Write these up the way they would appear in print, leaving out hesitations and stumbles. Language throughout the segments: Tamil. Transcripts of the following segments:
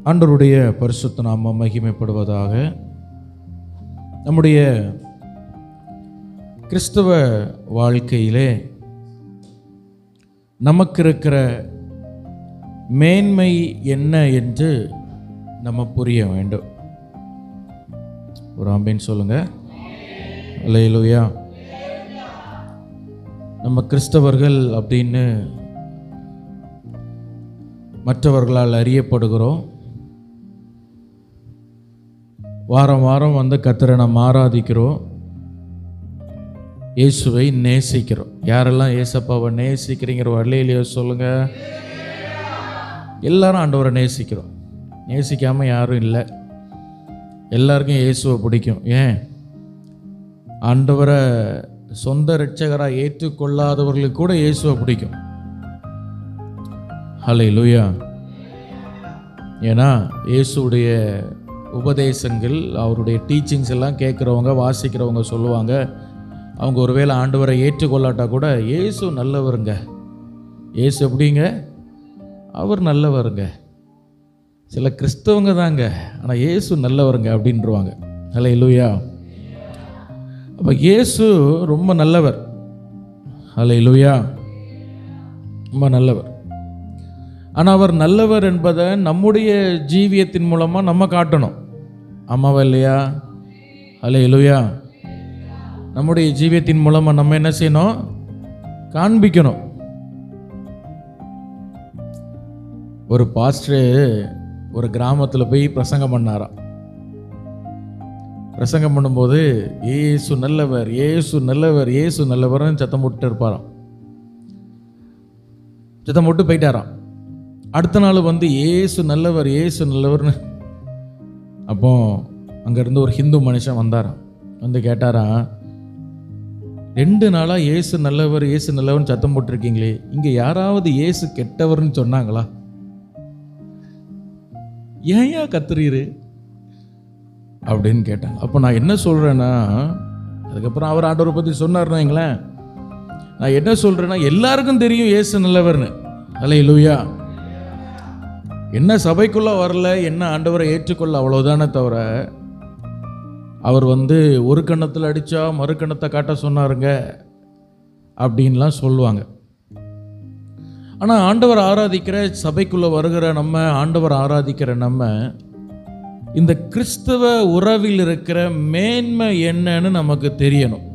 ஆண்டவருடைய பரிசுத்த நாமம் மகிமைப்படுவதாக. நம்முடைய கிறிஸ்தவ வாழ்க்கையிலே நமக்கு இருக்கிற மேன்மை என்ன என்று நம்ம புரிய வேண்டும். ஒரு ஆமேன் சொல்லுங்க. அல்லேலூயா. நம்ம கிறிஸ்தவர்கள் அப்படின்னு மற்றவர்களால் அறியப்படுகிறோம். வாரம் வாரம் வந்து கர்த்தரை நம்ம ஆராதிக்கிறோம், இயேசுவை நேசிக்கிறோம். யாரெல்லாம் இயேசப்பாவை நேசிக்கிறீங்கிற அல்லேலூயா சொல்லுங்க. எல்லாரும் ஆண்டவரை நேசிக்கிறோம், நேசிக்காமல் யாரும் இல்லை. எல்லாருக்கும் இயேசுவை பிடிக்கும். ஏன்? ஆண்டவரை சொந்த இரட்சகராக ஏற்றுக்கொள்ளாதவர்களுக்கு கூட இயேசுவை பிடிக்கும். அல்லேலூயா. ஏன்னா இயேசுடைய உபதேசங்கள், அவருடைய டீச்சிங்ஸ் எல்லாம் கேட்குறவங்க, வாசிக்கிறவங்க சொல்லுவாங்க, அவங்க ஒருவேளை ஆண்டவரை ஏற்றுக்கொள்ளாட்டா கூட இயேசு நல்லவருங்க, இயேசு எப்படிங்க, அவர் நல்லவருங்க, சில கிறிஸ்தவங்க தாங்க ஆனால் இயேசு நல்லவருங்க அப்படின்றவாங்க. அல்லேலூயா. அப்போ இயேசு ரொம்ப நல்லவர். அல்லேலூயா. ரொம்ப நல்லவர். ஆனால் அவர் நல்லவர் என்பதை நம்முடைய ஜீவியத்தின் மூலமாக நம்ம காட்டணும். ஆமாவா இல்லையா? அல்லேலூயா. நம்முடைய ஜீவியத்தின் மூலமாக நம்ம என்ன செய்யணும்? காண்பிக்கணும். ஒரு பாஸ்டர் ஒரு கிராமத்தில் போய் பிரசங்கம் பண்ணாராம். பிரசங்கம் பண்ணும்போது ஏசு நல்லவர், ஏசு நல்லவர், ஏசு நல்லவர்னு சத்தம் போட்டு இருப்பாராம். சத்தம் போட்டு போயிட்டாராம். அடுத்த நாள் வந்து ஏசு நல்லவர், ஏசு நல்லவர்னு. அப்போ அங்கேருந்து ஒரு ஹிந்து மனுஷன் வந்தாராம். வந்து கேட்டாராம், 2 நாளாக ஏசு நல்லவர், ஏசு நல்லவர்னு சத்தம் போட்டிருக்கீங்களே, இங்கே யாராவது ஏசு கெட்டவர்னு சொன்னாங்களா? ஏன் கத்துறீரு அப்படின்னு கேட்டாங்க. அப்போ நான் என்ன சொல்கிறேன்னா, அதுக்கப்புறம் அவர் ஆண்டவரை பற்றி சொன்னார்னா எங்களேன், நான் என்ன சொல்கிறேன்னா, எல்லாருக்கும் தெரியும் ஏசு நல்லவர்னு. அல்லேலூயா. என்ன சபைக்குள்ளே வரல, என்ன ஆண்டவரை ஏற்றுக்கொள்ள, அவ்வளோதானே தவிர அவர் வந்து ஒரு கண்ணத்தில் அடித்தா மறு கண்ணத்தை காட்ட சொன்னாருங்க அப்படின்லாம் சொல்லுவாங்க. ஆனால் ஆண்டவர் ஆராதிக்கிற சபைக்குள்ளே வருகிற நம்ம, ஆண்டவர் ஆராதிக்கிற நம்ம, இந்த கிறிஸ்தவ உறவில் இருக்கிற மேன்மை என்னன்னு நமக்கு தெரியணும்.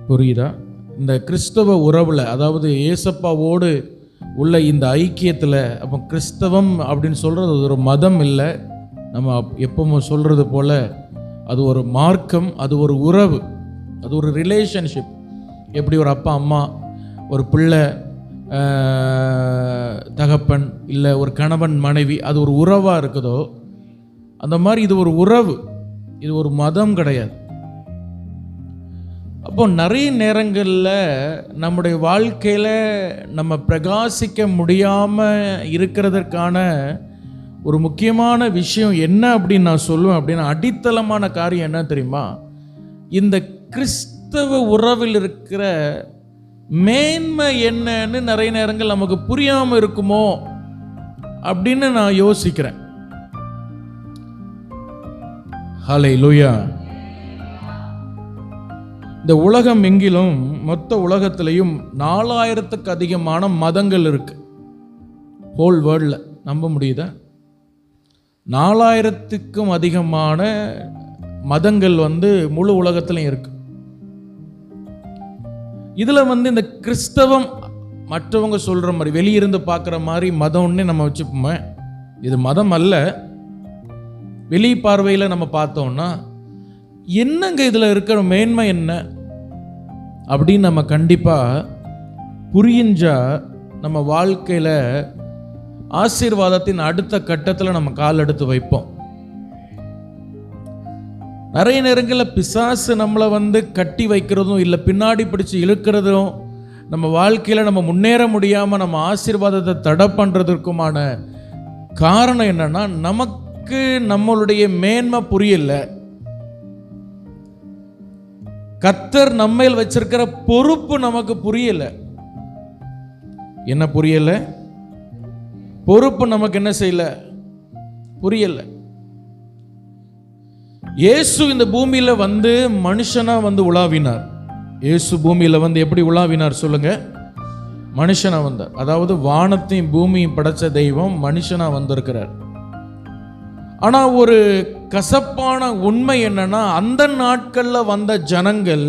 புரியுதா? இந்த கிறிஸ்தவ உறவில், அதாவது ஏசப்பாவோடு உள்ள இந்த ஐக்கியத்தில், அப்போ கிறிஸ்தவம் அப்படின்னு சொல்கிறது அது ஒரு மதம் இல்லை. நம்ம எப்பவும் சொல்கிறது போல் அது ஒரு மார்க்கம், அது ஒரு உறவு, அது ஒரு ரிலேஷன்ஷிப். எப்படி ஒரு அப்பா அம்மா, ஒரு பிள்ளை தகப்பன், இல்லை ஒரு கணவன் மனைவி, அது ஒரு உறவாக இருக்குதோ, அந்த மாதிரி இது ஒரு உறவு, இது ஒரு மதம் கிடையாது. அப்போ நிறைய நேரங்களில் நம்முடைய வாழ்க்கையில் நம்ம பிரகாசிக்க முடியாமல் இருக்கிறதற்கான ஒரு முக்கியமான விஷயம் என்ன அப்படின்னு நான் சொல்லுவேன். அப்படின்னா அடித்தளமான காரியம் என்ன தெரியுமா? இந்த கிறிஸ்தவ உறவில் இருக்கிற மேன்மை என்னன்னு நிறைய நேரங்கள் நமக்கு புரியாமல் இருக்குமோ அப்படின்னு நான் யோசிக்கிறேன். ஹல்லேலூயா. இந்த உலகம் எங்கிலும், மொத்த உலகத்திலையும் 4000க்கு அதிகமான மதங்கள் இருக்கு. ஹோல் வேர்ல்டில். நம்ப முடியுதா? 4000க்கும் அதிகமான மதங்கள் வந்து முழு உலகத்திலையும் இருக்கு. இதில் வந்து இந்த கிறிஸ்தவம் மற்றவங்க சொல்கிற மாதிரி, வெளியிருந்து பார்க்குற மாதிரி மதம்னே நம்ம வச்சுப்போமே. இது மதம் அல்ல. வெளி பார்வையில் நம்ம பார்த்தோம்னா என்னங்க இதில் இருக்கிற மேன்மை என்ன அப்படின்னு நம்ம கண்டிப்பாக புரிஞ்சா நம்ம வாழ்க்கையில் ஆசீர்வாதத்தின் அடுத்த கட்டத்தில் நம்ம கால் எடுத்து வைப்போம். நிறைய நேரங்களில் பிசாசு நம்மளை வந்து கட்டி வைக்கிறதும், இல்லை பின்னாடி பிடிச்சி இழுக்கிறதும், நம்ம வாழ்க்கையில் நம்ம முன்னேற முடியாமல் நம்ம ஆசீர்வாதத்தை தடை பண்ணுறதுக்குமான காரணம் என்னன்னா, நமக்கு நம்மளுடைய மேன்மை புரியல. கர்த்தர் நம்மையில் வச்சிருக்கிற பொறுப்பு நமக்கு புரியல. என்ன புரியல? பொறுப்பு நமக்கு என்ன செய்யல, புரியல. இயேசு இந்த பூமியில வந்து மனுஷனா வந்து உலாவினார். இயேசு பூமியில வந்து எப்படி உலாவினார் சொல்லுங்க? மனுஷனா வந்தார். அதாவது வானத்தையும் பூமியும் படைச்ச தெய்வம் மனுஷனா வந்திருக்கிறார். ஆனா ஒரு கசப்பான உண்மை என்னன்னா, அந்த நாட்கள்ல வந்த ஜனங்கள்,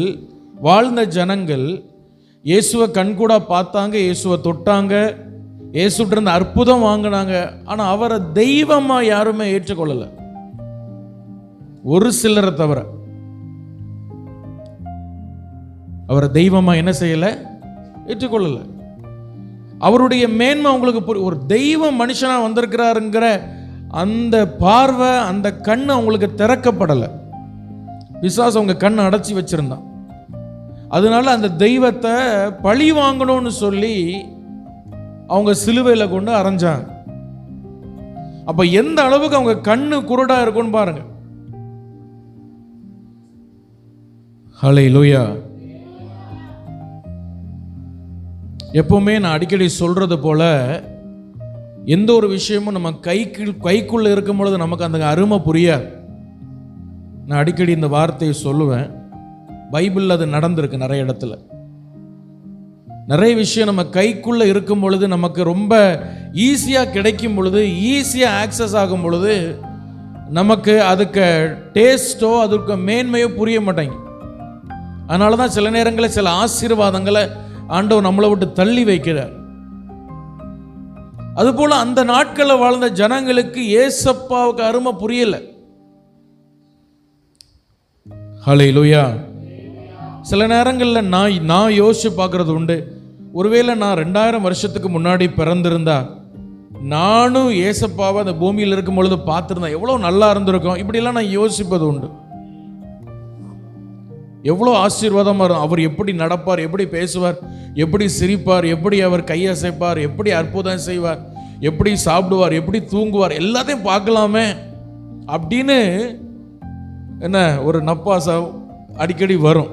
வாழ்ந்த ஜனங்கள் இயேசுவை கண்கூடா பார்த்தாங்க, இயேசுவை தொட்டாங்க, இயேசுட்ட இருந்து அற்புதம் வாங்கினாங்க. ஆனா அவரை தெய்வமா யாருமே ஏற்றுக்கொள்ளல, ஒரு சிலரை தவிர. அவரை தெய்வமா என்ன செய்யல, ஏற்றுக்கொள்ளல. அவருடைய மேன்மை உங்களுக்கு ஒரு தெய்வ மனுஷனா வந்திருக்கிறாருங்கிற அந்த பார்வை, அந்த கண்ணு அவங்களுக்கு திறக்கப்படலை. பிசாசு அவங்க கண்ணை அடைச்சி வச்சிருந்தான். அதனால அந்த தெய்வத்தை பழி வாங்கணும்னு சொல்லி அவங்க சிலுவையில கொண்டு அரைஞ்சாங்க. அப்ப எந்த அளவுக்கு அவங்க கண்ணு குருடா இருக்கும்னு பாருங்க. ஹல்லேலூயா. எப்பவுமே நான் அடிக்கடி சொல்றது போல, எந்த ஒரு விஷயமும் நம்ம கைக்குள்ள இருக்கும் பொழுது நமக்கு அந்த அருமை புரியாது. நான் அடிக்கடி இந்த வார்த்தையை சொல்லுவேன். பைபிள் அது நடந்திருக்கு நிறைய இடத்துல. நிறைய விஷயம் நம்ம கைக்குள்ள இருக்கும் பொழுது, நமக்கு ரொம்ப ஈஸியா கிடைக்கும் பொழுது, ஈஸியா ஆக்சஸ் ஆகும் பொழுது, நமக்கு அதுக்கு டேஸ்டோ அதுக்கு மேன்மையோ புரிய மாட்டேங்குது. அதனால தான் சில நேரங்களில் சில ஆசீர்வாதங்களை ஆண்டவர் நம்மளை விட்டு தள்ளி வைக்கிறார். அதுபோல அந்த நாட்களில் வாழ்ந்த ஜனங்களுக்கு ஏசப்பாவுக்கு அருமை புரியல. ஹல்லேலூயா. சில நேரங்களில் நான் யோசிச்சு பார்க்கறது உண்டு, ஒருவேளை நான் 2000 வருஷத்துக்கு முன்னாடி பிறந்திருந்தா, நானும் ஏசப்பாவை அந்த பூமியில் இருக்கும் பொழுது பார்த்துருந்தா எவ்வளோ நல்லா இருந்திருக்கும். இப்படிலாம் நான் யோசிப்பது உண்டு. எவ்வளோ ஆசீர்வாதமாக இருக்கும். அவர் எப்படி நடப்பார், எப்படி பேசுவார், எப்படி சிரிப்பார், எப்படி அவர் கையசைப்பார், எப்படி அற்புதம் செய்வார், எப்படி சாப்பிடுவார், எப்படி தூங்குவார், எல்லாத்தையும் பார்க்கலாமே அப்படின்னு என்ன ஒரு நப்பாசா அடிக்கடி வரும்.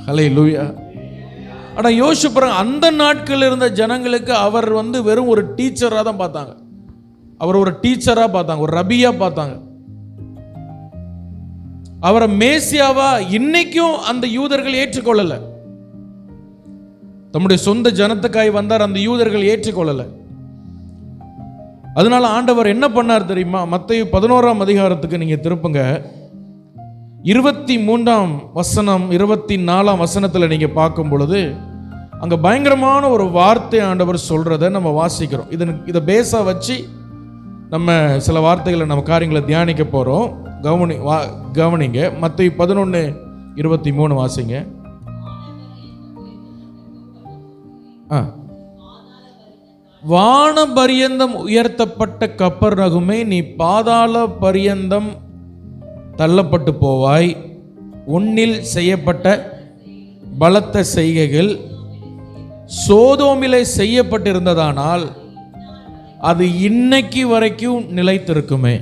ஹல்லேலூயா. ஆனால் யோசிச்சு பாருங்க, அந்த நாட்களில் இருந்த ஜனங்களுக்கு அவர் வந்து வெறும் ஒரு டீச்சராக தான் பார்த்தாங்க. அவர் ஒரு டீச்சராக பார்த்தாங்க, ஒரு ரபியா பார்த்தாங்க. அவரை மேசியாவா இன்னைக்கும் அந்த யூதர்கள் ஏற்றுக்கொள்ளல. தம்முடைய சொந்த ஜனத்துக்காய் வந்தார், அந்த யூதர்கள் ஏற்றுக்கொள்ளல. அதனால ஆண்டவர் என்ன பண்ணார் தெரியுமா? மத்தேயு 11ஆம் அதிகாரத்துக்கு நீங்க திருப்புங்க. 23ஆம் வசனம் 24ஆம் வசனத்துல நீங்க பார்க்கும் பொழுது அங்க பயங்கரமான ஒரு வார்த்தை ஆண்டவர் சொல்றதை நம்ம வாசிக்கிறோம். இதை பேஸா வச்சு நம்ம சில வார்த்தைகளை நம்ம காரியங்களை தியானிக்க போறோம். கவனிங்க. மத்தேயு 11:23 வாசிங்க. வான பரியந்தம் உயர்த்தப்பட்ட கப்பர்நகுமே, நீ பாதாள பரியந்தம் தள்ளப்பட்டு போவாய். உன்னில் செய்யப்பட்ட பலத்த செய்கைகள் சோதோமிலே செய்யப்பட்டிருந்ததானால் அது இன்னைக்கு வரைக்கும் நிலைத்திருக்குமே.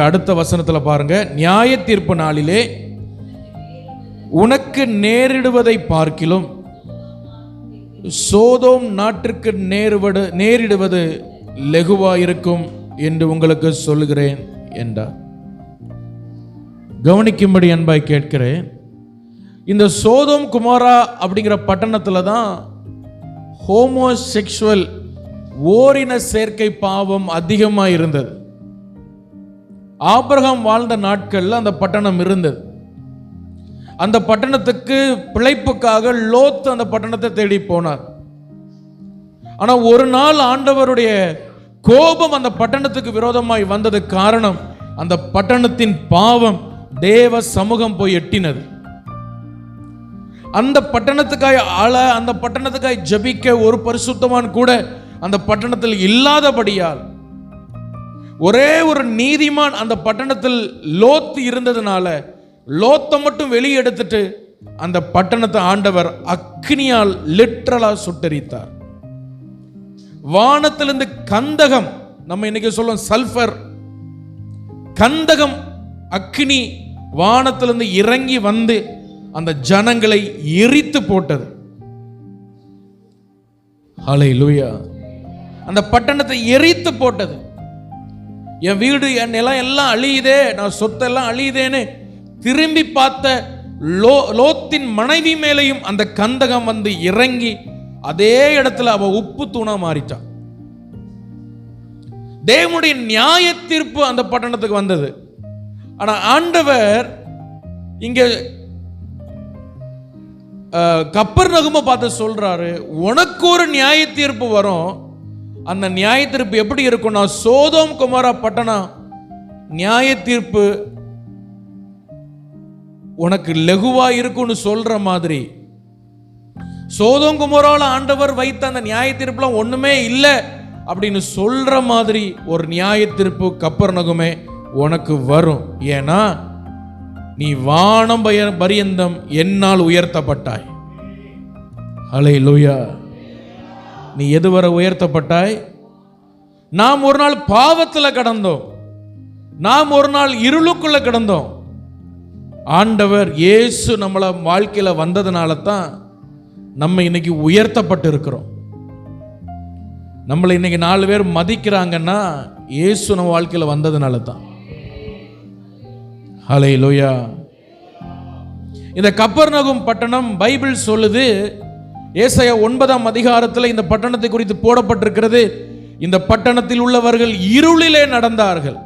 அடுத்த வசனத்துல பாருங்க. நியாய தீர்ப்பு நாளிலே உனக்கு நேரிடுவதை பார்க்கிலும் சோதோம் நாட்டிற்கு நேரிடுவது லெகுவாயிருக்கும் என்று உங்களுக்கு சொல்லுகிறேன் என்றார். கவனிக்கும்படி அன்பாய் கேட்கிறேன். இந்த சோதோம் குமாரா அப்படிங்கிற பட்டணத்துல தான் ஹோமோசெக்சுவல் ஓரின சேர்க்கை பாவம் அதிகமாக இருந்தது. ஆபிரகாம் வாழ்ந்த நாட்கள்ல அந்த பட்டணம் இருந்தது. அந்த பட்டணத்துக்கு பிழைப்புக்காக லோத் அந்த பட்டணத்தை தேடி போனார். ஆனா ஒரு நாள் ஆண்டவருடைய கோபம் அந்த பட்டணத்துக்கு விரோதமாய் வந்தது. காரணம், அந்த பட்டணத்தின் பாவம் தேவ சமூகம் போய் எட்டினது. அந்த பட்டணத்துக்காய் அந்த பட்டணத்துக்காய் ஜபிக்க ஒரு பரிசுத்தவான் கூட அந்த பட்டணத்தில் இல்லாதபடியால், ஒரே ஒரு நீதிமான் அந்த பட்டணத்தில் லோத் இருந்ததுனால லோத்தை மட்டும் வெளியே எடுத்துட்டு அந்த பட்டணத்தை ஆண்டவர் அக்னியால் லிட்டரலா சுட்டரித்தார். வானத்திலிருந்து கந்தகம், நம்ம இன்னைக்கு சொல்லுவோம் சல்பர், கந்தகம் அக்னி வானத்திலிருந்து இறங்கி வந்து அந்த ஜனங்களை எரித்து போட்டது. ஹல்லேலூயா. அந்த பட்டணத்தை எரித்து போட்டது. என் வீடு, என் நிலம் எல்லாம் அழியுதே, நான் சொத்தெல்லாம் அழியுதேன்னு திரும்பி பார்த்த லோத்தின் மனைவி மேலையும் அந்த கந்தகம் வந்து இறங்கி அதே இடத்துல அவ உப்பு தூணா மாறிட்டான். தேவனுடைய நியாய தீர்ப்பு அந்த பட்டணத்துக்கு வந்தது. ஆனா ஆண்டவர் இங்க கப்பர்நகூமை பார்த்து சொல்றாரு, உனக்கு ஒரு நியாய தீர்ப்பு வரும். அந்த நியாய தீர்ப்பு எப்படி இருக்கும்னா, சோதோம் குமாரா பட்டணம் நியாய தீர்ப்பு உனக்கு லகுவா இருக்கும்னு சொல்ற மாதிரி, சோதோம் குமாரால ஆண்டவர் வைத்த அந்த நியாய தீர்ப்புல ஒண்ணுமே இல்லை அப்படின்னு சொல்ற மாதிரி ஒரு நியாய தீர்ப்பு கப்பர்நகூமே உனக்கு வரும். ஏன்னா நீ வானம் பரியந்தம் என்னால் உயர்த்தப்பட்டாய். ஹல்லேலூயா. நீ எதுவரை உயர்த்தப்பட்டாய்? நாம் ஒரு நாள் பாவத்தில் கடந்தோம், நாம் ஒரு நாள் இருளுக்குள்ள கடந்தோம். ஆண்டவர் இயேசு நம்மள வாழ்க்கையில வந்ததுனால தான் நம்ம இன்னைக்கு உயர்த்தப்பட்டு இருக்கிறோம். நம்மளை இன்னைக்கு 4 பேர் மதிக்கிறாங்கன்னா இயேசு நம்ம வாழ்க்கையில வந்ததுனால தான். ஹல்லேலூயா. இந்த கப்பர்நகூம் பட்டணம் பைபிள் சொல்லுது, ஏசாயா 9ஆம் அதிகாரத்தில் இந்த பட்டணத்தை குறித்து போடப்பட்டிருக்கிறது, இந்த பட்டணத்தில் உள்ளவர்கள் இருளிலே நடந்தார்கள்.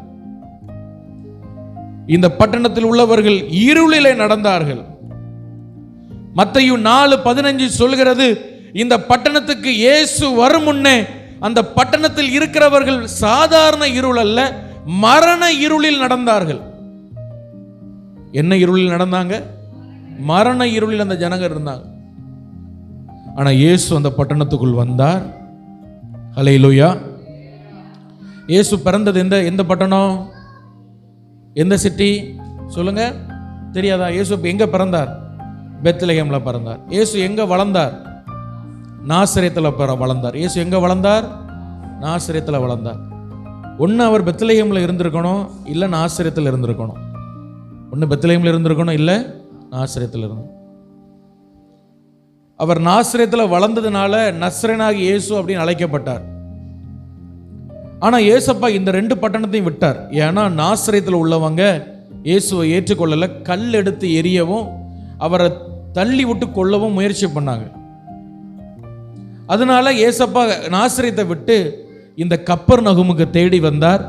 இந்த பட்டணத்தில் உள்ளவர்கள் இருளிலே நடந்தார்கள். மத்தேயு 4:15 சொல்கிறது, இந்த பட்டணத்துக்கு இயேசு வரும் முன்னே அந்த பட்டணத்தில் இருக்கிறவர்கள் சாதாரண இருள் அல்ல, மரண இருளில் நடந்தார்கள். என்ன இருளில் நடந்தாங்க? மரண இருளில் அந்த ஜனங்கள் இருந்தாங்க. ஆனா இயேசு அந்த பட்டணத்துக்குள் வந்தார். ஹல்லேலூயா. இயேசு பிறந்தது எந்த பட்டணம், எந்த சிட்டி சொல்லுங்க? தெரியாதா? இயேசு எங்க பிறந்தார்? பெத்லகேம்ல பிறந்தார். இயேசு எங்க வளர்ந்தார்? நாசரேத்தில் வளர்ந்தார். இயேசு எங்க வளர்ந்தார்? நாசரேத்தில் வளர்ந்தார். ஒன்று அவர் பெத்லகேம்ல இருந்திருக்கணும், இல்லை நாசரேத்தில் இருந்திருக்கணும். ஒன்று பெத்லகேம்ல இருந்திருக்கணும், இல்லை நாசரேத்தில் இருந்து. அவர் நாசரேத்தில் வளர்ந்ததுனால நஸ்ரேனாகி இயேசு அப்படின்னு அழைக்கப்பட்டார். ஆனா ஏசப்பா இந்த 2 பட்டணத்தையும் விட்டார். ஏன்னா நாசரேத்தில் உள்ளவங்க இயேசுவை ஏற்றுக்கொள்ளல, கல் எடுத்து எரியவும் அவரை தள்ளி விட்டு கொல்லவும் முயற்சி பண்ணாங்க. அதனால ஏசப்பா நாசரேத்தை விட்டு இந்த கப்பர்நகூமுக்கு தேடி வந்தார்.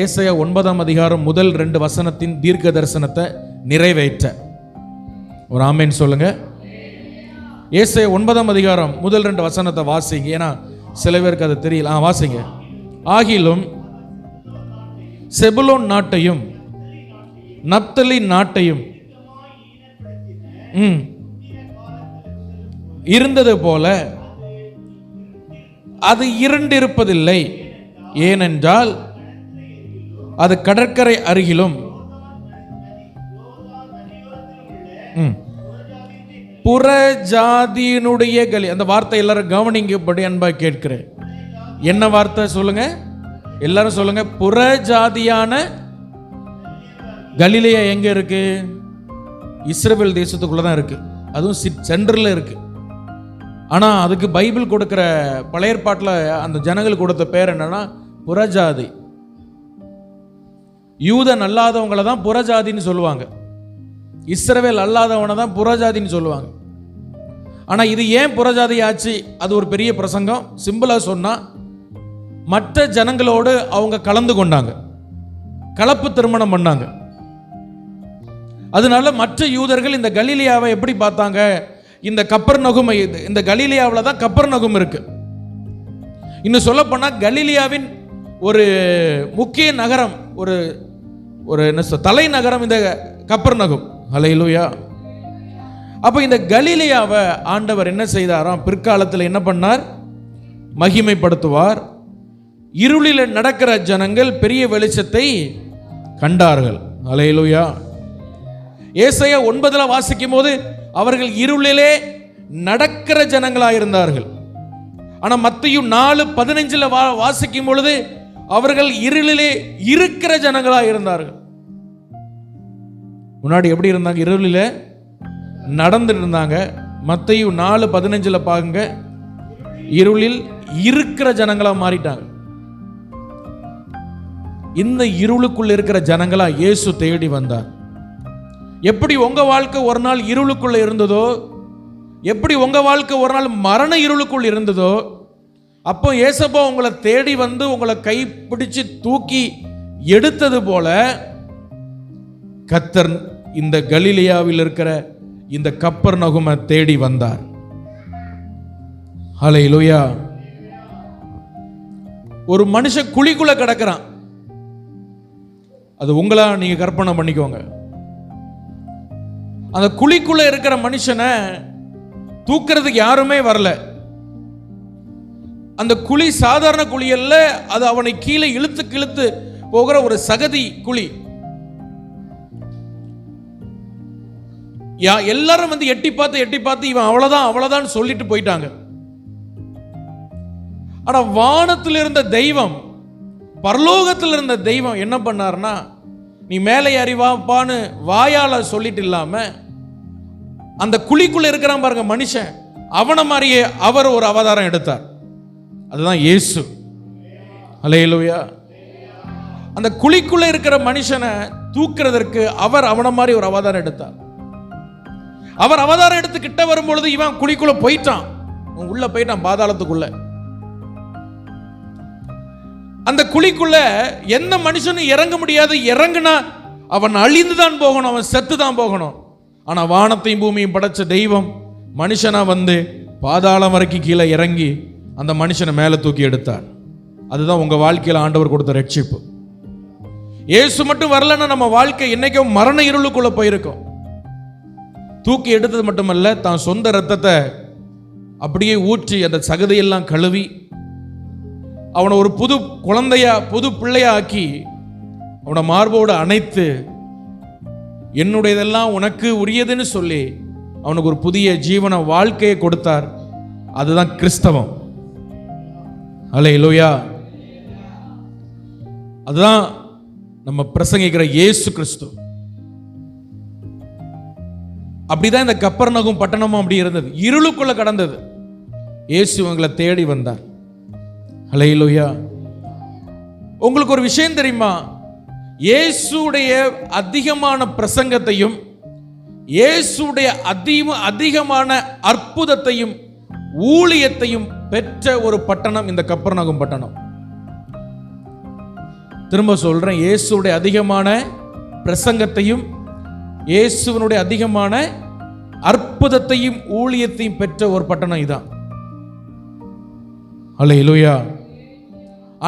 ஏசாயா 9ஆம் அதிகாரம் முதல் 2 வசனத்தின் தீர்க்க தரிசனத்தை நிறைவேற்ற. ஒரு ஆமேன் சொல்லுங்க. ஏசாயா 9ஆம் அதிகாரம் முதல் 2 வசனத்தை வாசிங்க, ஏன்னா சில பேருக்கு அது தெரியல. வாசிங்க. ஆகிலும் செபுலோன் நாட்டையும் நப்தலி நாட்டையும் இருந்தது போல அது இருண்டிருப்பதில்லை. ஏனென்றால் அது கடற்கரை அருகிலும் புறஜாதியினுடைய கலி. அந்த வார்த்தை எல்லாரும் கவனிங்கபடி அன்பா கேட்கிறேன். என்ன வார்த்தை சொல்லுங்க? எல்லாரும் சொல்லுங்க. புறஜாதியான கலிலேயா எங்க இருக்கு? இஸ்ரவேல் தேசத்துக்குள்ளதான் இருக்கு. அதுவும் சென்டர்ல இருக்கு. ஆனா அதுக்கு பைபிள் கொடுக்கிற பழைய ஏற்பாட்டில் அந்த ஜனங்கள் கொடுத்த பேர் என்னன்னா புறஜாதி. யூதன் அல்லாதவங்களை தான் புறஜாதின்னு சொல்லுவாங்க, இஸ்ரவேல் அல்லாதவனை தான் புறஜாதின்னு சொல்லுவாங்க. ஆனா இது ஏன் புறஜாதி ஆச்சு? அது ஒரு பெரிய பிரசங்கம். சிம்பிளா சொன்னா, மற்ற ஜனங்களோடு அவங்க கலந்து கொண்டாங்க, கலப்பு திருமணம் பண்ணாங்க. அதனால மற்ற யூதர்கள் இந்த கலிலியாவை எப்படி பார்த்தாங்க? இந்த கப்பர்நகூம், இந்த கலிலியாவில் தான் கப்பர்நகூம் இருக்கு. இன்னும் சொல்ல போனா கலிலியாவின் ஒரு முக்கிய நகரம், ஒரு ஒரு தலைநகரம் இந்த கப்பர்நகூம். ஹல்லேலூயா. அப்ப இந்த கலிலியாவை ஆண்டவர் என்ன செய்தாராம்? பிற்காலத்தில் என்ன பண்ணார்? மகிமைப்படுத்துவார். இருளில் நடக்கிற ஜனங்கள் பெரிய வெளிச்சத்தை கண்டார்கள். ஹல்லேலூயா. ஏசாயா 9 வாசிக்கும் போது அவர்கள் இருளிலே நடக்கிற ஜனங்களாயிருந்தார்கள். ஆனா மத்தேயு 4:15 வாசிக்கும் பொழுது அவர்கள் இருளிலே இருக்கிற ஜனங்களாயிருந்தார்கள். முன்னாடி எப்படி இருந்தாங்க? இருளிலே நடந்துட்டு இருந்தாங்க. மத்தேயு 4:15 பாருங்க, இருளில் இருக்கிற ஜனங்களா மாறிட்டாங்க. இந்த இருளுக்குள்ள இருக்கிற ஜனங்களா இயேசு தேடி வந்தார். எப்படி உங்க வாழ்க்கை ஒரு நாள் இருளுக்குள்ள இருந்ததோ, எப்படி உங்க வாழ்க்கை ஒரு நாள் மரண இருளுக்குள் இருந்ததோ, அப்போ ஏசப்பா உங்களை தேடி வந்து உங்களை கைப்பிடிச்சு தூக்கி எடுத்தது போல கர்த்தர் இந்த கலிலேயாவில் இருக்கிற இந்த கப்பர்நகூமை தேடி வந்தார். ஹல்லேலூயா. ஒரு மனுஷன் குழிக்குள்ள கிடக்கிறான். அது உங்களா நீங்க கற்பனை பண்ணிக்கோங்க. அந்த குழிக்குள்ள இருக்கிற மனுஷனை தூக்கிறதுக்கு யாருமே வரல. அந்த குழி சாதாரண குழி அல்ல, அது அவனை கீழே இழுத்து போகிற ஒரு சகதி குழி. எல்லாரும் வந்து எட்டி பார்த்து இவன் அவ்வளவுதான் சொல்லிட்டு போயிட்டாங்க. ஆனா வானத்தில் இருந்த தெய்வம், பரலோகத்தில் இருந்த தெய்வம் என்ன பண்ணார்னா, நீ மேலே அறிவாப்பான்னு வாயால சொல்லிட்டு இல்லாம அந்த குழிக்குள்ள இருக்கிறான் பாருங்க மனுஷன், அவனை மாதிரியே அவர் ஒரு அவதாரம் எடுத்தார். அதுதான் இயேசு. ஹல்லேலூயா. அந்த குழிக்குள்ள இருக்கிற மனுஷனை தூக்குறதற்கு அவர் அவனை மாதிரி ஒரு அவதாரம் எடுத்தார். அவர் அவதாரம் எடுத்து கிட்ட வரும் பொழுது இவன் குழிக்குள்ள போயிட்டான், உள்ள போயிட்டான், பாதாளத்துக்குள்ள. அந்த குழிக்குள்ள எந்த மனுஷனும் இறங்க முடியாது. இறங்குனா அவன் அழிந்து தான் போகணும், அவன் செத்து தான் போகணும். ஆனா வானத்தையும் பூமியும் படைச்ச தெய்வம் மனுஷனா வந்து பாதாளம் வரைக்கும் கீழே இறங்கி அந்த மனுஷனை மேலே தூக்கி எடுத்தார். அதுதான் உங்க வாழ்க்கையில் ஆண்டவர் கொடுத்த ரட்சிப்பு. இயேசு மட்டும் வரலன்னா நம்ம வாழ்க்கை என்னைக்கும் மரண இருளுக்குள்ள போயிருக்கும். தூக்கி எடுத்தது மட்டுமல்ல, தான் சொந்த ரத்தத்தை அப்படியே ஊற்றி அந்த சகதியெல்லாம் கழுவி அவனை ஒரு புது குழந்தையா புது பிள்ளையா ஆக்கி அவனை மார்போடு அணைத்து என்னுடையதெல்லாம் உனக்கு உரியதுன்னு சொல்லி அவனுக்கு ஒரு புதிய ஜீவன வாழ்க்கையை கொடுத்தார். அதுதான் கிறிஸ்தவம். ஹல்லேலூயா. அதுதான் நம்ம பிரசங்கிக்கிற இயேசு கிறிஸ்து. அப்படிதான் இந்த கப்பர்நகூம் பட்டணமும் அப்படி இருந்தது, இருளுக்குள்ள கடந்தது. இயேசு உங்களை தேடி வந்தார். ஹல்லேலூயா. உங்களுக்கு ஒரு விஷயம் தெரியுமா? இயேசுடைய அதிகமான பிரசங்கத்தையும் இயேசுடைய அதிகமான அற்புதத்தையும் ஊழியத்தையும் பெற்ற ஒரு பட்டணம் இந்த கப்பர்நகூம் பட்டணம். திரும்ப சொல்றேன், இயேசுடைய அதிகமான பிரசங்கத்தையும் இயேசுவனுடைய அதிகமான அற்புதத்தையும் ஊழியத்தையும் பெற்ற ஒரு பட்டணம் இதான். ஹல்லேலூயா.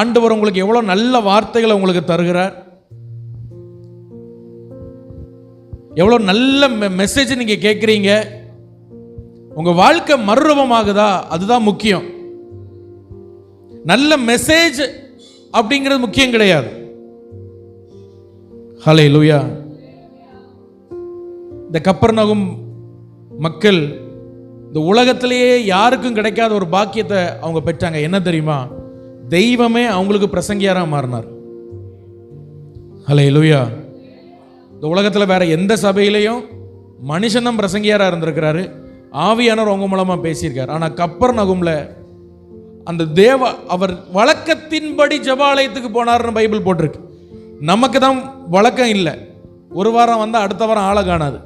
ஆண்டவர் உங்களுக்கு எவ்வளவு நல்ல வார்த்தைகளை உங்களுக்கு தருகிறார், எவ்வளவு நல்ல மெசேஜ் நீங்க கேட்கிறீங்க. உங்க வாழ்க்கை மறுரூபமாகுதா? அதுதான் முக்கியம். நல்ல மெசேஜ் அப்படிங்கிறது முக்கியம் கிடையாது. ஹல்லேலூயா. இந்த கப்பர்நகூம் மக்கள் இந்த உலகத்திலேயே யாருக்கும் கிடைக்காத ஒரு பாக்கியத்தை அவங்க பெற்றாங்க. என்ன தெரியுமா? தெய்வமே அவங்களுக்கு பிரசங்கியாரா மாறினார். ஹல்லேலூயா. இந்த உலகத்தில் வேற எந்த சபையிலையும் மனுஷன் தான் பிரசங்கியாரா இருந்திருக்கிறாரு, ஆவியானவர் அவங்க மூலமா பேசியிருக்காரு. ஆனா கப்பர்நகூம்ல அந்த அவர் வழக்கத்தின்படி ஜெபாலயத்துக்கு போனார்னு பைபிள் போட்டிருக்கு. நமக்கு தான் வழக்கம் இல்லை, ஒரு வாரம் வந்தா அடுத்த வாரம் ஆளை காணாது.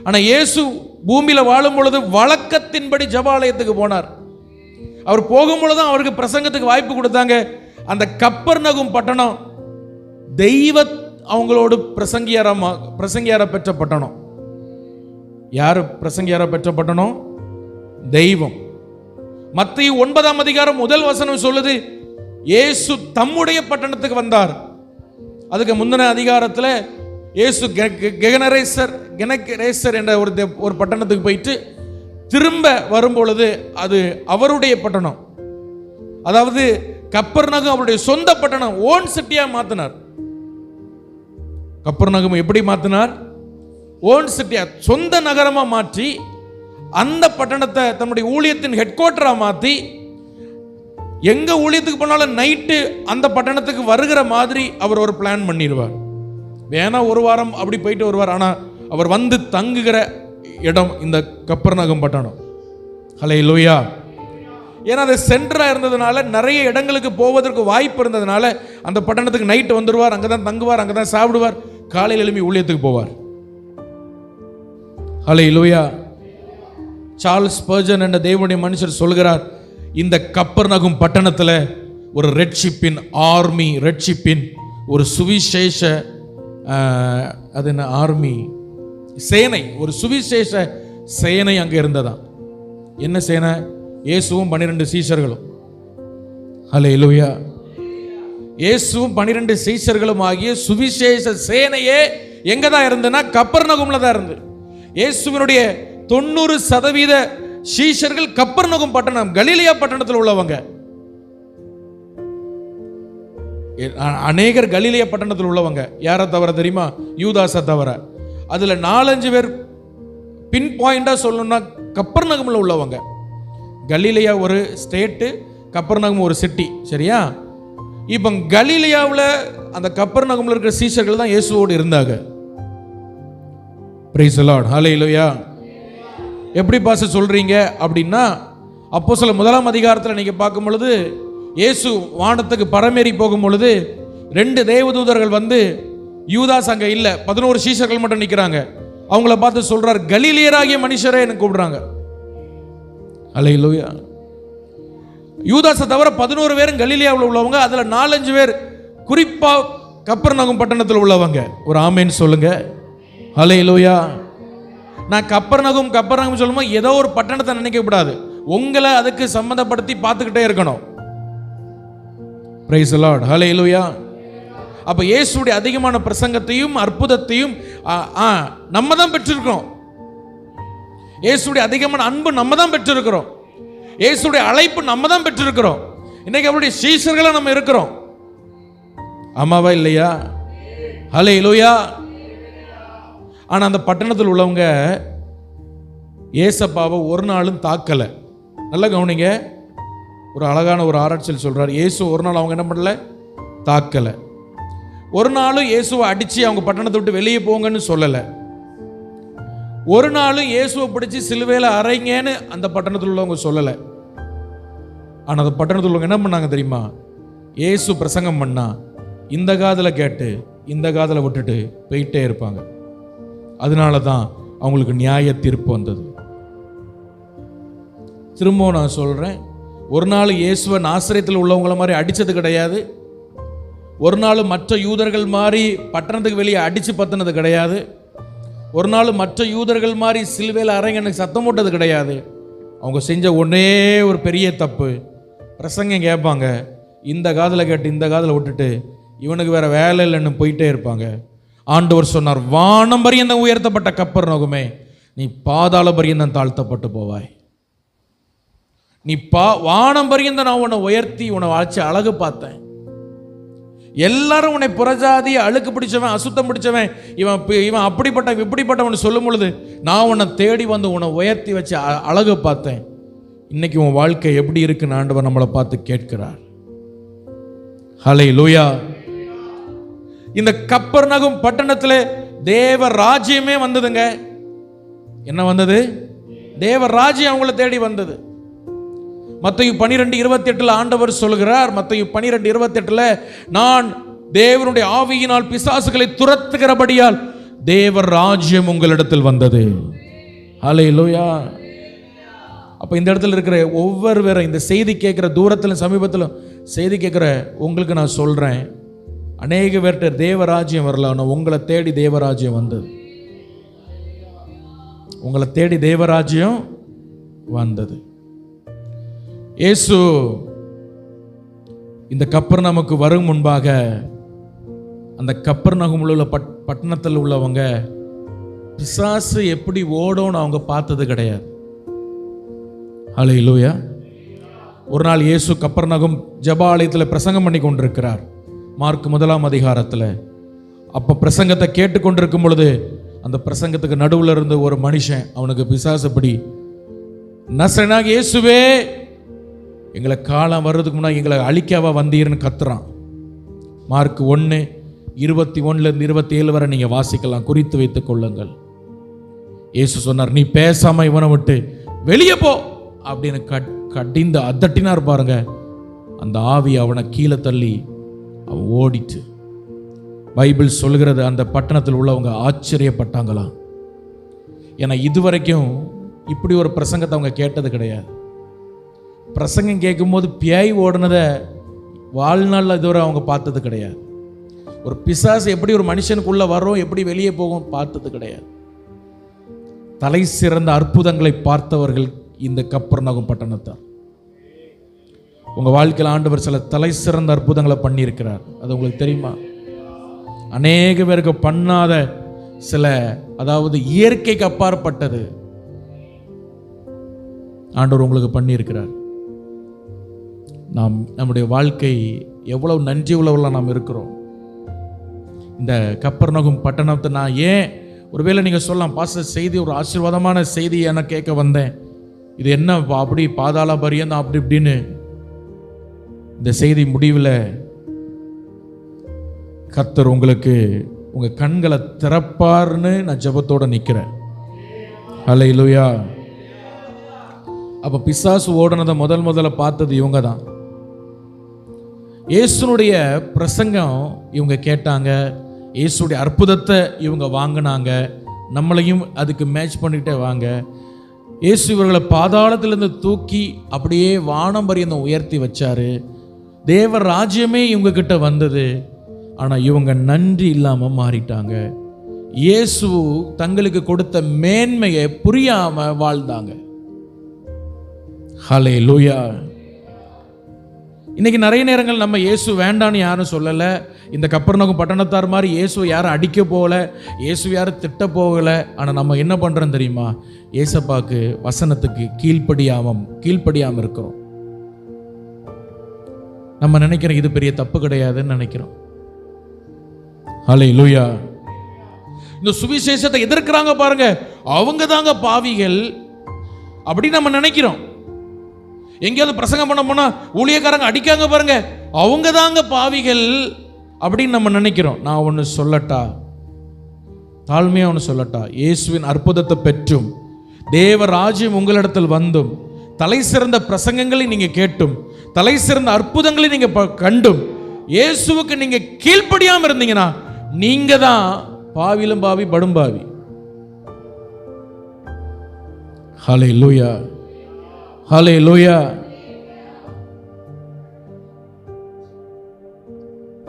ஆனா இயேசு பூமியில வாழும் பொழுது வழக்கத்தின்படி ஜெபாலயத்துக்கு போனார். அவர் போகும் பொழுதும் அவருக்கு பிரசங்கத்துக்கு வாய்ப்பு கொடுத்தாங்க. அந்த கப்பர்நகூம் பட்டணம் தெய்வ அவங்களோடு பிரசங்கியார பெற்ற பட்டணம். யாரு பிரசங்கியார பெற்ற பட்டணம்? தெய்வம். மத்தேயு 9ஆம் அதிகாரம் 1 வசனம் சொல்லுது, இயேசு தம்முடைய பட்டணத்துக்கு வந்தார். அதுக்கு முந்தின அதிகாரத்தில் இயேசு கெனரேசர் என்ற ஒரு பட்டணத்துக்கு போயிட்டு திரும்ப வரும் பொழுது அது அவருடைய பட்டணம். அதாவது கப்பர்நகூம் அவருடைய சொந்த பட்டணம், ஓன் சிட்டியா மாத்தினார். கப்பர்நகூம் எப்படி மாத்தினார்? ஓன் சிட்டியா, சொந்த நகரமா மாற்றி அந்த பட்டணத்தை தன்னுடைய ஊழியத்தின் ஹெட் குவார்ட்டரா மாற்றி எங்க ஊழியத்துக்கு போனாலும் நைட்டு அந்த பட்டணத்துக்கு வருகிற மாதிரி அவர் ஒரு பிளான் பண்ணிடுவார். வேணா ஒரு வாரம் அப்படி போயிட்டு வருவார். ஆனா அவர் வந்து தங்குகிற இடம் இந்த கப்பர்நகூம் பட்டணம். ஹல்லேலூயா. ஏன்னா அது சென்டராக இருந்ததுனால நிறைய இடங்களுக்கு போவதற்கு வாய்ப்பு இருந்ததுனால அந்த பட்டணத்துக்கு நைட்டு வந்துடுவார், அங்கே தான் தங்குவார், அங்கே தான் சாப்பிடுவார், காலையில் எழுப்பி ஊழியத்துக்கு போவார். ஹல்லேலூயா. சார்ல்ஸ் ஸ்பர்ஜன் என்ற தேவனுடைய மனுஷர் சொல்கிறார், இந்த கப்பர்நகும் பட்டணத்தில் ஒரு ரெட்ஷிப்பின் ஆர்மி, ரெட்ஷிப்பின் ஒரு சுவிசேஷ அது என்ன ஆர்மி சேனை, ஒரு சுவிசேஷ சேனை அங்கே இருந்ததா. என்ன சேனை? இயேசுவும் 12 சீஷர்களும். ஹல்லேலூயா. இயேசுவும் 12 சீஷர்களும் ஆகிய சுவிசேஷ சேனையே எங்க தான் இருந்ததுன்னா கப்பர்நகும்ல தான் இருந்து. இயேசுவினுடைய 90% சீஷர்கள் கப்பர்நகும் பட்டணம், கலிலேயா பட்டணத்தில் உள்ளவங்க. அநேகர் கலிலேயா பட்டணத்தில் உள்ளவங்க. யாரை தவிர தெரியுமா? யூதாஸை தவிர. அதுல 4-5 பேர் பின் பாயிண்டா சொல்லணும்னா கப்பர்நகம்ல உள்ளவங்க. கலிலேயா ஒரு ஸ்டேட்டு, கப்பர்நகம் ஒரு சிட்டி, சரியா? இப்போ கலிலேயாவில் அந்த கப்பர்நகம்ல இருக்கிற சீஷர்கள் தான் இயேசுவோடு இருந்தாங்க. Praise the lord. ஹல்லேலூயா. எப்படி பாச சொல்றீங்க அப்படின்னா, அப்போஸ்தலர் 1 அதிகாரத்தில் நீங்க பார்க்கும் பொழுது இயேசு வானத்துக்கு பரமேறி போகும் பொழுது 2 தேவதூதர்கள் வந்து, யூதாஸ் அங்க இல்ல, 11 சீஷர்கள் மட்டும் நிக்கிறாங்க. அவங்கள பார்த்து சொல்றார், கலிலேயராகிய மனுஷரே எனக்கு கூப்பிடுறாங்க. ஹல்லேலூயா. யூதாஸை தவிர 11 பேரும் கலிலேயாவில் உள்ளவங்க. அதுல 4-5 பேர் குறிப்பா கப்பர்நகும் பட்டணத்தில் உள்ளவங்க. ஒரு ஆமேன் சொல்லுங்க. ஹல்லேலூயா. நான் கப்பர்நகும் சொல்லும்போது ஏதோ ஒரு பட்டணத்தை நினைக்க கூடாது, உங்களை அதுக்கு சம்பந்தப்படுத்தி பார்த்துக்கிட்டே இருக்கணும். Praise the lord. ஹல்லேலூயா. அப்ப இயேசுடைய அதிகமான பிரசங்கத்தையும் அற்புதத்தையும் நம்ம தான் பெற்றிருக்கிறோம். இயேசுடைய அதிகமான அன்பு நம்ம தான் பெற்றிருக்கிறோம். இயேசுடைய அழைப்பு நம்ம தான் பெற்றிருக்கிறோம். இன்னைக்கு அவருடைய சீஷர்களா நம்ம இருக்கிறோம். ஆமாவா இல்லையா? ஹல்லேலூயா. ஆனா அந்த பட்டணத்தில் உள்ளவங்க ஏசப்பாவை ஒரு நாளும் தாக்கல. நல்லா கவனிங்க. ஒரு அழகான ஒரு ஆராய்ச்சியில் சொல்றார், இயேசு ஒரு நாள் அவங்க என்ன பண்ணல, தாக்கல. ஒரு நாளும் இயேசுவை அடிச்சு அவங்க பட்டணத்தை விட்டு வெளியே போங்கன்னு சொல்லல. ஒரு நாளும் இயேசுவை பிடிச்சி சிலுவையில் அறைங்கன்னு அந்த பட்டணத்தில் உள்ளவங்க சொல்லல. ஆனா அந்த பட்டணத்தில் உள்ளவங்க என்ன பண்ணாங்க தெரியுமா? இயேசு பிரசங்கம் பண்ணா இந்த காதுல கேட்டு இந்த காதுல விட்டுட்டு போயிட்டே இருப்பாங்க. அதனால தான் அவங்களுக்கு நியாய தீர்ப்பு வந்தது. திரும்பவும் நான் சொல்றேன், ஒரு நாள் இயேசுவை நாசரேத்தில் உள்ளவங்கள மாதிரி அடிச்சது கிடையாது. ஒரு நாள் மற்ற யூதர்கள் மாதிரி பட்டணத்துக்கு வெளியே அடிச்சு பத்தினது கிடையாது. ஒரு நாள் மற்ற யூதர்கள் மாதிரி சிலுவையில் அறைங்க சத்தம் போட்டது கிடையாது. அவங்க செஞ்ச ஒன்னே ஒரு பெரிய தப்பு, பிரசங்கம் கேட்பாங்க, இந்த காதில் கேட்டு இந்த காதில் விட்டுட்டு இவனுக்கு வேற வேலை இல்லைன்னு போயிட்டே இருப்பாங்க. ஆண்டவர் சொன்னார், வானம் பரியந்தம் உயர்த்தப்பட்ட கப்பர்நகுமே, நீ பாதாள பரியந்தம் தாழ்த்தப்பட்டு போவாய். நீ வானம் பரியந்தம் நான் உன்னை உயர்த்தி உன்னை வச்சு அழகு பார்த்தேன். எல்லாரும் உன்னை புறஜாதி, அழுக்கு பிடிச்சவன், அசுத்தம் பிடிச்சவன், இவன் அப்படிப்பட்ட இப்படிப்பட்டவன் சொல்லும் பொழுது நான் உன்னை தேடி வந்து உன்னை உயர்த்தி வச்சு அழகு பார்த்தேன். இன்னைக்கு உன் வாழ்க்கை எப்படி இருக்குன்னு ஆண்டவர் நம்மளை பார்த்து கேட்கிறார். ஹல்லேலூயா. இந்த கப்பர்நகும் பட்டணத்தில் தேவ ராஜ்யமே வந்ததுங்க. என்ன வந்தது? தேவ ராஜ்யம் அவங்கள தேடி வந்தது. மத்தேயு 12:28 ஆண்டவர் சொல்கிறார், மத்தேயு 12:28, நான் தேவனுடைய ஆவியினால் பிசாசுகளை துரத்துகிறபடியால் தேவ ராஜ்யம் உங்களிடத்தில் வந்தது. ஹல்லேலூயா. அப்ப இந்த இடத்துல இருக்கிற ஒவ்வொருவரும் இந்த செய்தி கேட்கிற தூரத்திலும் சமீபத்திலும் செய்தி கேட்கிற உங்களுக்கு நான் சொல்றேன், அநேக பேர்கிட்ட தேவராஜ்யம் வரல, ஆனால் உங்களை தேடி தேவராஜ்யம் வந்தது. உங்களை தேடி தேவராஜ்யம் வந்தது. இயேசு இந்த கப்பர்நகுமுக்கு வரும் முன்பாக அந்த கப்பர்நகுமுல உள்ள பட்டணத்தில் உள்ளவங்க பிசாசு எப்படி ஓடும்னு அவங்க பார்த்தது கிடையாது. ஹல்லேலூயா. ஒரு நாள் இயேசு கப்பர்நகும் ஜெப ஆலயத்தில் பிரசங்கம் பண்ணி கொண்டிருக்கிறார். மார்க் 1 அதிகாரத்தில். அப்போ பிரசங்கத்தை கேட்டுக்கொண்டிருக்கும் பொழுது அந்த பிரசங்கத்துக்கு நடுவில் இருந்து ஒரு மனுஷன், அவனுக்கு பிசாசுப்படி, நசரேயனாகிய இயேசுவே, எங்களை காலம் வர்றதுக்கு முன்னாடி எங்களை அழிக்காவா வந்தீர்னு கத்துறான். மார்க் 1:21-27 வரை நீங்க வாசிக்கலாம், குறித்து வைத்துக் கொள்ளுங்கள். இயேசு சொன்னார், நீ பேசாம இவனை விட்டு வெளியே போ, அப்படின்னு கடிந்து அதட்டினார் பாருங்க. அந்த ஆவி அவனை கீழே தள்ளி அவன் ஓடிட்டு. பைபிள் சொல்கிறது அந்த பட்டணத்தில் உள்ளவங்க ஆச்சரியப்பட்டாங்களாம். ஏன்னா இதுவரைக்கும் இப்படி ஒரு பிரசங்கத்தை அவங்க கேட்டது கிடையாது. பிரசங்கம் கேட்கும்போது பேய் ஓடுனதை வாழ்நாளில் இதுவரை அவங்க பார்த்தது கிடையாது. ஒரு பிசாசு எப்படி ஒரு மனுஷனுக்குள்ள வரும், எப்படி வெளியே போகும் பார்த்தது கிடையாது. தலை சிறந்த அற்புதங்களை பார்த்தவர்கள் இந்த கப்பர்நகும் பட்டணத்தார். உங்க வாழ்க்கையில் ஆண்டவர் சில தலை சிறந்த அற்புதங்களை பண்ணியிருக்கிறார். அது உங்களுக்கு தெரியுமா? அநேக பேருக்கு பண்ணாத சில, அதாவது இயற்கைக்கு அப்பாற்பட்டது ஆண்டவர் உங்களுக்கு பண்ணியிருக்கிறார். நம்முடைய வாழ்க்கை எவ்வளவு நன்றி உள்ளவர்களாக நாம் இருக்கிறோம். இந்த கப்பர்நகும் பட்டணத்தை நான் ஏன், ஒருவேளை நீங்கள் சொல்லலாம், பாஸ்டர் செய்தி ஒரு ஆசீர்வாதமான செய்தி என கேட்க வந்தேன், இது என்ன அப்படி பாதாள பரியன் அப்படி இப்படின்னு. இந்த செய்தி முடிவில் கர்த்தர் உங்களுக்கு உங்கள் கண்களை திறப்பார்னு நான் ஜெபத்தோடு நிற்கிறேன். ஹல்லேலூயா. அப்போ பிசாசு ஓடுனதை முதல்ல பார்த்தது இவங்க தான். இயேசுனுடைய பிரசங்கம் இவங்க கேட்டாங்க, இயேசுடைய அற்புதத்தை இவங்க வாங்கினாங்க. நம்மளையும் அதுக்கு மேட்ச் பண்ணிக்கிட்டே வாங்க. இயேசு இவர்களை பாதாளத்திலிருந்து தூக்கி அப்படியே வானம் பரியந்தம் உயர்த்தி வச்சாரு. தேவ ராஜ்யமே இவங்க கிட்ட வந்தது. ஆனால் இவங்க நன்றி இல்லாமல் மாறிட்டாங்க. இயேசு தங்களுக்கு கொடுத்த மேன்மையை புரியாம வாழ்ந்தாங்க. ஹல்லேலூயா. இன்னைக்கு நிறைய நேரங்கள் நம்ம இயேசு வேண்டான்னு யாரும் சொல்லலை. இந்த கப்பர்நகும் பட்டணத்தார் மாதிரி இயேசு யாரும் அடிக்க போகல, இயேசு யாரும் திட்ட போகல. ஆனால் நம்ம என்ன பண்ணுறோம் தெரியுமா? ஏசப்பாக்கு வசனத்துக்கு கீழ்ப்படியாம இருக்கிறோம். நம்ம நினைக்கிறோம் இது பெரிய தப்பு கிடையாதுன்னு நினைக்கிறோம். ஹல்லேலூயா. இந்த சுவிசேஷத்தை எதிர்க்கிறாங்க பாருங்க, அவங்க தாங்க பாவிகள் அப்படி நம்ம நினைக்கிறோம். எங்கேயாவது பிரசங்கம் பண்ண போனா ஊழியக்காரங்க அடிக்காங்க பாருங்க, அவங்க தாங்க பாவிகள் அப்படின்னு நம்ம நினைக்கிறோம். நான் ஒன்று சொல்லட்டா, தாழ்மையா ஒன்று சொல்லட்டா, இயேசுவின் அற்புதத்தை பெற்றும் தேவ ராஜ்யம் உங்களிடத்தில் வந்தும் தலை சிறந்த பிரசங்கங்களை நீங்க கேட்டும் தலை சிறந்த அற்புதங்களை நீங்க கண்டும் இயேசுவுக்கு நீங்க கீழ்ப்படியாம இருந்தீங்கன்னா நீங்க தான் பாவிலும் பாவி படும் பாவி. ஹல்லேலூயா, ஹல்லேலூயா.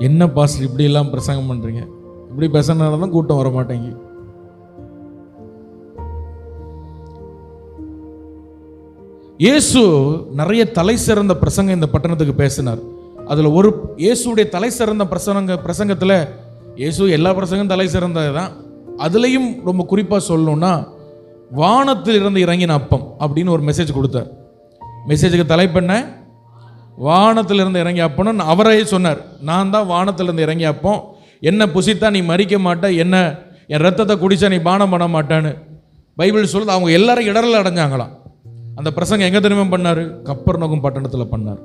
என்ன பாஸ்டர் இப்படி எல்லாம் பிரசங்கம் பண்றீங்க? இப்படி பேசினால தான் கூட்டம் வர மாட்டேங்க. இயேசு நிறைய தலை சிறந்த பிரசங்கம் இந்த பட்டணத்துக்கு பேசினார். அதுல ஒரு இயேசுடைய தலை சிறந்த பிரசங்கத்துல, இயேசு எல்லா பிரசங்கம் தலை சிறந்தது தான். அதுலேயும் ரொம்ப குறிப்பா சொல்லணும்னா, வானத்தில் இருந்து இறங்கின அப்பம் அப்படின்னு ஒரு மெசேஜ் கொடுத்தார். மெசேஜுக்கு தலைப்பெண்ண வானத்திலிருந்து இறங்கி அப்பன்னு அவரே சொன்னார். நான் தான் வானத்திலிருந்து இறங்கி அப்போம், என்ன புசித்தா நீ மறிக்க மாட்ட, என்ன என் ரத்தத்தை குடிச்சா நீ பானம் பண்ண மாட்டான்னு பைபிள் சொல்லுது. அவங்க எல்லாரும் இடரல் அடைஞ்சாங்களாம். அந்த பிரசங்கம் எங்க தெரியுமா பண்ணாரு? கப்பர்நகும் பட்டணத்தில் பண்ணார்.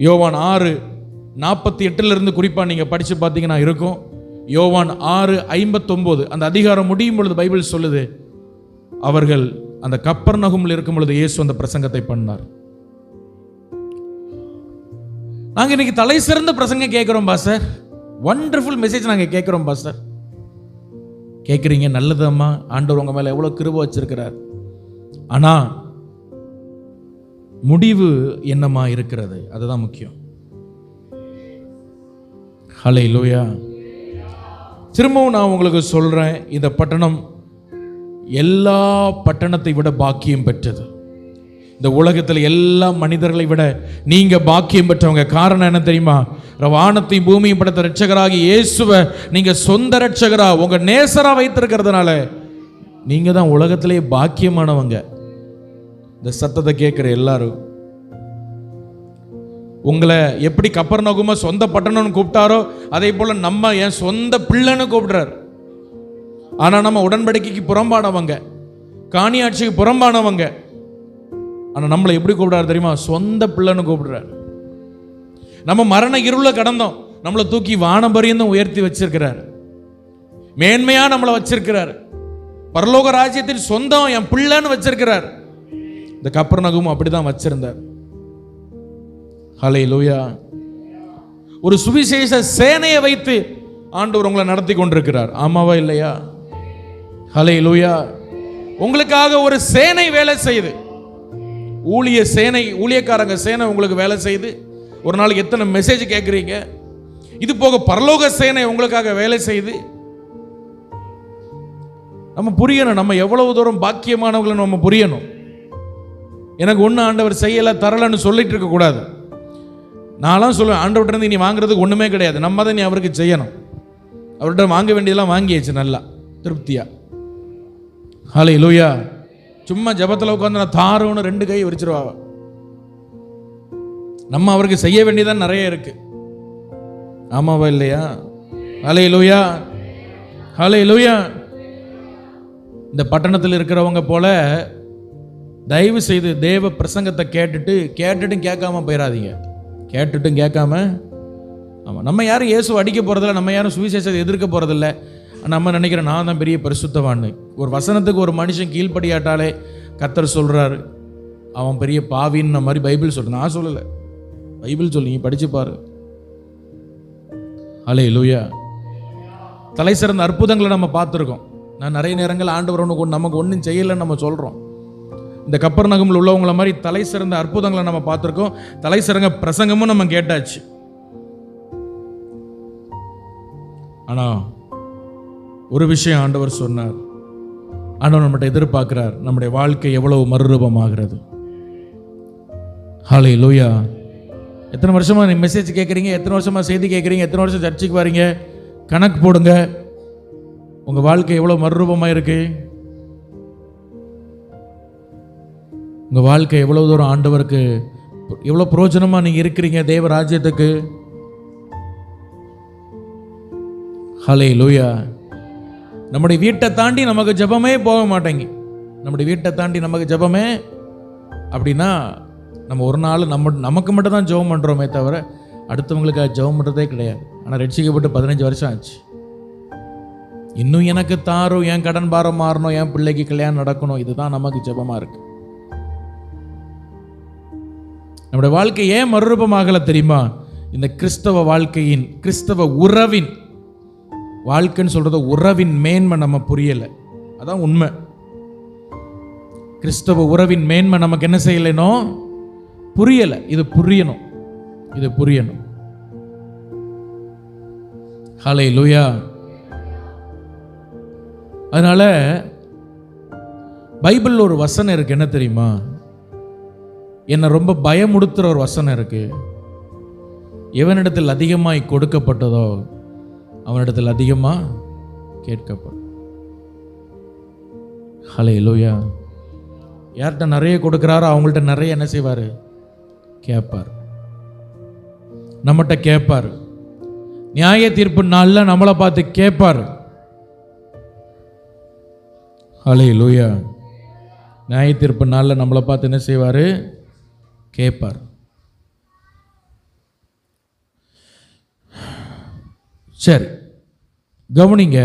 யோவான் 6:48 குறிப்பா நீங்க படிச்சு பார்த்தீங்கன்னா இருக்கும். யோவான் 6:59 அந்த அதிகாரம் முடியும் பொழுது பைபிள் சொல்லுது, அவர்கள் அந்த கப்பர்நகுமில் இருக்கும் பொழுது இயேசு அந்த பிரசங்கத்தை பண்ணார். நாங்க இன்னைக்கு தலை சிறந்த பிரசங்கம் கேட்கிறோம் பாஸ்டர், வண்டர்ஃபுல் மெசேஜ் நாங்க கேட்கிறோம் பாஸ்டர். கேட்குறீங்க, நல்லதம்மா, ஆண்டவர் உங்க மேல எவ்வளவு கிருபை வச்சிருக்கிறார். ஆனா முடிவு என்னமா இருக்கிறது, அதுதான் முக்கியம். ஹல்லேலூயா. திரும்பவும் நான் உங்களுக்கு சொல்றேன், இந்த பட்டணம் எல்லா பட்டணத்தை விட பாக்கியம் பெற்றது. இந்த உலகத்தில் எல்லா மனிதர்களை விட நீங்க பாக்கியம் பெற்றவங்க. காரணம் என்ன தெரியுமா? வானத்தையும் பூமியும் படைத்த ரட்சகராகி இயேசுவை நீங்க சொந்த ரட்சகரா உங்க நேசரா வைத்திருக்கிறதுனால நீங்க தான் உலகத்திலேயே பாக்கியமானவங்க. இந்த சத்தத்தை கேட்கிற எல்லாரும் உங்களை எப்படி கப்பர்நகும சொந்த பட்டணம்னு கூப்பிட்டாரோ அதே போல நம்ம என் சொந்த பிள்ளைன்னு கூப்பிடுறார். ஆனா நம்ம உடன்படிக்கைக்கு புறம்பானவங்க, காணியாட்சிக்கு புறம்பானவங்க. ஆனா நம்மளை எப்படி கூப்பிடுறாரு தெரியுமா? சொந்த பிள்ளைன்னு கூப்பிடுறார். நம்ம மரண இருள கடந்தோம், நம்மளை தூக்கி வானபரியந்தம் உயர்த்தி வச்சிருக்கிறார். மேன்மையா நம்மளை வச்சிருக்கிறார். பரலோக ராஜ்யத்தின் சொந்தம் என் பிள்ளைன்னு வச்சிருக்கிறார். இந்த கப்பர்நகமும் அப்படிதான் வச்சிருந்தார். ஹல்லேலூயா. ஒரு சுவிசேஷ சேனையை வைத்து ஆண்டவர் உங்களை நடத்தி கொண்டிருக்கிறார். ஆமாவா இல்லையா? ஹல்லேலூயா. உங்களுக்காக ஒரு சேனை வேலை செய்து, ஊழிய சேனை, ஊழியக்காரங்க சேனை உங்களுக்கு வேலை செய்து, ஒரு நாளைக்கு எத்தனை மெசேஜ் கேட்குறீங்க. இது போக பரலோக சேனை உங்களுக்காக வேலை செய்து. நம்ம புரியணும், நம்ம எவ்வளவு தூரம் பாக்கியமானவங்களை நம்ம புரியணும். எனக்கு ஒன்று ஆண்டவர் செய்யலை தரலன்னு சொல்லிட்டு இருக்கக்கூடாது. நான்லாம் சொல்லுவேன், ஆண்டவர்கிட்ட இருந்து நீ வாங்குறதுக்கு ஒன்றுமே கிடையாது, நம்ம தான் நீ அவருக்கு செய்யணும். அவர்கிட்ட வாங்க வேண்டியதெல்லாம் வாங்கியாச்சு நல்லா திருப்தியா. ஹல்லேலூயா. சும்மா ஜபத்தில் உட்காந்து நான் தாரோன்னு 2 கை விரிச்சிருவா. நம்ம அவருக்கு செய்ய வேண்டியதான் நிறைய இருக்கு. ஆமாவா இல்லையா? ஹல்லேலூயா. ஹல்லேலூயா. இந்த பட்டணத்தில் இருக்கிறவங்க போல தயவு செய்து தேவ பிரசங்கத்தை கேட்டுட்டும் கேட்காம போயிடாதீங்க. கேட்டுட்டும் கேட்காம. ஆமாம், நம்ம யாரும் இயேசு அடிக்க போகிறதில்ல, நம்ம யாரும் சுவிசேஷத்தை எதிர்க்க போகிறதில்ல. நம்ம நினைக்கிறேன் நான் தான் பெரிய பரிசுத்தவான்னு. ஒரு வசனத்துக்கு ஒரு மனுஷன் கீழ்ப்படியாட்டாலே கர்த்தர் சொல்கிறாரு அவன் பெரிய பாவின்னு மாதிரி பைபிள் சொல்கிறேன். நான் சொல்லலை, பைபிள் சொல்லி நீ படிச்சு பாரு. ஹல்லேலூயா. தலை சிறந்த அற்புதங்களை நம்ம பார்த்துருக்கோம். நான் நிறைய நேரங்கள் ஆண்டவர் நமக்கு ஒன்றும் செய்யலைன்னு நம்ம சொல்கிறோம். இந்த கப்பர்நகமில் உள்ளவங்கள மாதிரி தலை சிறந்த அற்புதங்களை நம்ம பார்த்துருக்கோம். தலை சிறந்த பிரசங்கமும் நம்ம கேட்டாச்சு. ஆனால் ஒரு விஷயம் ஆண்டவர் சொன்னார். ஆண்டவர் நம்மகிட்ட எதிர்பார்க்கிறார், நம்முடைய வாழ்க்கை எவ்வளவு மறுரூபமாகிறது. ஹல்லேலூயா. எத்தனை வருஷமா நீ மெசேஜ் கேட்குறீங்க, எத்தனை வருஷமா செய்தி கேட்குறீங்க, எத்தனை வருஷம் சர்ச்சுக்கு வரீங்க, கணக்கு போடுங்க. உங்கள் வாழ்க்கை எவ்வளோ மறுரூபமாக இருக்கு. உங்கள் வாழ்க்கை எவ்வளோ தூரம் ஆண்டவருக்கு எவ்வளோ பிரயோஜனமாக நீங்கள் இருக்கிறீங்க தேவ ராஜ்யத்துக்கு. ஹல்லேலூயா. நம்முடைய வீட்டை தாண்டி நமக்கு ஜெபமே போக மாட்டேங்க. நம்முடைய வீட்டை தாண்டி நமக்கு ஜெபமே அப்படின்னா நம்ம ஒரு நாள் நமக்கு மட்டும் தான் ஜெபம் பண்ணுறோமே தவிர அடுத்தவங்களுக்காக ஜெபம் பண்ணுறதே கிடையாது. ஆனால் ரட்சிக்கப்பட்டு 15 வருஷம் ஆச்சு. இன்னும் எனக்கு தாரும், என் கடன் பாரம் மாறணும், என் பிள்ளைக்கு கல்யாணம் நடக்கணும், இதுதான் நமக்கு ஜெபமாக இருக்கு. நம்முடைய வாழ்க்கை ஏன் மறுரூபமாகலை தெரியுமா? இந்த கிறிஸ்தவ வாழ்க்கையின், கிறிஸ்தவ உறவின் வாழ்க்கைன்னு சொல்றது உறவின் மேன்மை நம்ம புரியலை. அதான் உண்மை. கிறிஸ்தவ உறவின் மேன்மை நமக்கு என்ன செய்யலைனோ புரியலை. இது புரியணும், இது புரியணும். ஹல்லேலூயா. அதனால பைபிள்ல ஒரு வசனம் இருக்கு, என்ன தெரியுமா? என்னை ரொம்ப பயமுடுத்துற ஒரு வசனம் இருக்கு. எவனிடத்தில் அதிகமாய் கொடுக்கப்பட்டதோ அவனிடத்தில் அதிகமாக கேட்கப்படும். ஹல்லேலூயா. யார்கிட்ட நிறைய கொடுக்குறாரோ அவங்கள்ட்ட நிறைய என்ன செய்வார்? கேட்பார். நம்மகிட்ட கேட்பார். நியாய தீர்ப்பு நாளில் நம்மளை பார்த்து கேட்பார். ஹல்லேலூயா. நியாய தீர்ப்பு நாளில் நம்மளை பார்த்து என்ன செய்வார்? கேட்பார். சரி, கவனிங்க.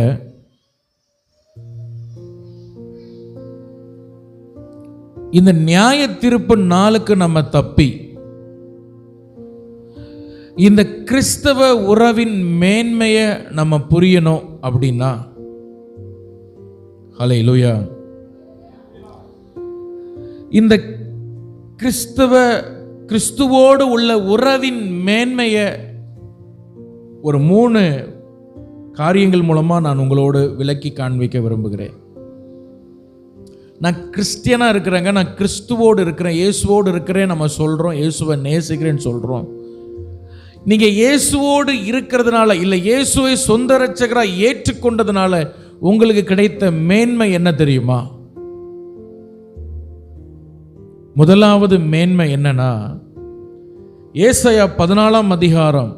இந்த நியாய தீர்ப்பு நாளுக்கு நம்ம தப்பி இந்த கிறிஸ்தவ உறவின் மேன்மையை நம்ம புரியணும் அப்படின்னா, ஹல்லேலூயா, இந்த கிறிஸ்துவோடு உள்ள உறவின் மேன்மையை ஒரு 3 காரியங்கள் மூலமா நான் உங்களோடு விளக்கி காண்பிக்க விரும்புகிறேன். நான் கிறிஸ்டியனா இருக்கிறேங்க, நான் கிறிஸ்துவோடு இருக்கிறேன், இயேசுவோடு இருக்கிறேன் நம்ம சொல்றோம், இயேசுவை நேசிக்கிறேன்னு சொல்றோம். நீங்க இயேசுவோடு இருக்கிறதுனால, இல்லை இயேசுவை சொந்த இரட்சகராய் ஏற்றுக்கொண்டதுனால உங்களுக்கு கிடைத்த மேன்மை என்ன தெரியுமா? முதலாவது மேன்மை என்னன்னா, ஏசாயா 14ஆம் அதிகாரம்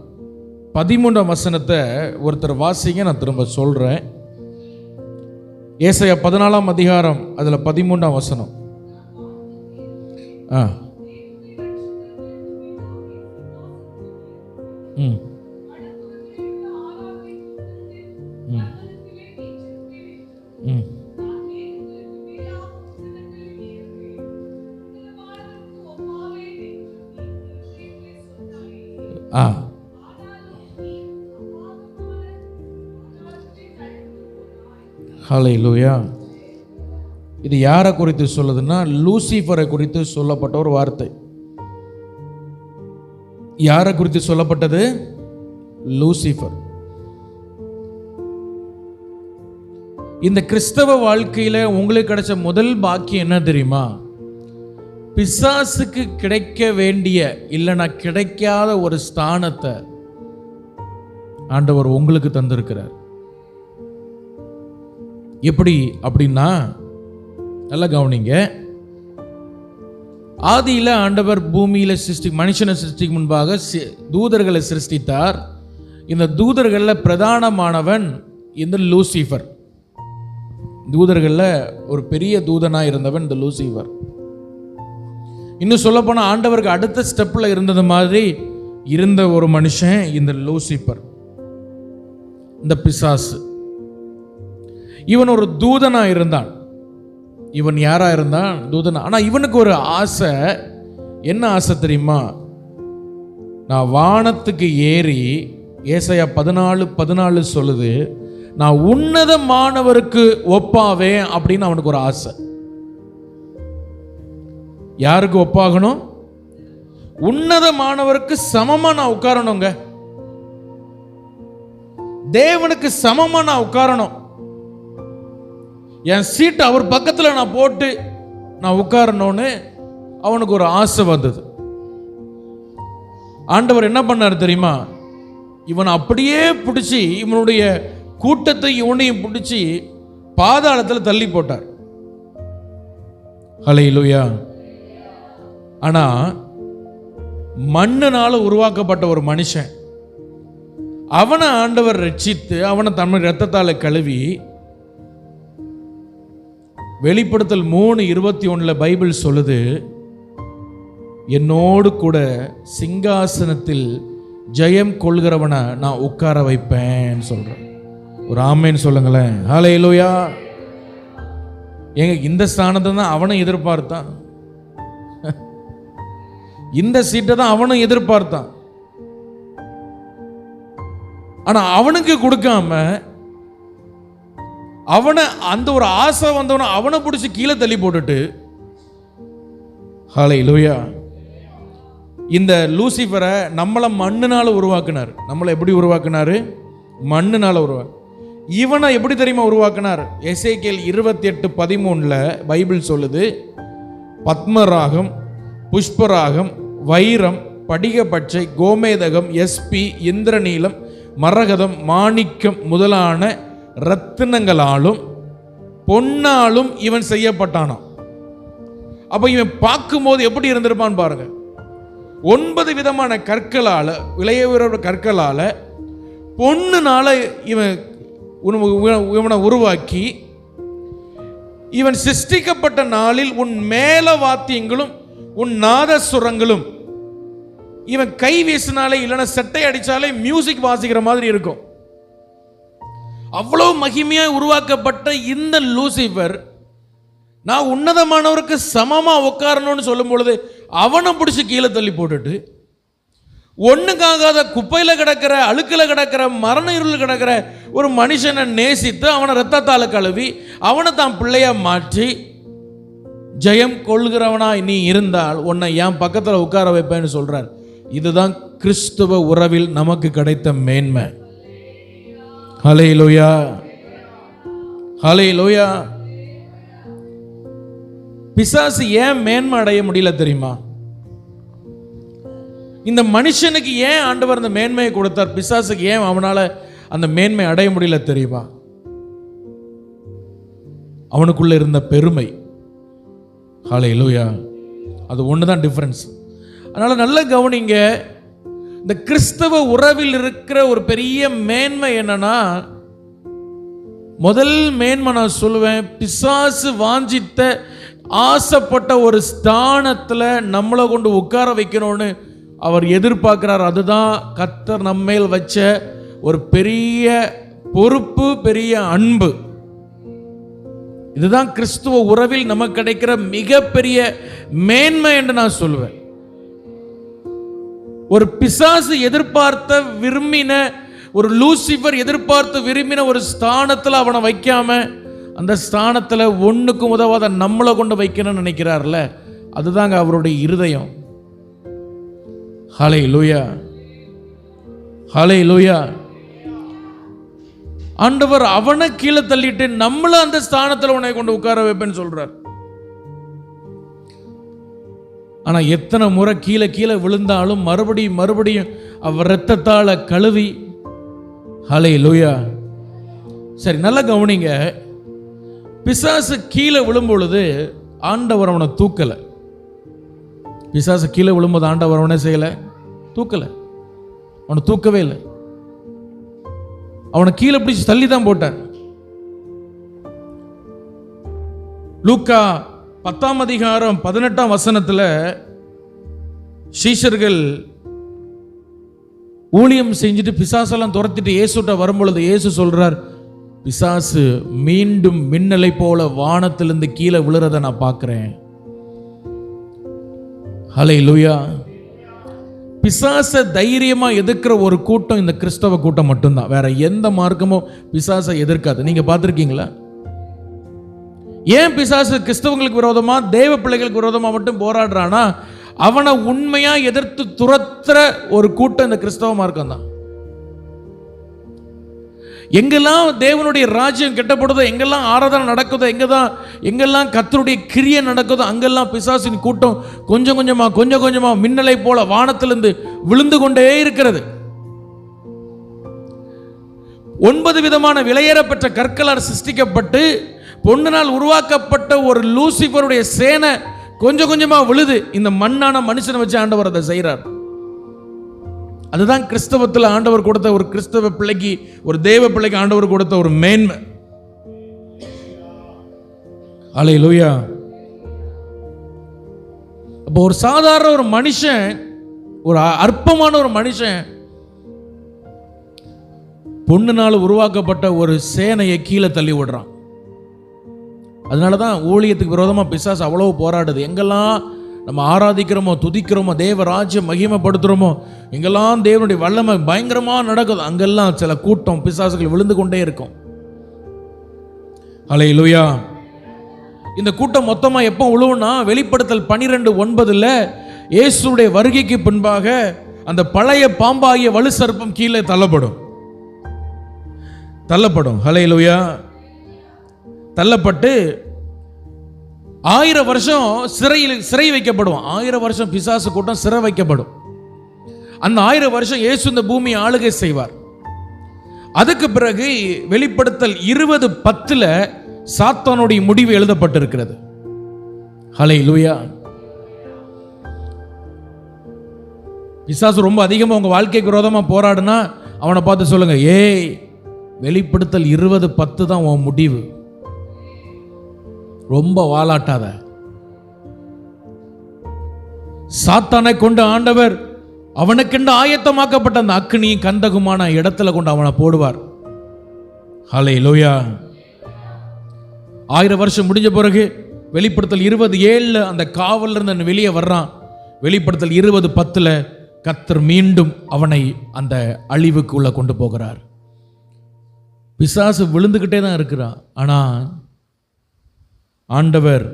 13ஆம் வசனத்தை ஒருத்தர் வாசிங்க, நான் திரும்ப சொல்றேன். ஏசாயா 14ஆம் அதிகாரம் அதுல 13ஆம் வசனம். ஹல்லேலூயா. இது யாரை குறித்து சொல்லுதுன்னா, லூசிஃபரை குறித்து சொல்லப்பட்ட ஒரு வார்த்தை. யாரை குறித்து சொல்லப்பட்டது? லூசிஃபர். இந்த கிறிஸ்தவ வாழ்க்கையில உங்களுக்கு கிடைச்ச முதல் பாக்கியம் என்ன தெரியுமா? பிசாசுக்கு கிடைக்க வேண்டிய இல்லைன்னா கிடைக்காத ஒரு ஸ்தானத்தை ஆண்டவர் உங்களுக்கு தந்திருக்கிறார். எப்படி அப்படின்னா, நல்லா கவனிங்க. ஆதியில ஆண்டவர் பூமியில மனுஷனை சிருஷ்டிக்கு முன்பாக தூதர்களை சிருஷ்டித்தார். இந்த தூதர்கள்ல பிரதானமானவன் இந்த லூசிஃபர். தூதர்கள்ல ஒரு பெரிய தூதனா இருந்தவன் இந்த லூசிஃபர். இன்னும் சொல்ல போனா ஆண்டவருக்கு அடுத்த ஸ்டெப்ல இருந்தது மாதிரி இருந்த ஒரு மனுஷன் இந்த லூசிஃபர், இந்த பிசாசு. இவன் ஒரு தூதனா இருந்தான். இவன் யாரா இருந்தான்? தூதனா. ஆனா இவனுக்கு ஒரு ஆசை. என்ன ஆசை தெரியுமா? நான் வானத்துக்கு ஏறி, ஏசாயா 14:14 சொல்லுது, நான் உன்னதமானவருக்கு ஒப்பாவேன் அப்படின்னு அவனுக்கு ஒரு ஆசை. யாருக்கு ஒப்பாகணும்? உன்னதமானவருக்கு சமமா நான் உட்காரணுங்க. தேவனுக்கு சமமா நான் உட்காரணும். என் சீட்டு அவர் பக்கத்துல நான் போட்டு நான் உட்காரணும்னு அவனுக்கு ஒரு ஆசை வந்தது. ஆண்டவர் என்ன பண்ணார் தெரியுமா? இவன் அப்படியே பிடிச்சி, இவனுடைய கூட்டத்தை இவனையும் பிடிச்சி பாதாளத்தில் தள்ளி போட்டார். ஹல்லேலூயா. ஆனா மண்ணினால உருவாக்கப்பட்ட ஒரு மனுஷன், அவனை ஆண்டவர் ரட்சித்து அவனை தன்னுடைய இரத்தத்தால கழுவி, வெளிப்படுத்தல் 3:21 பைபிள் சொல்லுது, என்னோடு கூட சிங்காசனத்தில் ஜெயம் கொள்கிறவனை நான் உட்கார வைப்பேன் சொல்றேன். ஒரு ஆமேன் சொல்லுங்களேன். ஹல்லேலூயா. ஏங்க, இந்த ஸ்தானத்தை தான் அவனை எதிர்பார்த்தான். இந்த சீட்டை தான் அவனும் எதிர்பார்த்தான். ஆனா அவனுக்கு கொடுக்காம அவனை, அந்த ஒரு ஆசை வந்தவன அவனை பிடிச்சி கீழே தள்ளி போட்டுட்டு, ஹல்லேலூயா, இந்த லூசிஃபரை நம்மளை மண்ணுனால உருவாக்குனார். நம்மளை எப்படி உருவாக்குனாரு? மண்ணுனால உருவாக்கு. இவனை எப்படி தெரியுமா உருவாக்குனார்? எசேக்கியேல் 28:13 பைபிள் சொல்லுது, பத்மராகம், புஷ்பராகம், வைரம், படிக பச்சை, கோமேதகம், எஸ்பி, இந்திரநீலம், மரகதம், மாணிக்கம் முதலான ரத்தினங்களாலும் பொன்னாலும் இவன் செய்யப்பட்டானாம். அப்ப இவன் பார்க்கும்போது எப்படி இருந்திருப்பான் பாருங்க. 9 விதமான கற்களால, விலையுயர்ந்த கற்களால, பொன்னுனால இவனை உருவாக்கி, இவன் சிருஷ்டிக்கப்பட்ட நாளில் உன் மேல வாத்தியங்களும் உன் நாதசுரங்களும், இவன் கை வீசினாலே இல்லைன்னா செட்டை அடிச்சாலே மியூசிக் வாசிக்கிற மாதிரி இருக்கும். அவ்வளவு மகிமையாய் உருவாக்கப்பட்ட இந்த லூசிஃபர், நான் உன்னதமானவருக்கு சமமா உட்காரணும்னு சொல்லும் பொழுது அவனை பிடிச்சி கீழே தள்ளி போட்டுட்டு, ஒண்ணுக்காகாத குப்பையில கிடக்கிற, அழுக்கில கிடக்கிற, மரண இருள் கிடக்கிற ஒரு மனுஷனை நேசித்து அவனை ரத்தத்தால கழுவி அவனை தான் பிள்ளையா மாற்றி, ஜெயம் கொள்கிறவனா நீ இருந்தால் உன்னை என் பக்கத்தில் உட்கார வைப்பேன்னு சொல்றார். இதுதான் கிறிஸ்துவ உறவில் நமக்கு கிடைத்த மேன்மை. ஹல்லேலூயா, ஹல்லேலூயா. பிசாசு ஏன் மேன்மை அடைய முடியல தெரியுமா? இந்த மனுஷனுக்கு ஏன் ஆண்டவர் அந்த மேன்மையை கொடுத்தார்? பிசாசுக்கு ஏன் அவனால அந்த மேன்மை அடைய முடியல தெரியுமா? அவனுக்குள்ள இருந்த பெருமை. ஹல்லேலூயா. அது ஒண்ணுதான் டிஃபரன்ஸ். அதனால நல்ல கவனிங்க. இந்த கிறிஸ்தவ உறவில் இருக்கிற ஒரு பெரிய மேன்மை என்னன்னா, முதல் மேன்மை நான் சொல்லுவேன், பிசாசு வாஞ்சித்த ஆசைப்பட்ட ஒரு ஸ்தானத்துல நம்மளை கொண்டு உட்கார வைக்கணும்னு அவர் எதிர்பார்க்கிறார். அதுதான் கர்த்தர் நம்மேல் வச்ச ஒரு பெரிய பொறுப்பு, பெரிய அன்பு. இதுதான் கிறிஸ்துவ உறவில் நமக்கு கிடைக்கிற மிகப்பெரிய மேன்மை என்று நான் சொல்லுவேன். ஒரு பிசாசு எதிர்பார்த்த விரும்பின, ஒரு லூசிபர் எதிர்பார்த்து விரும்பின ஒரு ஸ்தானத்தில் அவனை வைக்காம, அந்த ஸ்தானத்தில் ஒன்றுக்கும் உதவாத நம்மளை கொண்டு வைக்கணும்னு நினைக்கிறார்ல, அதுதாங்க அவருடைய இருதயம். ஹல்லேலூயா, ஹல்லேலூயா. ஆண்டவர் அவனை கீழே தள்ளிட்டு நம்மள அந்த ஸ்தானத்தில் உன்னை கொண்டு உட்கார வைப்பேன்னு சொல்றார். ஆனா எத்தனை முறை கீழே கீழே விழுந்தாலும் மறுபடியும் மறுபடியும் அவர் இரத்தத்தால கழுவி. ஹல்லேலூயா. சரி, நல்லா கவனிங்க. பிசாசு கீழே விழும்பொழுது ஆண்டவர் அவனை தூக்கல. பிசாசு கீழே விழும்போது ஆண்டவர் அவனை செய்யல, தூக்கல. அவனை தூக்கவே இல்லை. அவனை கீழே பிடிச்சி தள்ளி தான் போட்டார். லூக்கா 10ஆம் அதிகாரம் 18ஆம் வசனத்துல சீஷர்கள் ஊழியம் செஞ்சுட்டு பிசாசெல்லாம் துரத்திட்டு இயேசுட்ட வரும்பொழுது இயேசு சொல்றார், பிசாசு மீண்டும் மின்னலை போல வானத்திலிருந்து கீழே விழுறத நான் பார்க்கிறேன். ஹல்லேலூயா. பிசாச தைரியமா எதிர்க்கிற ஒரு கூட்டம் இந்த கிறிஸ்தவ கூட்டம் மட்டும்தான். வேற எந்த மார்க்கமும் பிசாசை எதிர்க்காது. நீங்க பார்த்திருக்கீங்களா? ஏன் பிசாசு கிறிஸ்தவங்களுக்கு விரோதமா, தேவ பிள்ளைகளுக்கு விரோதமா மட்டும் போராடுறானா, அவனை உண்மையா எதிர்த்து துரத்துற ஒரு கூட்டம் இந்த கிறிஸ்தவ மார்க்கம் தான். எங்கெல்லாம் தேவனுடைய ராஜ்யம் கெட்டப்படுதோ, எங்கெல்லாம் ஆராதனை நடக்குதோ, எங்கெல்லாம் கர்த்தருடைய கிரியை நடக்குதோ, அங்கெல்லாம் பிசாசின் கூட்டம் கொஞ்சம் கொஞ்சமா மின்னலை போல வானத்திலிருந்து விழுந்து கொண்டே இருக்கிறது. 9 விதமான விலையேறப்பெற்ற கற்களால் சிருஷ்டிக்கப்பட்டு பொன்னால் உருவாக்கப்பட்ட ஒரு லூசிபருடைய சேனை கொஞ்சம் கொஞ்சமா விழுது. இந்த மண்ணான மனுஷனை வச்சு ஆண்டவர் அதை செய்கிறார். அதுதான் கிறிஸ்தவத்தில் ஆண்டவர் கொடுத்த ஒரு கிறிஸ்தவ பிள்ளைக்கு, ஒரு தேவ பிள்ளைக்கு ஆண்டவர் கொடுத்த ஒரு மேன்மை. ஹல்லேலூயா. அப்போ ஒரு சாதாரண ஒரு மனுஷன், ஒரு அற்பமான ஒரு மனுஷன் பொண்ணுனால உருவாக்கப்பட்ட ஒரு சேனையை கீழே தள்ளி விடுறான். அதனாலதான் ஊழியத்துக்கு விரோதமா பிசாசு அவ்வளவு போராடுது. எங்கெல்லாம் நம்ம ஆராதிக்கிறோமோ, துதிக்கிறோமோ, தேவ ராஜ்யம் மகிமைப்படுத்துறோமோ, எங்கெல்லாம் தேவனுடைய வல்லமை பயங்கரமா நடக்குது, அங்கெல்லாம் சில கூட்டம் பிசாசுகள் விழுந்து கொண்டே இருக்கும். ஹல்லேலூயா. இந்த கூட்டம் மொத்தமா எப்போ விழுவுனா, வெளிப்படுத்தல் 12:9 இயேசுடைய வருகைக்கு பின்பாக அந்த பழைய பாம்பாகிய வலு சர்ப்பம் கீழே தள்ளப்படும். ஹல்லேலூயா. தள்ளப்பட்டு 1000 வருஷம் சிறை வைக்கப்படும். 1000 வருஷம் பிசாசு கூட்டம் சிறை வைக்கப்படும். அந்த 1000 வருஷம் இயேசு இந்த பூமியை ஆளுகை செய்வார். அதுக்கு பிறகு வெளிப்படுத்தல் 20:10 சாத்தானுடைய முடிவு எழுதப்பட்டிருக்கிறது. ஹல்லேலூயா. பிசாசு ரொம்ப அதிகமாக உங்க வாழ்க்கைக்கு விரோதமா போராடுனா அவனை பார்த்து சொல்லுங்க, ஏய், வெளிப்படுத்தல் 20:10 தான் உன் முடிவு. ரொம்ப வாலாட்டாத. சாத்தானை கொண்டு ஆண்டவர் அவனுக்கென்று ஆயத்தமாக்கப்பட்ட அந்த அக்னியும் கந்தகுமான இடத்துல கொண்டு அவனை போடுவார். ஹல்லேலூயா. 1000 வருஷம் முடிஞ்ச பிறகு வெளிப்படுத்தல் 27 அந்த காவல்ல இருந்து வெளியே வர்றான். வெளிப்படுத்தல் 20:10 கர்த்தர் மீண்டும் அவனை அந்த அழிவுக்குள்ள கொண்டு போகிறார். பிசாசு விழுந்துகிட்டே தான் இருக்கிறான். ஆனா ஆண்டவர்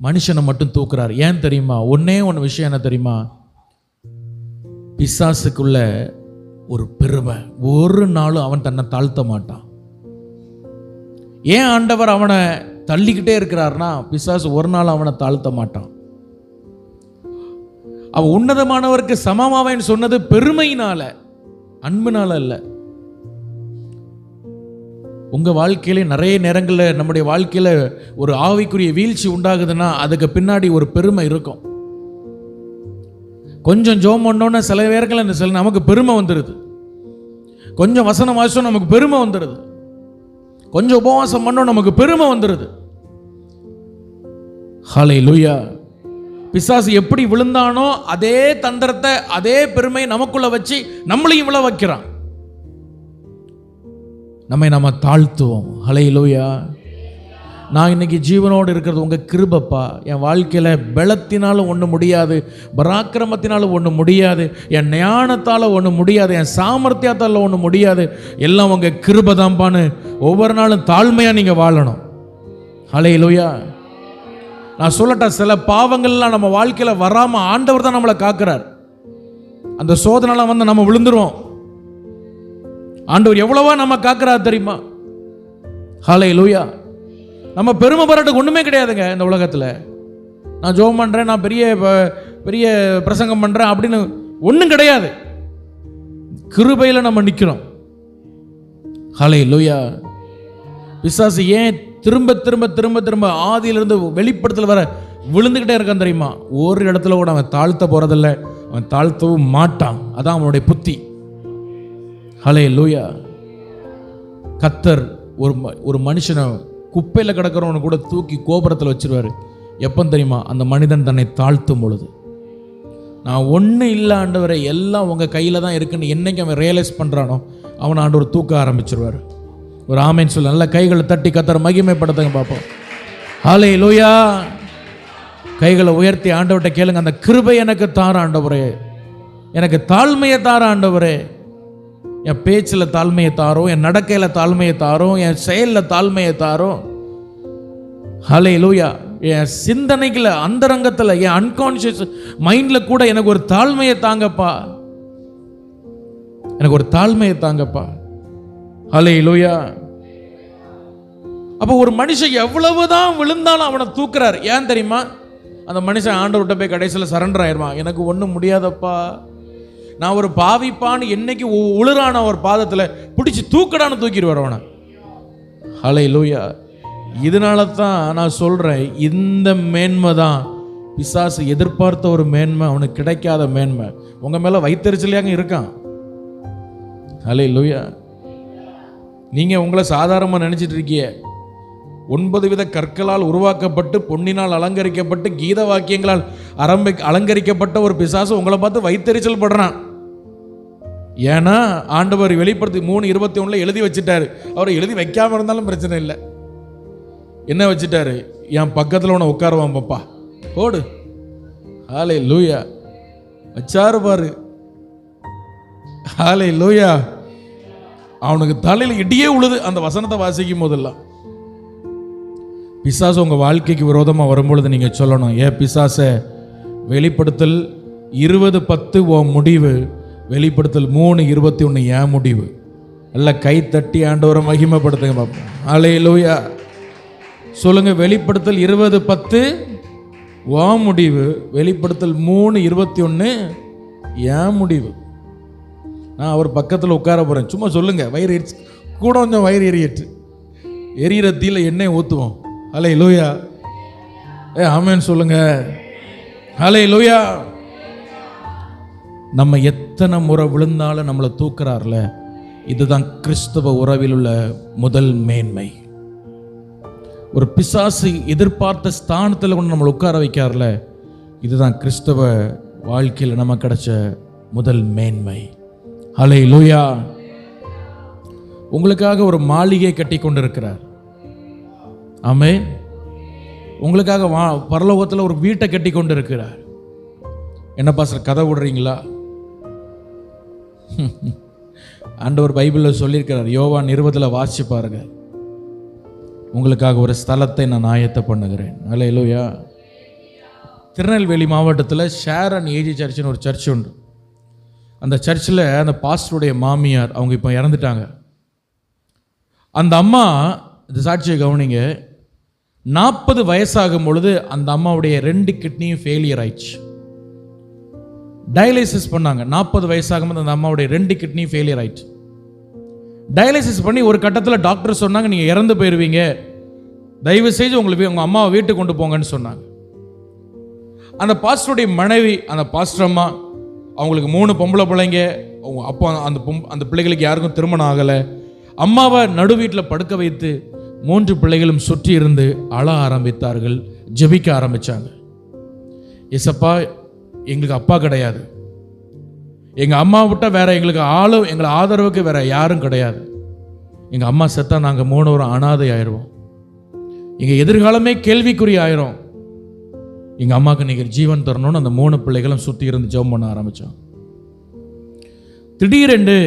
மனுஷனை மட்டும் தூக்குறார். ஏன் தெரியுமா? ஒன்னே ஒன்று விஷயம் என்ன தெரியுமா? பிசாசுக்குள்ள ஒரு பெருமை. ஒரு நாளும் அவன் தன்னை தாழ்த்த மாட்டான். ஏன் ஆண்டவர் அவனை தள்ளிக்கிட்டே இருக்கிறார்னா, பிசாசு ஒரு நாள் அவனை தாழ்த்த மாட்டான். அவன் உன்னதமானவருக்கு சமமாவேன்னு சொன்னது பெருமையினால, அன்புனால அல்ல. உங்க வாழ்க்கையில நிறைய நேரங்களில் நம்முடைய வாழ்க்கையில ஒரு ஆவிக்குரிய வீழ்ச்சி உண்டாகுதுன்னா அதுக்கு பின்னாடி ஒரு பெருமை இருக்கும். கொஞ்சம் ஜோம் பண்ணோன்னா சில நேரங்களில் நமக்கு பெருமை வந்துடுது. கொஞ்சம் வசனம் வாசம் நமக்கு பெருமை வந்துடுது. கொஞ்சம் உபவாசம் பண்ணோம் நமக்கு பெருமை வந்துடுது. ஹல்லேலூயா. பிசாசு எப்படி விழுந்தானோ அதே தந்திரத்தை, அதே பெருமை நமக்குள்ள வச்சு நம்மளையும் விழ வைக்கிறான். நம்ம தாழ்த்துவோம். ஹல்லேலூயா. நான் இன்னைக்கு ஜீவனோடு இருக்கிறது உங்கள் கிருபப்பா. என் வாழ்க்கையில் பலத்தினாலும் ஒன்றும் முடியாது, பராக்கிரமத்தினாலும் ஒன்றும் முடியாது, என் ஞானத்தால் ஒன்றும் முடியாது, என் சாமர்த்தியத்தால் ஒன்றும் முடியாது, எல்லாம் உங்கள் கிருபை தான்பான்னு ஒவ்வொரு நாளும் தாழ்மையாக நீங்கள் வாழணும். ஹல்லேலூயா. நான் சொல்லட்டா, சில பாவங்கள்லாம் நம்ம வாழ்க்கையில் வராமல் ஆண்டவர் தான் நம்மளை காக்கிறார். அந்த சோதனைலாம் வந்து நம்ம விழுந்துருவோம். ஆண்டவர் எவ்வளவா நம்ம காக்கிறார் தெரியுமா? ஹல்லேலூயா. நம்ம பெருமை பாராட்டுக்கு ஒன்றுமே கிடையாதுங்க இந்த உலகத்தில். நான் ஜெபம் பண்ணுறேன், நான் பெரிய பெரிய பிரசங்கம் பண்ணுறேன் அப்படின்னு ஒன்றும் கிடையாது. கிருபையில் நம்ம நிற்கிறோம். ஹல்லேலூயா. பிசாசு ஏன் திரும்ப திரும்ப திரும்ப திரும்ப ஆதியிலிருந்து வெளிப்படுத்தல் வர விழுந்துக்கிட்டே இருக்கான் தெரியுமா? ஒரு இடத்துல கூட அவன் தாழ்த்த போகிறதில்ல, அவன் தாழ்த்தவும் மாட்டான். அதான் அவனுடைய புத்தி. ஹல்லேலூயா. கர்த்தர் ஒரு மனுஷனை குப்பையில் கிடக்கிறவனை கூட தூக்கி கோபுரத்தில் வச்சிருவார். எப்போ தெரியுமா? அந்த மனிதன் தன்னை தாழ்த்தும் பொழுது. நான் ஒன்றும் இல்லை ஆண்டவரை, எல்லாம் உங்கள் கையில் தான் இருக்குன்னு என்னைக்கு அவன் ரியலைஸ் பண்ணுறானோ அவன் ஆண்டவர் தூக்க ஆரம்பிச்சிருவார். ஒரு ஆமேன்னு சொல்ல நல்ல கைகளை தட்டி கர்த்தரை மகிமைப்படுத்துங்க பார்ப்போம். ஹல்லேலூயா. கைகளை உயர்த்தி ஆண்டவர்கிட்ட கேளுங்க, அந்த கிருபை எனக்கு தார ஆண்டவரே, எனக்கு தாழ்மையை தார ஆண்டவரே. என் பேச்சில் தாழ்மையை தாரும், என் நடக்கையில் தாழ்மையை தாரும், என் செயலில் தாழ்மையை தாரும். ஹல்லேலூயா. என் சிந்தனைகளை அந்தரங்கத்தில், என் அன்கான்ஷியஸ் மைண்டில் கூட எனக்கு ஒரு தாழ்மையை தாங்கப்பா, எனக்கு ஒரு தாழ்மையை தாங்கப்பா. ஹல்லேலூயா. அப்போ ஒரு மனுஷன் எவ்வளவுதான் விழுந்தாலும் அவனை தூக்குறார். ஏன் தெரியுமா? அந்த மனுஷன் ஆண்டவர்கிட்ட போய் கடைசியில் சரண்டர் ஆயிடுவான். எனக்கு ஒன்றும் முடியாதப்பா, நான் ஒரு பாவிப்பான்னு என்னைக்கு உளுறான ஒரு பாதத்தில் பிடிச்சி தூக்கடான்னு தூக்கிடுவார் அவனை. ஹல்லேலூயா. இதனால தான் நான் சொல்கிறேன், இந்த மேன்மை தான் பிசாசு எதிர்பார்த்த ஒரு மேன்மை, அவனுக்கு கிடைக்காத மேன்மை. உங்கள் மேலே வைத்தறிச்சலையாக இருக்கான். ஹல்லேலூயா. நீங்கள் உங்களை சாதாரணமாக நினச்சிட்டு இருக்கீங்க. 9 வித கற்களால் உருவாக்கப்பட்டு பொன்னினால் அலங்கரிக்கப்பட்டு கீத வாக்கியங்களால் அலங்கரிக்கப்பட்ட ஒரு பிசாசு உங்களை பார்த்து வைத்தறிச்சல் படுறான். ஏன்னா ஆண்டவர் வெளிப்படுத்தி 3:21 எழுதி வச்சுட்டாரு. அவர் எழுதி வைக்காம இருந்தாலும் பிரச்சனை இல்லை. என்ன வச்சுட்டாரு? என் பக்கத்தில் உன்னை உட்காருவான் பாப்பா, ஓடு. ஹல்லேலூயா. வச்சாரு பாரு. ஹல்லேலூயா. அவனுக்கு தலையில் இடியே உழுது அந்த வசனத்தை வாசிக்கும் போதெல்லாம். பிசாசு உங்கள் வாழ்க்கைக்கு விரோதமாக வரும்பொழுது நீங்கள் சொல்லணும், ஏ பிசாசே, வெளிப்படுத்தல் 20:10 உன் முடிவு, வெளிப்படுத்தல் 3:21 ஏன் முடிவு. நல்ல கை தட்டி ஆண்டவரை மகிமைப்படுத்துங்க பார்ப்போம். ஹல்லேலூயா. சொல்லுங்க, வெளிப்படுத்தல் 20:10 உன் முடிவு, வெளிப்படுத்தல் 3:21 ஏன் முடிவு. நான் அவர் பக்கத்தில் உட்கார போகிறேன். சும்மா சொல்லுங்க, வயிறு எரிச்சு கூட கொஞ்சம் வயிறு எரியட்டு, எரியிற தீல எண்ணெய் ஊற்றுவோம். ஹல்லேலூயா. ஆமென் சொல்லுங்க. ஹல்லேலூயா. நம்ம எத்தனை முறை விழுந்தாலும் நம்மளை தூக்குறார்ல, இதுதான் கிறிஸ்தவ உறவில் உள்ள முதல் மேன்மை. ஒரு பிசாசு எதிர்பார்த்த ஸ்தானத்தில் கொண்டு நம்மளை உட்கார வைக்கார்ல, இதுதான் கிறிஸ்தவ வாழ்க்கையில் நமக்கு கிடைச்ச முதல் மேன்மை. ஹல்லேலூயா. உங்களுக்காக ஒரு மாளிகை கட்டி கொண்டிருக்கிறார். ஆமென். உங்களுக்காக பரலோகத்தில் ஒரு வீட்டை கட்டி கொண்டிருக்கிறார். என்ன பாஸ்டர் கதை விடுறீங்களா? ஆண்டவர் பைபிளில் சொல்லியிருக்கிறார். யோவான் 20 வாசிச்சு பாருங்க. உங்களுக்காக ஒரு ஸ்தலத்தை நான் ஆயத்த பண்ணுகிறேன். ஹல்லேலூயா. திருநெல்வேலி மாவட்டத்தில் ஷேரன் ஏஜி சர்ச்சுன்னு ஒரு சர்ச் உண்டு. அந்த சர்ச்சில் அந்த பாஸ்டருடைய மாமியார், அவங்க இப்போ இறந்துட்டாங்க. அந்த அம்மா, இந்த சாட்சியை கவனிங்க, 40 வயசாகும் பொழுது அந்த அம்மாவுடைய 2 கிட்னியும் ஃபெயிலியர் ஆயிடுச்சு. டயாலிசிஸ் பண்ணாங்க. 40 வயசாகும் போது அந்த அம்மாவுடைய 2 கிட்னியும் ஃபெயிலியர் ஆயிடுச்சு. டயாலிசிஸ் பண்ணி ஒரு கட்டத்தில் டாக்டர் சொன்னாங்க, நீங்கள் இறந்து போயிடுவீங்க, தயவு செய்து உங்கள் அம்மாவை வீட்டுக்கு கொண்டு போங்கன்னு சொன்னாங்க. அந்த பாஸ்டருடைய மனைவி, அந்த பாஸ்டர் அம்மா, அவங்களுக்கு 3 பொம்பளை பிள்ளைங்க. அவங்க அப்போ அந்த பிள்ளைகளுக்கு யாருக்கும் திருமணம் ஆகலை. அம்மாவை நடு வீட்டில் படுக்க வைத்து 3 பிள்ளைகளும் சுற்றி இருந்து அழ ஆரம்பித்தார்கள், ஜெபிக்க ஆரம்பித்தாங்க. ஏசப்பா, எங்களுக்கு அப்பா கிடையாது, எங்கள் அம்மா விட்ட வேற எங்களுக்கு எங்களை ஆதரவுக்கு வேற யாரும் கிடையாது. எங்கள் அம்மா செத்தா நாங்கள் 3 அனாதை ஆயிடுவோம். எங்கள் எதிர்காலமே கேள்விக்குறி ஆயிரும். எங்கள் அம்மாவுக்கு நீங்கள் ஜீவன் தரணும்னு அந்த 3 பிள்ளைகளும் சுற்றி இருந்து ஜெபம் பண்ண ஆரம்பித்தோம். திடீரென்று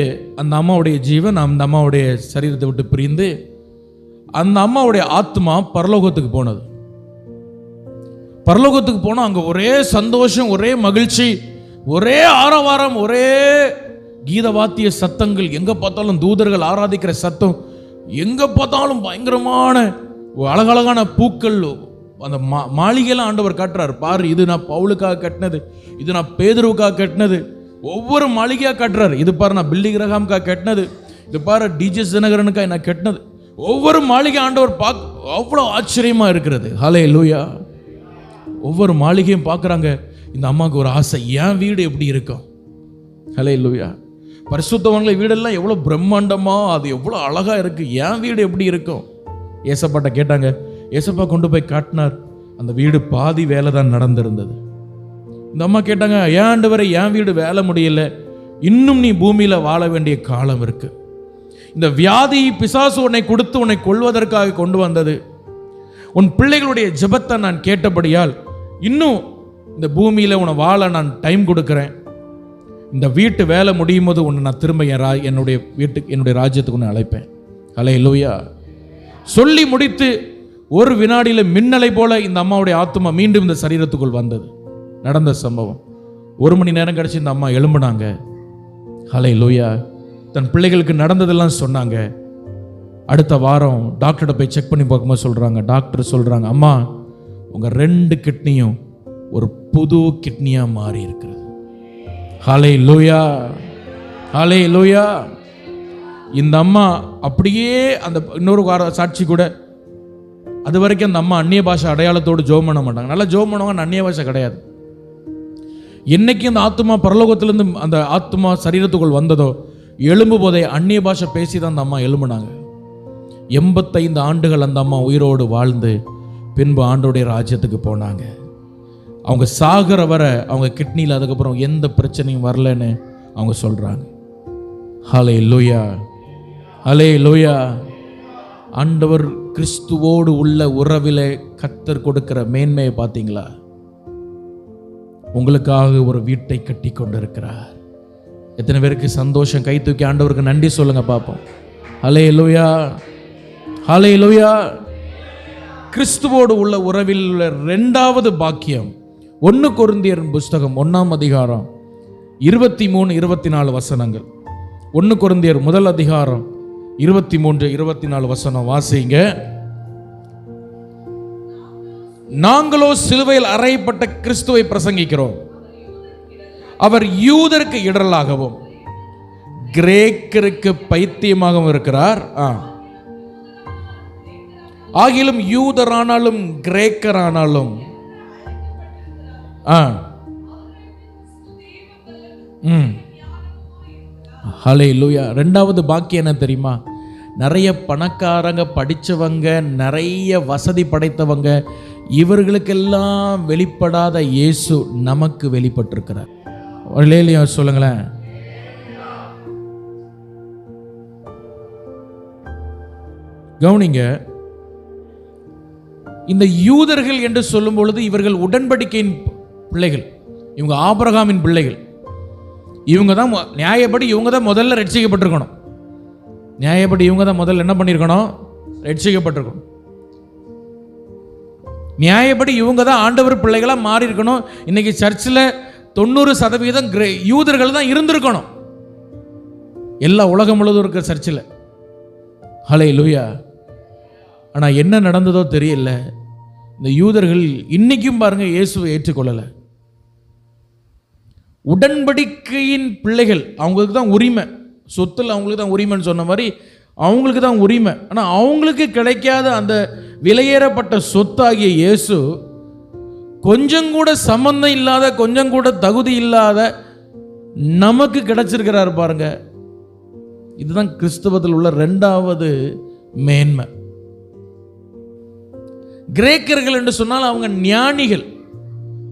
அந்த அம்மாவுடைய ஜீவன் அந்த அம்மாவுடைய சரீரத்தை விட்டு பிரிந்து அந்த அம்மாவுடைய ஆத்மா பரலோகத்துக்கு போனது. பரலோகத்துக்கு போனால் அங்கே ஒரே சந்தோஷம், ஒரே மகிழ்ச்சி, ஒரே ஆரவாரம், ஒரே கீதவாத்திய சத்தங்கள், எங்கே பார்த்தாலும் தூதர்கள் ஆராதிக்கிற சத்தம், எங்கே பார்த்தாலும் பயங்கரமான அழகழகான பூக்கள். அந்த மாளிகையெல்லாம் ஆண்டவர் காட்டுறாரு. பாரு, இது நான் பவுலுக்காக கட்டினது, இது நான் பேதுருவுக்காக கட்டினது. ஒவ்வொரு மாளிகையாக காட்டுறாரு. இது பாரு நான் பில்லி கிரஹாமுக்காக கட்டினது, இது பாரு டிஜே தினகரனுக்காக நான் கட்டினது. ஒவ்வொரு மாளிகை ஆண்டவர் அவ்வளோ ஆச்சரியமா இருக்கிறது. ஹல்லேலூயா. ஒவ்வொரு மாளிகையும் பார்க்குறாங்க. இந்த அம்மாவுக்கு ஒரு ஆசை, என் வீடு எப்படி இருக்கும்? ஹல்லேலூயா. பரிசுத்தவான்களை வீடெல்லாம் எவ்வளோ பிரம்மாண்டமா, அது எவ்வளோ அழகா இருக்கு, என் வீடு எப்படி இருக்கும்? ஏசப்பாட்ட கேட்டாங்க. ஏசப்பா கொண்டு போய் காட்டினார். அந்த வீடு பாதி வேலை தான் நடந்திருந்தது. இந்த அம்மா கேட்டாங்க, ஏன் ஆண்டவரே என் வீடு வேலை முடியல, இன்னும் நீ பூமியில வாழ வேண்டிய காலம் இருக்கு. இந்த வியாதி பிசாசு உன்னை கொடுத்து உன்னை கொல்வதற்காக கொண்டு வந்தது. உன் பிள்ளைகளுடைய ஜெபத்தை நான் கேட்டபடியால் இன்னும் இந்த பூமியில உன்னை வாழ நான் டைம் கொடுக்கிறேன். இந்த வீட்டு வேலை முடியும் போது உன்னை நான் திரும்ப என்னுடைய வீட்டுக்கு, என்னுடைய ராஜ்யத்துக்கு உன்னை அழைப்பேன். ஹல்லேலூயா. சொல்லி முடித்து ஒரு வினாடியில மின்னலை போல இந்த அம்மாவுடைய ஆத்மா மீண்டும் இந்த சரீரத்துக்குள் வந்தது. நடந்த சம்பவம். 1 மணி நேரம் கழிச்சு இந்த அம்மா எழும்புனாங்க. ஹல்லேலூயா. தன் பிள்ளைகளுக்கு நடந்ததெல்லாம் சொன்னாங்க. அடுத்த வாரம் டாக்டர்கிட்ட போய் செக் பண்ணி பார்க்கும்போது சொல்றாங்க, டாக்டர் சொல்றாங்க, அம்மா உங்க 2 கிட்னியும் ஒரு புது கிட்னியா மாறி இருக்கிறது. ஹல்லேலூயா. ஹல்லேலூயா. இந்த அம்மா அப்படியே அந்த இன்னொரு சாட்சி கூட, அது வரைக்கும் அந்த அம்மா அந்நிய பாஷை அடையாளத்தோடு ஜெபம் பண்ண மாட்டாங்க. நல்லா ஜெபம் பண்ணுவாங்க, அந்நிய பாஷை கிடையாது. என்னைக்கு அந்த ஆத்மா பரலோகத்திலிருந்து அந்த ஆத்மா சரீரத்துக்குள் வந்ததோ, எழும்பு போதே அந்நிய பாஷை பேசி தான் அந்த அம்மா எழும்புனாங்க. 85 ஆண்டுகள் அந்த அம்மா உயிரோடு வாழ்ந்து பின்பு ஆண்டோடைய ராஜ்யத்துக்கு போனாங்க. அவங்க சாகிற வரை அவங்க கிட்னியில் அதுக்கப்புறம் எந்த பிரச்சனையும் வரலன்னு அவங்க சொல்றாங்க. ஹல்லேலூயா. ஹல்லேலூயா. ஆண்டவர் கிறிஸ்துவோடு உள்ள உறவிலே கர்த்தர் கொடுக்கிற மேன்மையை பார்த்தீங்களா? உங்களுக்காக ஒரு வீட்டை கட்டி கொண்டிருக்கிறார். எத்தனை பேருக்கு சந்தோஷம்? கை தூக்கி ஆண்டவருக்கு நன்றி சொல்லுங்க பார்ப்போம். ஹல்லேலூயா. ஹல்லேலூயா. கிறிஸ்துவோடு உள்ள உறவில் 2வது பாக்கியம் 1 கொரிந்தியர் புஸ்தகம் 1ஆம் அதிகாரம் 23, 24 வசனங்கள். 1 கொரிந்தியர் 1 அதிகாரம் 23, 24 வசனம் வாசிங்க. நாங்களோ சிலுவையில் அறையப்பட்ட கிறிஸ்துவை பிரசங்கிக்கிறோம். அவர் யூதருக்கு இடரலாகவும் கிரேக்கருக்கு பைத்தியமாகவும் இருக்கிறார். ஆகிலும் யூதரானாலும் கிரேக்கரானாலும் ஹல்லேலூயா. 2வது பாக்கியம் என்ன தெரியுமா? நிறைய பணக்காரங்க, படித்தவங்க, நிறைய வசதி படைத்தவங்க, இவர்களுக்கெல்லாம் வெளிப்படாத இயேசு நமக்கு வெளிப்பட்டிருக்கிறார். ஹல்லேலூயா சொல்லுங்களேன். கவனிங்க, இந்த யூதர்கள் என்று சொல்லும் பொழுது இவர்கள் உடன்படிக்கையின் பிள்ளைகள், இவங்க ஆபிரகாமின் பிள்ளைகள். இவங்க தான் நியாயப்படி இவங்க தான் முதல்ல ரட்சிக்கப்பட்டிருக்கணும். நியாயப்படி இவங்க தான் முதல்ல என்ன பண்ணியிருக்கணும்? ரட்சிக்கப்பட்டிருக்கணும். நியாயப்படி இவங்க தான் ஆண்டவர் பிள்ளைகளாக மாறி இருக்கணும். இன்னைக்கு சர்ச்சில் 90% யூதர்கள் தான் இருந்திருக்கணும். எல்லா உலகம் முழுவதும் இருக்கிற சர்ச்சில். ஹல்லேலூயா. ஆனால் என்ன நடந்ததோ தெரியல. இந்த யூதர்கள் இன்னைக்கும் பாருங்க இயேசுவை ஏற்றுக்கொள்ளலை. உடன்படிக்கையின் பிள்ளைகள், அவங்களுக்கு தான் உரிமை, சொத்தில் அவங்களுக்கு தான் உரிமைன்னு சொன்ன மாதிரி அவங்களுக்கு தான் உரிமை. ஆனால் அவங்களுக்கு கிடைக்காத அந்த விலையேறப்பட்ட சொத்தாகிய இயேசு கொஞ்சம் கூட சம்பந்தம் இல்லாத, கொஞ்சம் கூட தகுதி இல்லாத நமக்கு கிடைச்சிருக்கிறார் பாருங்க. இதுதான் கிறிஸ்தவத்தில் உள்ள 2வது மேன்மை. கிரேக்கர்கள் என்று சொன்னால் அவங்க ஞானிகள்.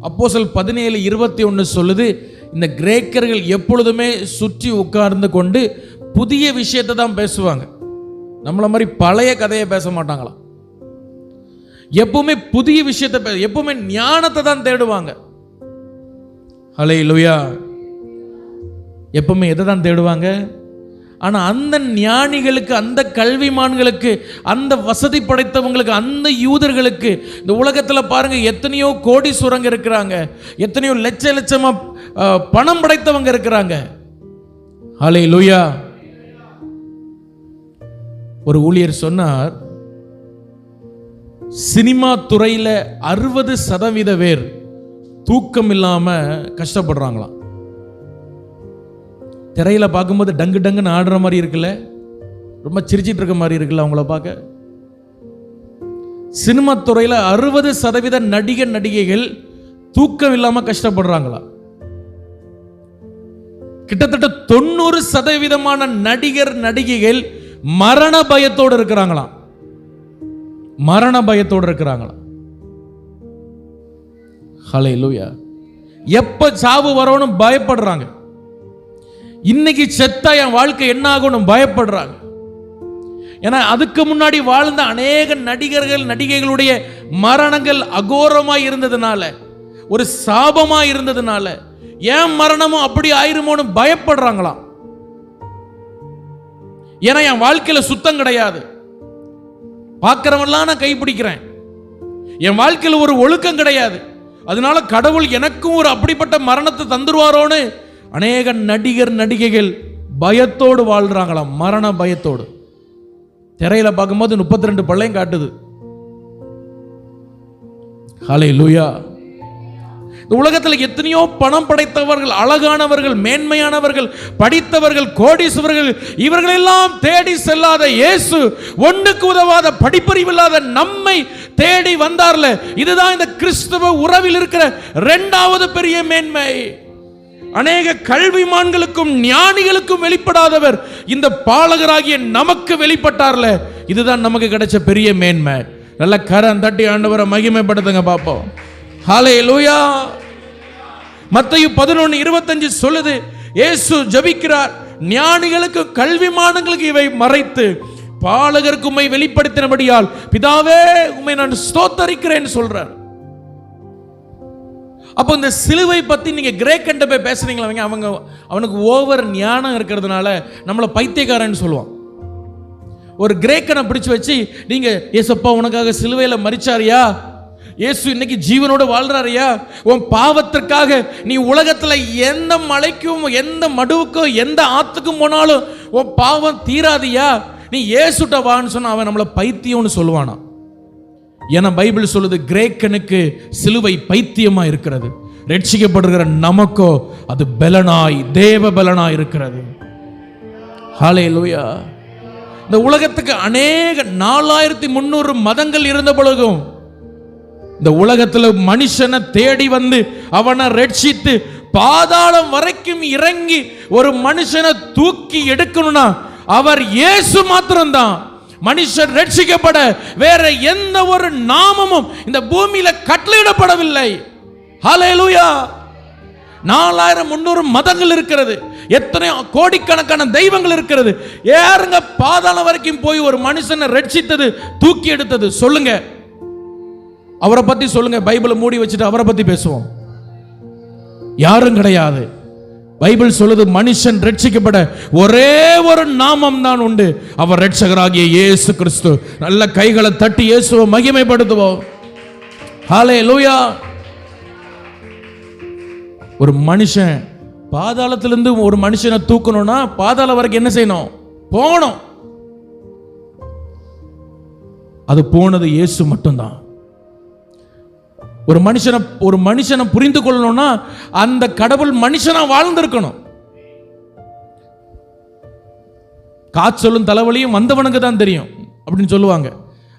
அப்போஸ்தலர் 17:21 சொல்லுது, இந்த கிரேக்கர்கள் எப்பொழுதுமே சுற்றி உட்கார்ந்து கொண்டு புதிய விஷயத்தை தான் பேசுவாங்க. நம்மள மாதிரி பழைய கதையை பேச மாட்டாங்களாம். எப்பவுமே புதிய விஷயத்தை, எப்பவுமே ஞானத்தை தான் தேடுவாங்க. ஹல்லேலூயா. எப்பவுமே எதை தான் தேடுவாங்க? ஆனா அந்த ஞானிகளுக்கு, அந்த கல்விமான்களுக்கு, அந்த வசதி படைத்தவங்களுக்கு, அந்த யூதர்களுக்கு இந்த உலகத்துல பாருங்க எத்தனையோ கோடீஸ்வரங்க இருக்கிறாங்க, எத்தனையோ லட்ச லட்சமா பணம் படைத்தவங்க இருக்கிறாங்க. ஹல்லேலூயா. ஒரு ஊழியர் சொன்னார், சினிமா துறையில 60% பேர் தூக்கம் இல்லாம கஷ்டப்படுறாங்களாம். திரையில பார்க்கும்போது டங்கு டங்குன்னு ஆடுற மாதிரி இருக்குல்ல, ரொம்ப சிரிச்சிட்டு இருக்க மாதிரி இருக்குல்ல அவங்கள பார்க்க. சினிமா துறையில 60% நடிகர் நடிகைகள் தூக்கம் இல்லாம கஷ்டப்படுறாங்களா. கிட்டத்தட்ட 90% நடிகர் நடிகைகள் மரண பயத்தோடு இருக்கிறாங்களாம். மரண பயத்தோடு இருக்கிறாங்களாம். ஹல்லேலூயா. எப்ப சாவு வரணும் பயப்படுறாங்க. இன்னைக்கு செத்தா என் வாழ்க்கை என்ன ஆகணும் பயப்படுறாங்க. ஏன்னா அதுக்கு முன்னாடி வாழ்ந்த அநேக நடிகர்கள் நடிகைகளுடைய மரணங்கள் அகோரமாய் இருந்ததுனால, ஒரு சாபமா இருந்ததுனால, ஏன் மரணமும் அப்படி ஆயிருமோன்னு பயப்படுறாங்களாம். ஏன்னா என் வாழ்க்கையில சுத்தம் கிடையாது, பார்க்கிறவெல்லாம் நான் கைப்பிடிக்கிறேன், என் வாழ்க்கையில் ஒரு ஒழுக்கம் கிடையாது, அதனால கடவுள் எனக்கும் ஒரு அப்படிப்பட்ட மரணத்தை தந்துருவாரோன்னு அநேக நடிகர் நடிகைகள் பயத்தோடு வாழ்றாங்களாம். மரண பயத்தோடு. திரையில பார்க்கும்போது 32 பள்ளையும் காட்டுது. ஹல்லேலூயா. இந்த உலகத்தில் எத்தனையோ பணம் படைத்தவர்கள், அழகானவர்கள், மேன்மையானவர்கள், படித்தவர்கள், கோடீஸ்வரர்கள், இவர்களெல்லாம் தேடி செல்லாத இயேசு, ஒன்றுக்கு உதவாத படிப்பறிவில்லாத நம்மை தேடி வந்தார்ல. இதுதான் இந்த கிறிஸ்தவ உறவில் இருக்கிற 2வது பெரிய மேன்மை. அநேக கல்விமான்களுக்கும் ஞானிகளுக்கும் வெளிப்படாதவர் இந்த பாலகராகிய நமக்கு வெளிப்பட்டார்ல. இதுதான் நமக்கு கிடைச்ச பெரிய மேன்மை. நல்ல கரம் தட்டி ஆண்டவரை மகிமைப்படுத்துங்க பாப்போம். ஹல்லேலூயா. மத்தேயு 11:25 சொல்லுது, இயேசு ஜெபிக்கிறார், ஞானிகளுக்கு கல்விமான்களுக்கு இவை மறைத்து பாலகருக்கு உம்மை வெளிப்படுத்தினபடியால் பிதாவே உம்மை நான் ஸ்தோத்தரிக்கிறேன் சொல்றார். அப்போ இந்த சிலுவை பத்தி நீங்க கிரேக்கன்ட்ட போய் பேசுறீங்களா, அவனுக்கு ஓவர் ஞானம் இருக்கிறதுனால நம்மளை பைத்தியக்காரன்னு சொல்லுவான். ஒரு கிரேக்கனை பிடிச்சு வச்சு, நீங்க ஏசப்பா உனக்காக சிலுவையில மரிச்சாரியா, இயேசு இன்னைக்கு ஜீவனோட வாழ்றாரியா, உன் பாவத்திற்காக நீ உலகத்துல எந்த மலைக்கும் எந்த மடுவுக்கும் எந்த ஆத்துக்கும் போனாலும் உன் பாவம் தீராதியா, நீ இயேசுட்ட வான்னு சொன்னா அவன் நம்மளை பைத்தியம்னு சொல்லுவானா. ஏன்னா பைபிள் சொல்லுது, கிரேக்கனுக்கு சிலுவை பைத்தியமா இருக்கிறது, ரட்சிக்கப்படுகிற நமக்கோ அது பலனாய், தேவ பலனாய் இருக்கிறது. ஹல்லேலூயா. இந்த உலகத்துக்கு அநேக 4300 மதங்கள் இருந்த பொழுதும் இந்த உலகத்துல மனுஷனை தேடி வந்து அவனை ரட்சித்து பாதாளம் வரைக்கும் இறங்கி ஒரு மனுஷனை தூக்கி எடுக்கணும்னா அவர் இயேசு மாத்திரம்தான். மனுஷன் ரட்சிக்கப்பட வேற எந்த ஒரு நாமமும் இந்த பூமியில கட்டளையிடப்படவில்லை. ஹல்லேலூயா. 4300 மதங்கள் இருக்கிறது, எத்தனை கோடிக்கணக்கான தெய்வங்கள் இருக்கிறது. யாருங்க பாதாளம் வரைக்கும் போய் ஒரு மனுஷனை ரட்சித்தது, தூக்கி எடுத்தது சொல்லுங்க. அவரை பத்தி சொல்லுங்க. பைபிளை மூடி வச்சுட்டு அவரை பத்தி பேசுவோம். யாரும் கிடையாது. பைபிள் சொல்லுது, மனுஷன் ரட்சிக்கப்பட ஒரே ஒரு நாமம் தான் உண்டு, அவர் ரட்சகராகிய இயேசு கிறிஸ்து. நல்ல கைகளை தட்டி இயேசுவை மகிமைப்படுத்துவோம். ஹல்லேலூயா. ஒரு மனுஷன் பாதாளத்திலிருந்து ஒரு மனுஷனை தூக்கணும்னா பாதாளம் வரைக்கும் என்ன செய்யணும்? போகணும். அது போனது இயேசு மட்டும்தான். ஒரு மனுஷனை புரிந்து கொள்ளணும்னா அந்த கடவுள் மனுஷனா வாழ்ந்திருக்கணும். காய்ச்சலும் தலைவலியும் வந்தவனுக்கு தான் தெரியும் அப்படின்னு சொல்லுவாங்க.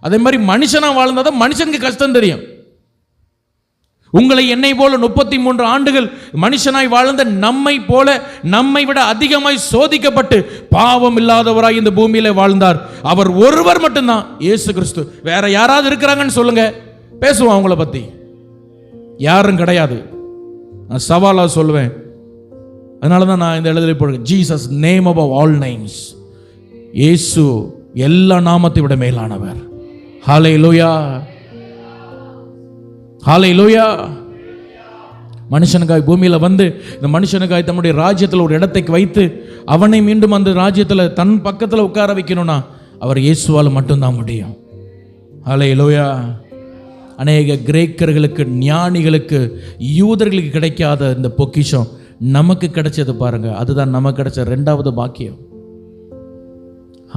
அதே மாதிரி மனுஷனா வாழ்ந்தாதான் மனுஷனுக்கு கஷ்டம் தெரியும். உங்களை என்னை போல 33 ஆண்டுகள் மனுஷனாய் வாழ்ந்த நம்மை போல, நம்மை விட அதிகமாய் சோதிக்கப்பட்டு பாவம் இல்லாதவராய் இந்த பூமியில வாழ்ந்தார் அவர் ஒருவர் மட்டும்தான், இயேசு கிறிஸ்து. வேற யாராவது இருக்கிறாங்கன்னு சொல்லுங்க, பேசுவோம் அவங்கள பத்தி. யாரும் கிடையாது. நான் சவாலா சொல்லுவேன். அதனாலதான் நான் இந்த எழுதலை போடுறேன், Jesus name above all names. இயேசு எல்லா நாமத்தை விட மேலானவர். ஹல்லேலூயா. ஹல்லேலூயா. மனுஷனுக்காய் பூமியில் வந்து இந்த மனுஷனுக்காய் தம்முடைய ராஜ்யத்தில் ஒரு இடத்தை வைத்து அவனை மீண்டும் அந்த ராஜ்யத்தில் தன் பக்கத்தில் உட்கார வைக்கணும்னா அவர் இயேசுவால் மட்டும்தான் முடியும். ஹல்லேலூயா. அநேக கிரேக்கர்களுக்கு, ஞானிகளுக்கு, யூதர்களுக்கு கிடைக்காத இந்த பொக்கிஷம் நமக்கு கிடைச்சது பாருங்க. அதுதான் நமக்கு கிடைச்ச ரெண்டாவது பாக்கியம்.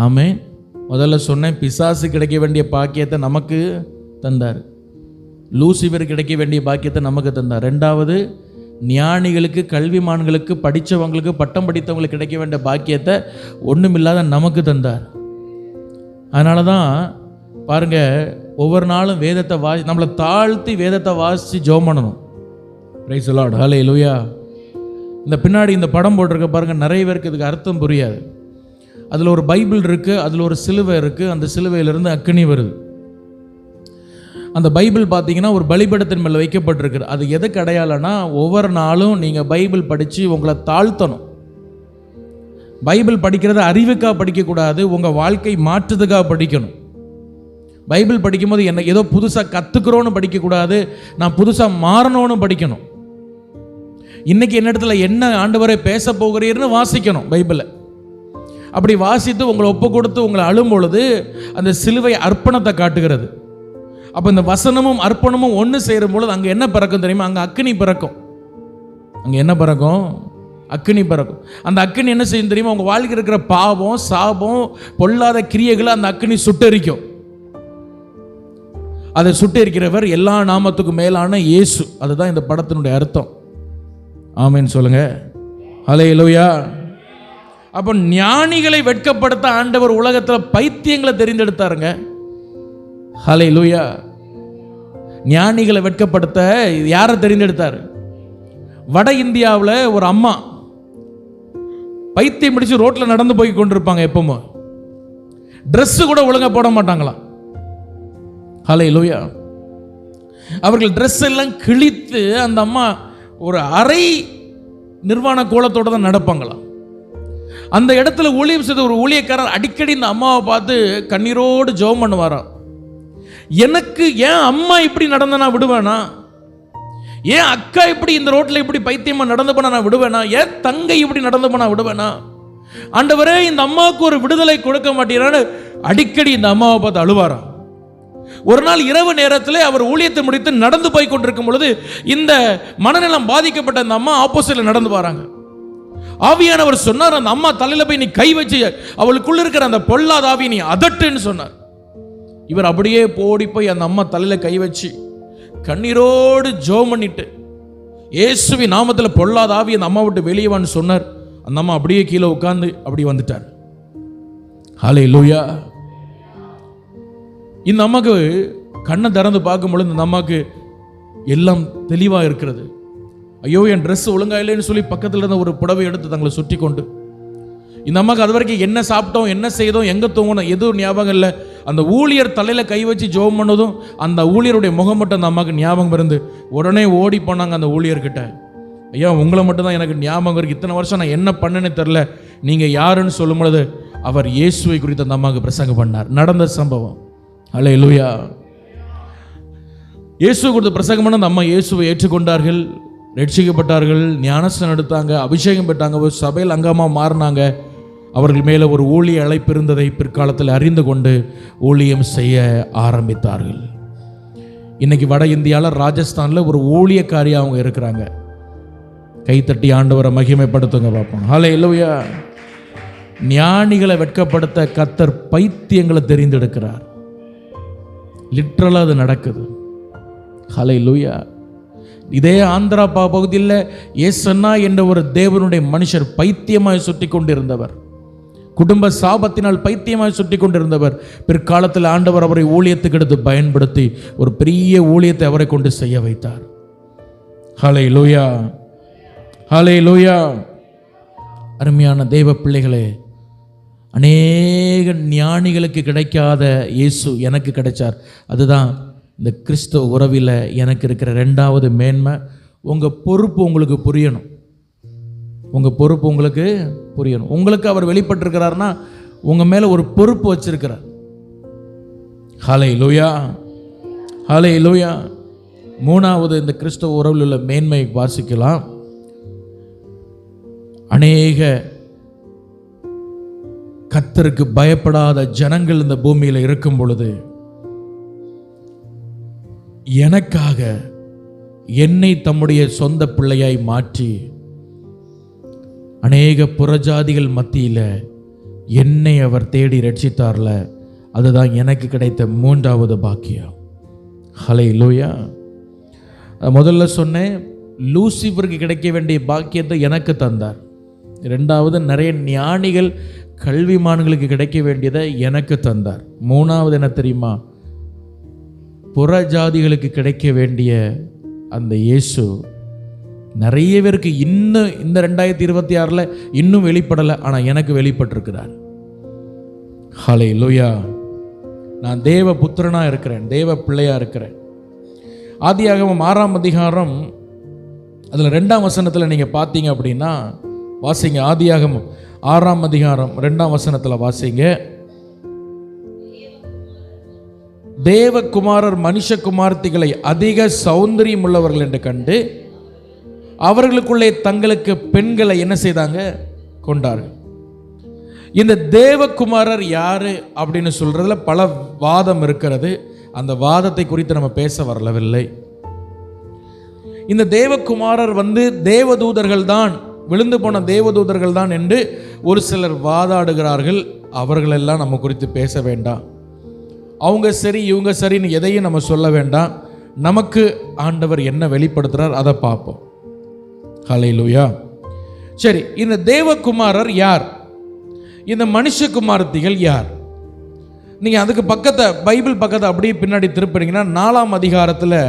ஆமென். முதல்ல சொன்னேன், பிசாசு கிடைக்க வேண்டிய பாக்கியத்தை நமக்கு தந்தார். லூசிபர் கிடைக்க வேண்டிய பாக்கியத்தை நமக்கு தந்தார். ரெண்டாவது, ஞானிகளுக்கு, கல்விமான்களுக்கு, படித்தவங்களுக்கு, பட்டம் படித்தவங்களுக்கு கிடைக்க வேண்டிய பாக்கியத்தை ஒன்றுமில்லாத நமக்கு தந்தார். அதனால தான் பாருங்க, ஒவ்வொரு நாளும் வேதத்தை நம்மளை தாழ்த்தி வேதத்தை வாசித்து ஜெபம் பண்ணணும். Praise the lord. ஹல்லேலூயா. இந்த பின்னாடி இந்த படம் போட்டிருக்க பாருங்க, நிறைய பேருக்கு இதுக்கு அர்த்தம் புரியாது. அதில் ஒரு பைபிள் இருக்குது, அதில் ஒரு சிலுவை இருக்குது, அந்த சிலுவையிலிருந்து அக்கினி வருது. அந்த பைபிள் பார்த்தீங்கன்னா ஒரு பலிபீடத்தின் மேலே வைக்கப்பட்டிருக்கு. அது எதுக்கு அடையாளம்னா, ஒவ்வொரு நாளும் நீங்கள் பைபிள் படித்து உங்களை தாழ்த்தணும். பைபிள் படிக்கிறத அறிவுக்காக படிக்கக்கூடாது, உங்கள் வாழ்க்கை மாற்றுறதுக்காக படிக்கணும். பைபிள் படிக்கும்போது என்ன ஏதோ புதுசாக கற்றுக்கிறோன்னு படிக்கக்கூடாது, நான் புதுசாக மாறணும்னு படிக்கணும். இன்னைக்கு என்னிடத்துல என்ன ஆண்டவரே பேச போகிறீர்னு வாசிக்கணும் பைபிளை. அப்படி வாசித்து உங்களை ஒப்பு கொடுத்து உங்களை அழும் பொழுது அந்த சிலுவை அர்ப்பணத்தை காட்டுகிறது. அப்போ இந்த வசனமும் அர்ப்பணமும் ஒன்று சேரும் பொழுது அங்கே என்ன பிறக்கும் தெரியுமா? அங்கே அக்கினி பிறக்கும். அங்கே என்ன பிறக்கும்? அக்கினி பிறக்கும். அந்த அக்கினி என்ன செய்யும் தெரியுமா? உங்கள் வாழ்க்கை இருக்கிற பாவம், சாபம், பொல்லாத கிரியைகளை அந்த அக்கினி சுட்டெரிக்கும். அதை சுட்டெரிக்கிறவர் எல்லா நாமத்துக்கும் மேலான இயேசு. அதுதான் இந்த படத்தினுடைய அர்த்தம். ஆமென் சொல்லுங்க. ஹல்லேலூயா. அப்போ ஞானிகளை வெட்கப்படுத்த ஆண்டவர் உலகத்தில் பைத்தியங்களை தெரிந்தெடுத்தாருங்க. ஹல்லேலூயா. ஞானிகளை வெட்கப்படுத்த யாரை தெரிந்தெடுத்தார்? வட இந்தியாவில் ஒரு அம்மா பைத்தியம் பிடிச்சு ரோட்டில் நடந்து போய் கொண்டிருப்பாங்க. எப்பவுமே ட்ரெஸ்ஸு கூட ஒழுங்காக போட மாட்டாங்களாம். ஹல்லேலூயா. அவர்கள் ட்ரெஸ் எல்லாம் கிழித்து அந்த அம்மா ஒரு அரை நிர்வாண கோலத்தோடு தான் நடப்பாங்களாம். அந்த இடத்துல ஊழியம் செய்த ஒரு ஊழியக்காரர் அடிக்கடி இந்த அம்மாவை பார்த்து கண்ணீரோடு ஜெபம் பண்ணுவாராம். எனக்கு ஏன் அம்மா இப்படி நடந்த நான் விடுவேனா? ஏன் அக்கா இப்படி இந்த ரோட்டில் இப்படி பைத்தியமா நடந்து போனா நான் விடுவேனா? ஏன் தங்கை இப்படி நடந்து போனா விடுவேனா? ஆண்டவரே, இந்த அம்மாவுக்கு ஒரு விடுதலை கொடுக்க மாட்டேறான்னு அடிக்கடி இந்த அம்மாவை பார்த்து அழுவாராம். ஒரு நாள் இரவு நேரத்தில் அவர் ஊழியத்தை முடித்து நடந்து போய் கொண்டிருக்கும் பொழுது இந்த மனநலம் பாதிக்கப்பட்ட அந்த அம்மா ஆப்போசிட்ல நடந்து வராங்க. ஆவியானவர் சொன்னார், அந்த அம்மா தலையில போய் நீ கை வச்சு அவளுக்குள்ள இருக்கிற அந்த பொல்லாத ஆவியை நீ அதட்டுன்னு சொன்னார். இவர் அப்படியே போடி போய் அந்த அம்மா தலையில கை வச்சு கண்ணீரோடு ஜெபம் பண்ணிட்டு இயேசுவின் நாமத்தில் பொல்லாத ஆவி அந்த அம்மா விட்டு வெளியே வான்னு சொன்னார். அந்த அம்மா அப்படியே கீழே உட்கார்ந்து அப்படி வந்துட்டார். ஹல்லேலூயா. இந்த அம்மாக்கு கண்ணை திறந்து பார்க்கும் பொழுது இந்த அம்மாக்கு எல்லாம் தெளிவாக இருக்கிறது. ஐயோ, என் ட்ரெஸ் ஒழுங்கா இல்லைன்னு சொல்லி பக்கத்தில் இருந்த ஒரு புடவை எடுத்து தங்களை சுற்றி கொண்டு, இந்த அம்மாவுக்கு அது வரைக்கும் என்ன சாப்பிட்டோம், என்ன செய்தோம், எங்கே தூங்கணும் எதுவும் ஞாபகம் இல்லை. அந்த ஊழியர் தலையில் கை வச்சு ஜெபம் பண்ணதும் அந்த ஊழியருடைய முகம் மட்டும் அந்த அம்மாவுக்கு ஞாபகம் இருந்து உடனே ஓடி போனாங்க அந்த ஊழியர்கிட்ட. ஐயா, உங்களை மட்டும் தான் எனக்கு ஞாபகம் இருக்கு, இத்தனை வருஷம் நான் என்ன பண்ணேன்னு தெரில, நீங்கள் யாருன்னு சொல்லும் பொழுது அவர் இயேசுவை குறித்து அந்த அம்மாவுக்கு பிரசங்கம் பண்ணார். நடந்த சம்பவம். ஹல்லேலூயா. இயேசு கொடுத்த பிரசங்கம் பண்ண அந்த அம்மா இயேசுவை ஏற்றுக்கொண்டார்கள், ரட்சிக்கப்பட்டார்கள், ஞானஸ்நானம் எடுத்தாங்க, அபிஷேகம் பெற்றாங்க, ஒரு சபையில் அங்கமாக மாறினாங்க. அவர்கள் மேலே ஒரு ஊழிய அழைப்பு இருந்ததை பிற்காலத்தில் அறிந்து கொண்டு ஊழியம் செய்ய ஆரம்பித்தார்கள். இன்னைக்கு வட இந்தியாவில் ராஜஸ்தானில் ஒரு ஊழியக்காரியாக அவங்க இருக்கிறாங்க. கைத்தட்டி ஆண்டவரை மகிமைப்படுத்துங்க பார்ப்போம். ஹல்லேலூயா. ஞானிகளை வெட்கப்படுத்த கர்த்தர் பைத்தியங்களை தெரிந்தெடுக்கிறார். லிட்ரலாக அது நடக்குது. ஹல்லேலூயா. இதே ஆந்திரா பகுதியில் ஏசன்னா என்ற ஒரு தேவனுடைய மனுஷர் பைத்தியமாய் சுற்றி கொண்டிருந்தவர், குடும்ப சாபத்தினால் பைத்தியமாய் சுற்றி கொண்டிருந்தவர், பிற்காலத்தில் ஆண்டவர் அவரை ஊழியத்துக்கு எடுத்து பயன்படுத்தி ஒரு பெரிய ஊழியத்தை அவரை கொண்டு செய்ய வைத்தார். ஹல்லேலூயா. ஹல்லேலூயா. அருமையான தேவ பிள்ளைகளே, அநேக ஞானிகளுக்கு கிடைக்காத இயேசு எனக்கு கிடைச்சார். அதுதான் இந்த கிறிஸ்தவ உறவில் எனக்கு இருக்கிற ரெண்டாவது மேன்மை. உங்கள் பொறுப்பு உங்களுக்கு புரியணும். உங்கள் பொறுப்பு உங்களுக்கு புரியணும். உங்களுக்கு அவர் வெளிப்பட்டிருக்கிறார்னா உங்கள் மேலே ஒரு பொறுப்பு வச்சிருக்கிறார். ஹல்லேலூயா. ஹல்லேலூயா. மூணாவது இந்த கிறிஸ்தவ உறவில் உள்ள மேன்மை வாசிக்கலாம். அநேக கர்த்தருக்கு பயப்படாத ஜனங்கள் இந்த பூமியில் இருக்கும் பொழுது எனக்காக என்னை தம்முடைய சொந்த பிள்ளையாய் மாற்றி அநேக புறஜாதிகள் மத்தியில் என்னை அவர் தேடி ரட்சித்தார்ல, அதுதான் எனக்கு கிடைத்த மூன்றாவது பாக்கியம். ஹல்லேலூயா. முதல்ல சொன்னேன், லூசிஃபருக்கு கிடைக்க வேண்டிய பாக்கியத்தை எனக்கு தந்தார். ரெண்டாவது, நிறைய ஞானிகள் கல்விமான்களுக்கு கிடைக்க வேண்டியதை எனக்கு தந்தார். மூணாவது என்ன தெரியுமா? புறஜாதிகளுக்கு கிடைக்க வேண்டிய அந்த இயேசு நிறைய பேருக்கு இன்னும் இந்த 2026 இன்னும் வெளிப்படலை, ஆனால் எனக்கு வெளிப்பட்டிருக்கிறார். ஹல்லேலூயா. நான் தேவ புத்திரனா இருக்கிறேன், தேவ பிள்ளையா இருக்கிறேன். ஆதியாகமம் 6ஆம் அதிகாரம் அதில் 2ஆம் வசனத்தில் நீங்கள் பார்த்தீங்க அப்படின்னா வாசிங்க. ஆதியாகமம் 6ஆம் அதிகாரம் 2ஆம் வசனத்தில் வாசிங்க. தேவகுமாரர் மனுஷகுமார்த்திகளை அதிக சௌந்தரியம் உள்ளவர்கள் என்று கண்டு அவர்களுக்குள்ளே தங்களுக்கு பெண்களை என்ன செய்தாங்க? கொண்டார்கள். இந்த தேவகுமாரர் யாரு அப்படின்னு சொல்றதுல பல வாதம் இருக்கிறது. அந்த வாதத்தை குறித்து நம்ம பேச வரலவில்லை. இந்த தேவகுமாரர் தேவதூதர்கள் தான், விழுந்து போன தேவதூதர்கள் தான் என்று ஒரு சிலர் வாதாடுகிறார்கள். அவர்களெல்லாம் நம்ம குறித்து பேச வேண்டாம். அவங்க சரி இவங்க சரின்னு எதையும் நம்ம சொல்ல வேண்டாம். நமக்கு ஆண்டவர் என்ன வெளிப்படுத்துறார் அதை பார்ப்போம். ஹல்லேலூயா. சரி, இந்த தேவகுமாரர் யார்? இந்த மனுஷகுமாரத்திகள் யார்? நீங்க அதுக்கு பக்கத்தை, பைபிள் பக்கத்தை அப்படியே பின்னாடி திருப்பினீங்கன்னா 4ஆம் அதிகாரத்தில்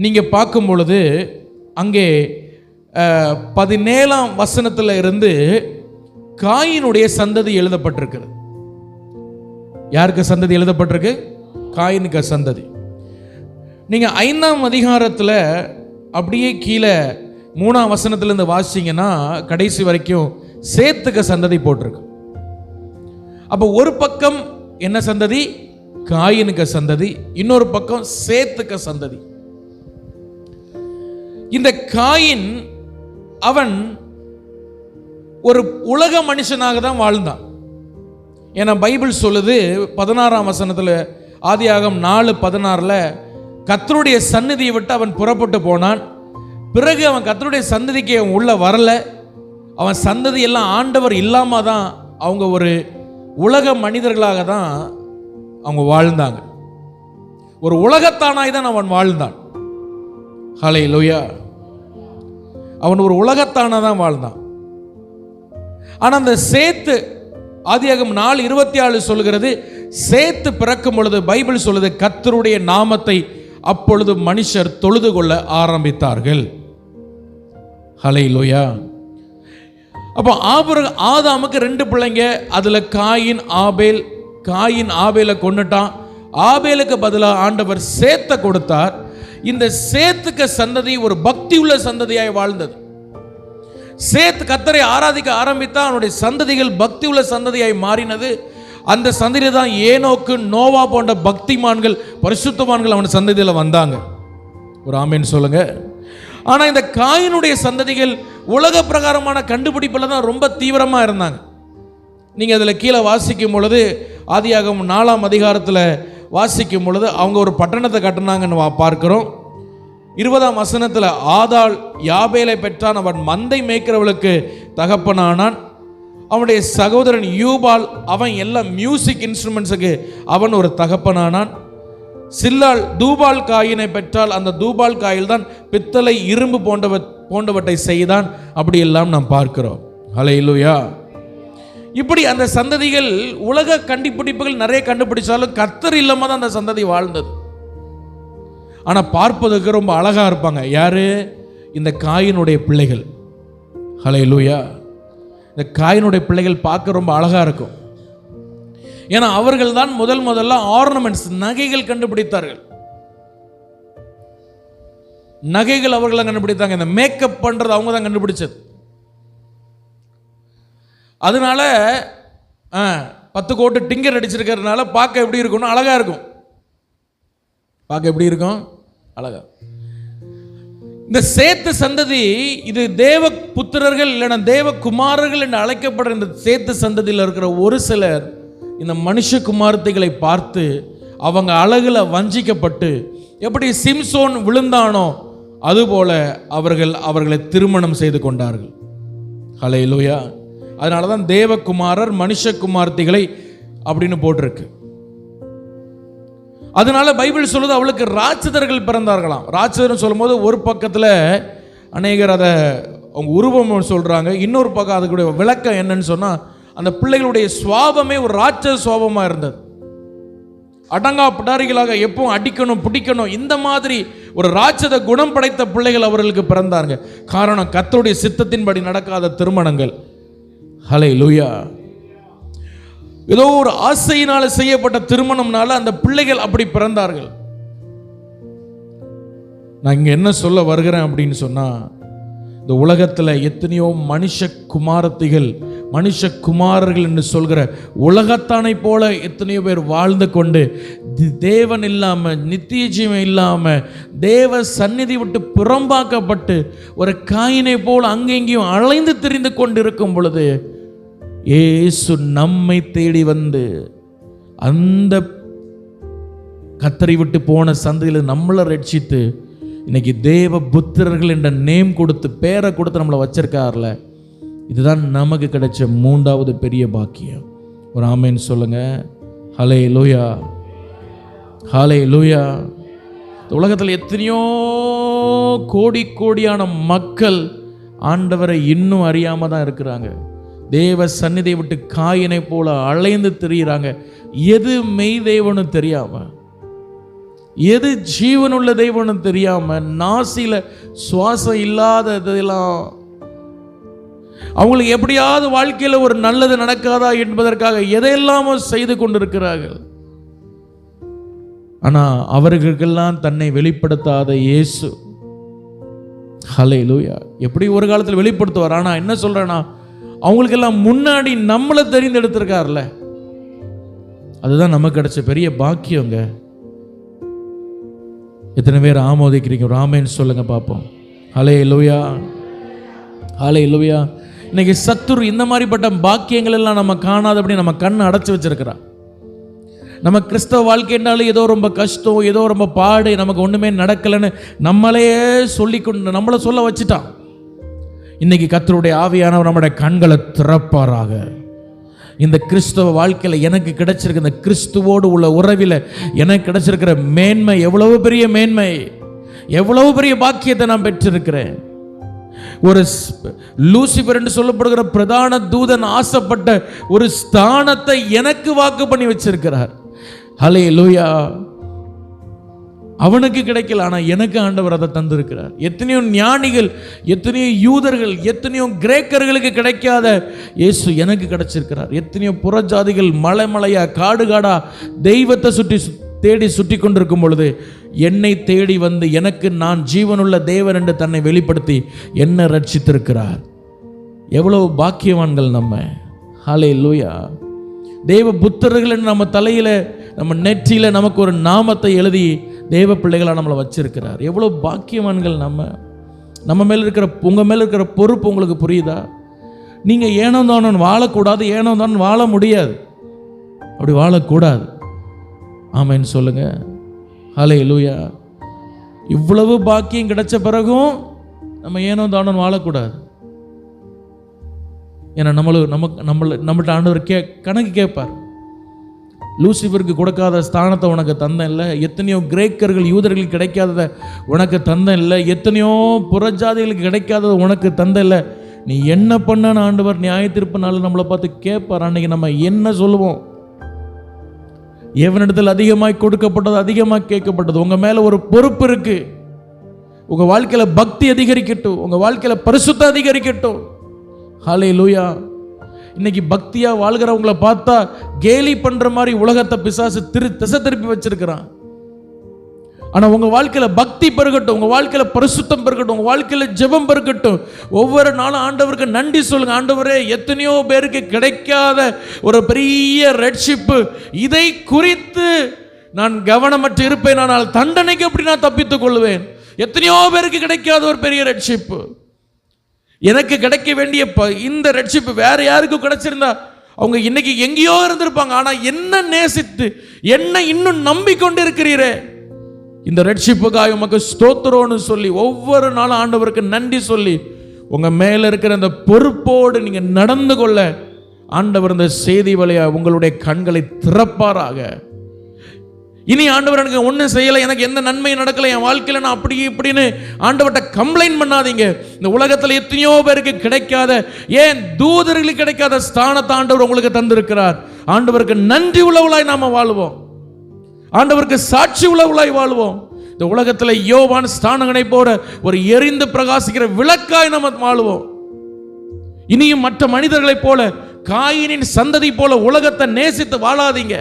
நீங்க பார்க்கும் பொழுது அங்கே 17ஆம் வசனத்தில் இருந்து காயினுடைய சந்ததி எழுதப்பட்டிருக்கிறது. யாருக்கு சந்ததி எழுதப்பட்டிருக்கு? காயினுக்கு சந்ததி. நீங்க 5ஆம் அதிகாரத்தில் அப்படியே கீழே 3ஆம் வசனத்திலிருந்து வாசிங்கன்னா கடைசி வரைக்கும் சேத்துக்கு சந்ததி போட்டிருக்கு. அப்போ ஒரு பக்கம் என்ன சந்ததி? காயினுக்கு சந்ததி. இன்னொரு பக்கம் சேத்துக்கு சந்ததி. இந்த காயின் அவன் ஒரு உலக மனுஷனாக தான் வாழ்ந்தான். ஏன்னா பைபிள் சொல்லுது 16ஆம் வசனத்தில், ஆதியாகமம் 4:16 கர்த்தருடைய சந்நிதியை விட்டு அவன் புறப்பட்டு போனான். பிறகு அவன் கர்த்தருடைய சந்ததிக்கு அவன் உள்ள வரல. அவன் சந்ததி எல்லாம் ஆண்டவர் இல்லாம தான் அவங்க ஒரு உலக மனிதர்களாக தான் அவங்க வாழ்ந்தாங்க. ஒரு உலகத்தானாய் தான் அவன் வாழ்ந்தான். ஹல்லேலூயா. அவன் ஒரு உலகத்தானா தான் வாழ்ந்தான். ஆனா அந்த சேத்து, ஆதியாகமம் 4:24 சொல்லுகிறது, சேத்து பிறக்கும் பொழுது பைபிள் சொல்லுது கர்த்தருடைய நாமத்தை அப்பொழுது மனுஷர் தொழுது கொள்ள ஆரம்பித்தார்கள். ஹல்லேலூயா. அப்போ ஆதாமுக்கு 2 பிள்ளைங்க. அதுல காயின் ஆபேல். காயின் ஆபேலை கொன்னுட்டான். ஆபேலுக்கு பதிலாக ஆண்டவர் சேத்தை கொடுத்தார். இந்த சேத்துக்கு சந்ததி ஒரு பக்தி உள்ள சந்ததியாய் வாழ்ந்தது. சேத் கர்த்தரை ஆராதிக்க ஆரம்பித்தா அவனுடைய சந்ததிகள் பக்தி உள்ள சந்ததியாய் மாறினது. அந்த சந்ததியில் தான் ஏனோக்கு, நோவா போன்ற பக்திமான்கள், பரிசுத்தமான்கள் அவன் சந்ததியில் வந்தாங்க. ஒரு ஆமேன் சொல்லுங்க. ஆனா இந்த காயினுடைய சந்ததிகள் உலக பிரகாரமான கண்டுபிடிப்புல தான் ரொம்ப தீவிரமா இருந்தாங்க. நீங்க அதுல கீழே வாசிக்கும் பொழுது, ஆதியாகமம் 4ஆம் அதிகாரத்தில் வாசிக்கும் பொழுது அவங்க ஒரு பட்டணத்தை கட்டினாங்கன்னு பார்க்கிறோம். 20ஆம் வசனத்தில் ஆதாள் யாபேலை பெற்றான். அவன் மந்தை மேய்க்கிறவளுக்கு தகப்பனானான். அவனுடைய சகோதரன் யூபால், அவன் எல்லாம் மியூசிக் இன்ஸ்ட்ருமெண்ட்ஸுக்கு அவன் ஒரு தகப்பனானான். சில்லாள் தூபால் காயினை பெற்றால். அந்த தூபால் காயில் தான் பித்தளை, இரும்பு போன்றவற்றை செய்தான். அப்படி எல்லாம் நாம் பார்க்கிறோம். ஹல்லேலூயா. இப்படி அந்த சந்ததிகள் உலக கண்டுபிடிப்புகள் நிறைய கண்டுபிடிச்சாலும் கர்த்தர் இல்லாம தான் அந்த சந்ததி வாழ்ந்தது. ஆனா பார்ப்பதற்கு ரொம்ப அழகா இருப்பாங்க. யாரு? இந்த காயினுடைய பிள்ளைகள். ஹல்லேலூயா. இந்த காயினுடைய பிள்ளைகள் பார்க்க ரொம்ப அழகா இருக்கும். ஏன்னா அவர்கள் தான் முதல்ல ஆர்னமெண்ட்ஸ், நகைகள் கண்டுபிடித்தார்கள். நகைகள் அவர்கள் கண்டுபிடித்தாங்க. இந்த மேக்கப் பண்றது அவங்க தான் கண்டுபிடிச்சது. அதனால 10 கோட்டு டிங்கர் அடிச்சிருக்கிறதுனால பார்க்க எப்படி இருக்கும்னா அழகா இருக்கும். பார்க்க எப்படி இருக்கும்? அழகா. இந்த சேத்து சந்ததி இது தேவ புத்திரர்கள் இல்லைன்னா தேவ குமாரர்கள் என்று அழைக்கப்படுற இந்த சேத்து சந்ததியில் இருக்கிற ஒரு சிலர் இந்த மனுஷ குமாரத்தைகளை பார்த்து அவங்க அழகுல வஞ்சிக்கப்பட்டு எப்படி சிம்சோன் விழுந்தானோ அதுபோல அவர்களை திருமணம் செய்து கொண்டார்கள். ஹல்லேலூயா. அதனால தான் தேவகுமாரர் மனுஷ குமார்த்திகளை அப்படின்னு போட்டிருக்கு. அதனால பைபிள் சொல்லுது அவளுக்கு ராட்சதர்கள் பிறந்தார்களாம். ராட்சதர் சொல்லும் போது ஒரு பக்கத்தில் அநேகர் அதை அவங்க உருவம் சொல்றாங்க, இன்னொரு பக்கம் அதுக்குடைய விளக்கம் என்னன்னு சொன்னா அந்த பிள்ளைகளுடைய சுவாபமே ஒரு ராட்சத சுவாபமா இருந்தது. அடங்கா பிடாரிகளாக எப்பவும் அடிக்கணும் பிடிக்கணும் இந்த மாதிரி ஒரு ராட்சத குணம் படைத்த பிள்ளைகள் அவர்களுக்கு பிறந்தாங்க. காரணம் கர்த்தருடைய சித்தத்தின்படி நடக்காத திருமணங்கள். ஹல்லேலூயா. ஏதோ ஒரு ஆசையினால செய்யப்பட்ட திருமணம்னால அந்த பிள்ளைகள் அப்படி பிறந்தார்கள். நான் இங்க என்ன சொல்ல வருகிறேன் அப்படின்னு சொன்னா, இந்த உலகத்தில் எத்தனையோ மனுஷ குமாரத்திகள் மனுஷ குமாரர்கள் என்று சொல்கிற உலகத்தானை போல எத்தனையோ பேர் வாழ்ந்து கொண்டு தேவன் இல்லாம நித்திய ஜீவன் இல்லாம தேவ சந்நிதி விட்டு புறம்பாக்கப்பட்டு ஒரு காயினை போல அங்கெங்கேயும் அலைந்து திரிந்து கொண்டிருக்கும் பொழுது இயேசு நம்மை தேடி வந்து அந்த கத்தரை விட்டு போன சந்ததியில் நம்மளை ரட்சித்து இன்னைக்கு தேவ புத்திரர்கள் என்ற நேம் கொடுத்து பேரை கொடுத்து நம்மளை வச்சிருக்காருல. இதுதான் நமக்கு கிடைச்ச மூன்றாவது பெரிய பாக்கியம். ஒரு ஆமேன் சொல்லுங்க. ஹல்லேலூயா, ஹல்லேலூயா. உலகத்தில் எத்தனையோ கோடி கோடியான மக்கள் ஆண்டவரை இன்னும் அறியாம தான் இருக்கிறாங்க. தேவ சந்நிதியை விட்டு காயினை போல அலைந்து திரியிறாங்க. எது மெய் தெய்வம்னு தெரியாம, எது ஜீவனுள்ள தெய்வம்னு தெரியாம, நாசில சுவாசம் இல்லாததெல்லாம் அவங்களுக்கு எப்படியாவது வாழ்க்கையில ஒரு நல்லது நடக்காதா என்பதற்காக எதையெல்லாமோ செய்து கொண்டிருக்கிறார்கள். ஆனா அவர்களுக்கெல்லாம் தன்னை வெளிப்படுத்தாத இயேசு ஹல்லேலூயா எப்படி ஒரு காலத்தில் வெளிப்படுத்துவார். ஆனா என்ன சொல்றேன்னா, அவங்களுக்கெல்லாம் முன்னாடி நம்மளை தெரிந்தெடுத்திருக்கார்ல. அதுதான் நமக்கு கிடைச்ச பெரிய பாக்கியங்க. எத்தனை பேர் ஆமோதிக்கிறீங்க? ராமேன்னு சொல்லுங்க பார்ப்போம். ஹல்லேலூயா, ஹல்லேலூயா. இன்னைக்கு சத்துரு இந்த மாதிரிப்பட்ட பாக்கியங்கள் எல்லாம் நம்ம காணாதபடி நம்ம கண்ணை அடைச்சி வச்சிருக்கிறா. நம்ம கிறிஸ்தவ வாழ்க்கைனாலும் ஏதோ ரொம்ப கஷ்டம், ஏதோ ரொம்ப பாடு, நமக்கு ஒண்ணுமே நடக்கலைன்னு நம்மளையே சொல்லிக்கொண்டு நம்மளை சொல்ல வச்சுட்டான். இன்னைக்கு கர்த்தருடைய ஆவியானவர் நம்முடைய கண்களை திறப்பாராக. இந்த கிறிஸ்தவ வாழ்க்கையில் எனக்கு கிடைச்சிருக்க இந்த கிறிஸ்துவோடு உள்ள உறவில் எனக்கு கிடைச்சிருக்கிற மேன்மை எவ்வளவு பெரிய மேன்மை, எவ்வளவு பெரிய பாக்கியத்தை நான் பெற்றிருக்கிறேன். ஒரு லூசிபர் என்று சொல்லப்படுகிற பிரதான தூதன் ஆசைப்பட்ட ஒரு ஸ்தானத்தை எனக்கு வாக்கு பண்ணி வச்சிருக்கிறார். ஹல்லேலூயா. அவனுக்கு கிடைக்கல, ஆனா எனக்கு ஆண்டவர் அதை தந்திருக்கிறார். எத்தனையோ ஞானிகள், எத்தனையோ யூதர்கள், எத்தனையோ கிரேக்கர்களுக்கு கிடைக்காத இயேசு எனக்கு கிடைச்சிருக்கிறார். எத்தனையோ புறஜாதிகள் மலை மலையா காடு காடா தெய்வத்தை தேடி சுற்றி கொண்டிருக்கும் பொழுது என்னை தேடி வந்து எனக்கு நான் ஜீவனுள்ள தேவன் என்று தன்னை வெளிப்படுத்தி என்னை ரட்சித்திருக்கிறார். எவ்வளவு பாக்கியவான்கள் நம்ம. ஹல்லேலூயா. தேவ புத்திரர்கள் என்று நம்ம தலையில நம்ம நெற்றியில நமக்கு ஒரு நாமத்தை எழுதி தேவ பிள்ளைகளாக நம்மளை வச்சிருக்கிறார். எவ்வளோ பாக்கியவான்கள் நம்ம மேல இருக்கிற உங்க மேல இருக்கிற பொறுப்பு உங்களுக்கு புரியுதா? நீங்க ஏனோ தானோ வாழக்கூடாது, ஏனோ தான் வாழ முடியாது, அப்படி வாழக்கூடாது. ஆமென் சொல்லுங்க. ஹல்லேலூயா. இவ்வளவு பாக்கியம் கிடைச்ச பிறகும் நம்ம ஏனோ தானோ வாழக்கூடாது. ஏன்னா நம்மள்ட்ட ஆண்டவர் கணக்கு கேட்பார். லூசிபருக்கு கொடுக்காத ஸ்தானத்தை உனக்கு தந்தேன் இல்லை, எத்தனையோ கிரேக்கர்கள் யூதர்களுக்கு கிடைக்காததை உனக்கு தந்தேன் இல்லை, எத்தனையோ புறஜாதிகளுக்கு கிடைக்காததை உனக்கு தந்தேன் இல்லை, நீ என்ன பண்ண ஆண்டவர் நியாய தீர்ப்புனால நம்மளை பார்த்து கேட்பார். அன்னைக்கு நம்ம என்ன சொல்லுவோம்? எவனிடத்தில் அதிகமாய் கொடுக்கப்பட்டது அதிகமாக கேட்கப்பட்டது. உங்க மேல ஒரு பொறுப்பு இருக்கு. உங்க வாழ்க்கையில பக்தி அதிகரிக்கட்டும், உங்க வாழ்க்கையில பரிசுத்தம் அதிகரிக்கட்டும். ஹல்லேலூயா. இன்னைக்கு பக்தியா வாழ்கிறவங்களை பார்த்தா கேலி பண்ற மாதிரி உலகத்தை பிசாசு திசை திருப்பி வச்சிருக்கிறான். ஆனா உங்க வாழ்க்கையில பக்தி பெருகட்டும், உங்க வாழ்க்கையில பரிசுத்தம் பெருகட்டும், உங்க வாழ்க்கையில ஜெபம் பெருகட்டும். ஒவ்வொரு நாளும் ஆண்டவருக்கு நன்றி சொல்லுங்க. ஆண்டவரே, எத்தனையோ பேருக்கு கிடைக்காத ஒரு பெரிய ரட்சிப்பு, இதை குறித்து நான் கவனமற்று இருப்பேன், ஆனால் தண்டனைக்கு எப்படி நான் தப்பித்துக் கொள்வேன்? எத்தனையோ பேருக்கு கிடைக்காத ஒரு பெரிய ரட்சிப்பு. எனக்கு கிடைக்க வேண்டிய இந்த ரட்சிப்பு வேற யாருக்கும் கிடைச்சிருந்தா அவங்க இன்னைக்கு எங்கேயோ இருந்திருப்பாங்க. ஆனா என்ன நேசித்து என்ன இன்னும் நம்பிக்கொண்டு இருக்கிறீரே, இந்த ரட்சிப்புக்காக உமக்கு ஸ்தோத்திரம்னு சொல்லி ஒவ்வொரு நாளும் ஆண்டவருக்கு நன்றி சொல்லி உங்க மேல இருக்கிற அந்த பொறுப்போடு நீங்க நடந்து கொள்ள ஆண்டவர் இந்த செய்தி வழியா உங்களுடைய கண்களை திறப்பாராக. இனி ஆண்டவர் எனக்கு ஒன்றும் செய்யலை, எனக்கு எந்த நன்மையும் நடக்கலை, என் வாழ்க்கையில் நான் அப்படி இப்படின்னு ஆண்டவர்கிட்ட கம்ப்ளைண்ட் பண்ணாதீங்க. இந்த உலகத்தில் எத்தனையோ பேருக்கு கிடைக்காத, ஏன் தூதர்களுக்கு கிடைக்காத ஸ்தானத்தை ஆண்டவர் உங்களுக்கு தந்திருக்கிறார். ஆண்டவருக்கு நன்றி உள்ளவளாய் நாம வாழ்வோம், ஆண்டவருக்கு சாட்சி உள்ளவளாய் வாழ்வோம். இந்த உலகத்தில் யோவான் ஸ்தானங்களை போற ஒரு எரிந்து பிரகாசிக்கிற விளக்காய் நம்ம வாழ்வோம். இனியும் மற்ற மனிதர்களைப் போல, காயினின் சந்ததி போல உலகத்தை நேசித்து வாழாதீங்க.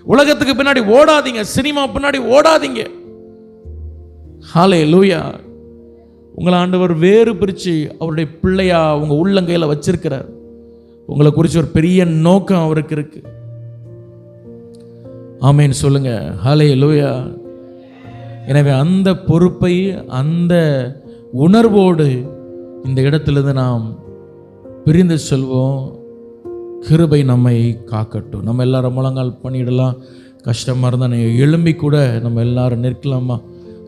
உலகத்துக்கு பின்னாடி ஓடாதீங்க, சினிமா பின்னாடி ஓடாதீங்க. ஹல்லேலூயா. உங்களை ஆண்டவர் வேறு பிரிச்சு அவருடைய பிள்ளையா உங்க உள்ளங்கையில வச்சிருக்கிறார். உங்களை குறித்து ஒரு பெரிய நோக்கம் அவருக்கு இருக்கு. ஆமேன் சொல்லுங்க. ஹல்லேலூயா. எனவே அந்த பொறுப்பை, அந்த உணர்வோடு இந்த இடத்திலிருந்து நாம் பிரிந்து செல்வோம். கிருபை நம்மை காக்கட்டும். நம்ம எல்லாரும் முழங்கால் பண்ணிடலாம். கஷ்டமாக இருந்தால் எழும்பி கூட நம்ம எல்லாரும் நிற்கலாமா?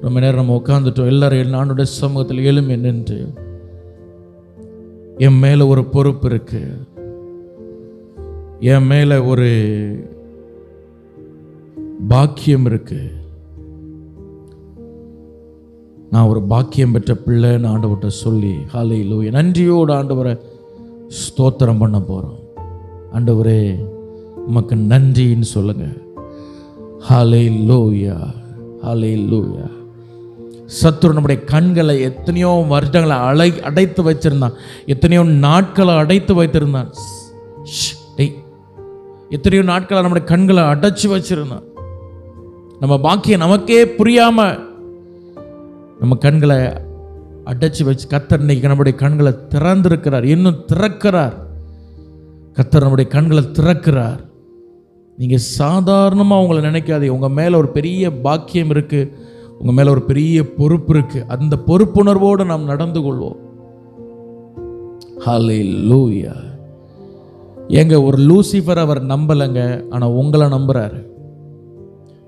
ரொம்ப நேரம் நம்ம உட்காந்துட்டோம். எல்லாரும் நானுடைய சமூகத்தில் எழும்பி நின்று, என் மேலே ஒரு பொறுப்பு இருக்கு, என் மேலே ஒரு பாக்கியம் இருக்கு, நான் ஒரு பாக்கியம் பெற்ற பிள்ளைன்னு ஆண்டவர்கிட்ட சொல்லி ஹல்லேலூயா நன்றியோடு ஆண்டவரை ஸ்தோத்திரம் பண்ண போகிறோம். ஆண்டவரே உமக்கு நன்றின்னு சொல்லுங்க. ஹல்லேலூயா, ஹல்லேலூயா. சத்துரு நம்முடைய கண்களை எத்தனையோ வருடங்களை அடைத்து வச்சிருந்தான், எத்தனையோ நாட்களை அடைத்து வைத்திருந்தான், எத்தனையோ நாட்களை நம்முடைய கண்களை அடைச்சு வச்சிருந்தான். நம்ம பாக்கியம் நமக்கே புரியாம நம்ம கண்களை அடைச்சு வச்சு கர்த்தர் இன்னைக்கு நம்முடைய கண்களை திறந்திருக்கிறார், இன்னும் திறக்கிறார். கர்த்தர் நம்முடைய கண்களை திறக்கிறார். நீங்கள் சாதாரணமாக உங்களை நினைக்காதீங்க. உங்கள் மேலே ஒரு பெரிய பாக்கியம் இருக்குது, உங்கள் மேலே ஒரு பெரிய பொறுப்பு இருக்குது. அந்த பொறுப்புணர்வோடு நாம் நடந்து கொள்வோம். ஹல்லேலூயா. ஏங்க, ஒரு லூசிஃபர் அவர் நம்பலைங்க, ஆனால் உங்களை நம்புகிறார்.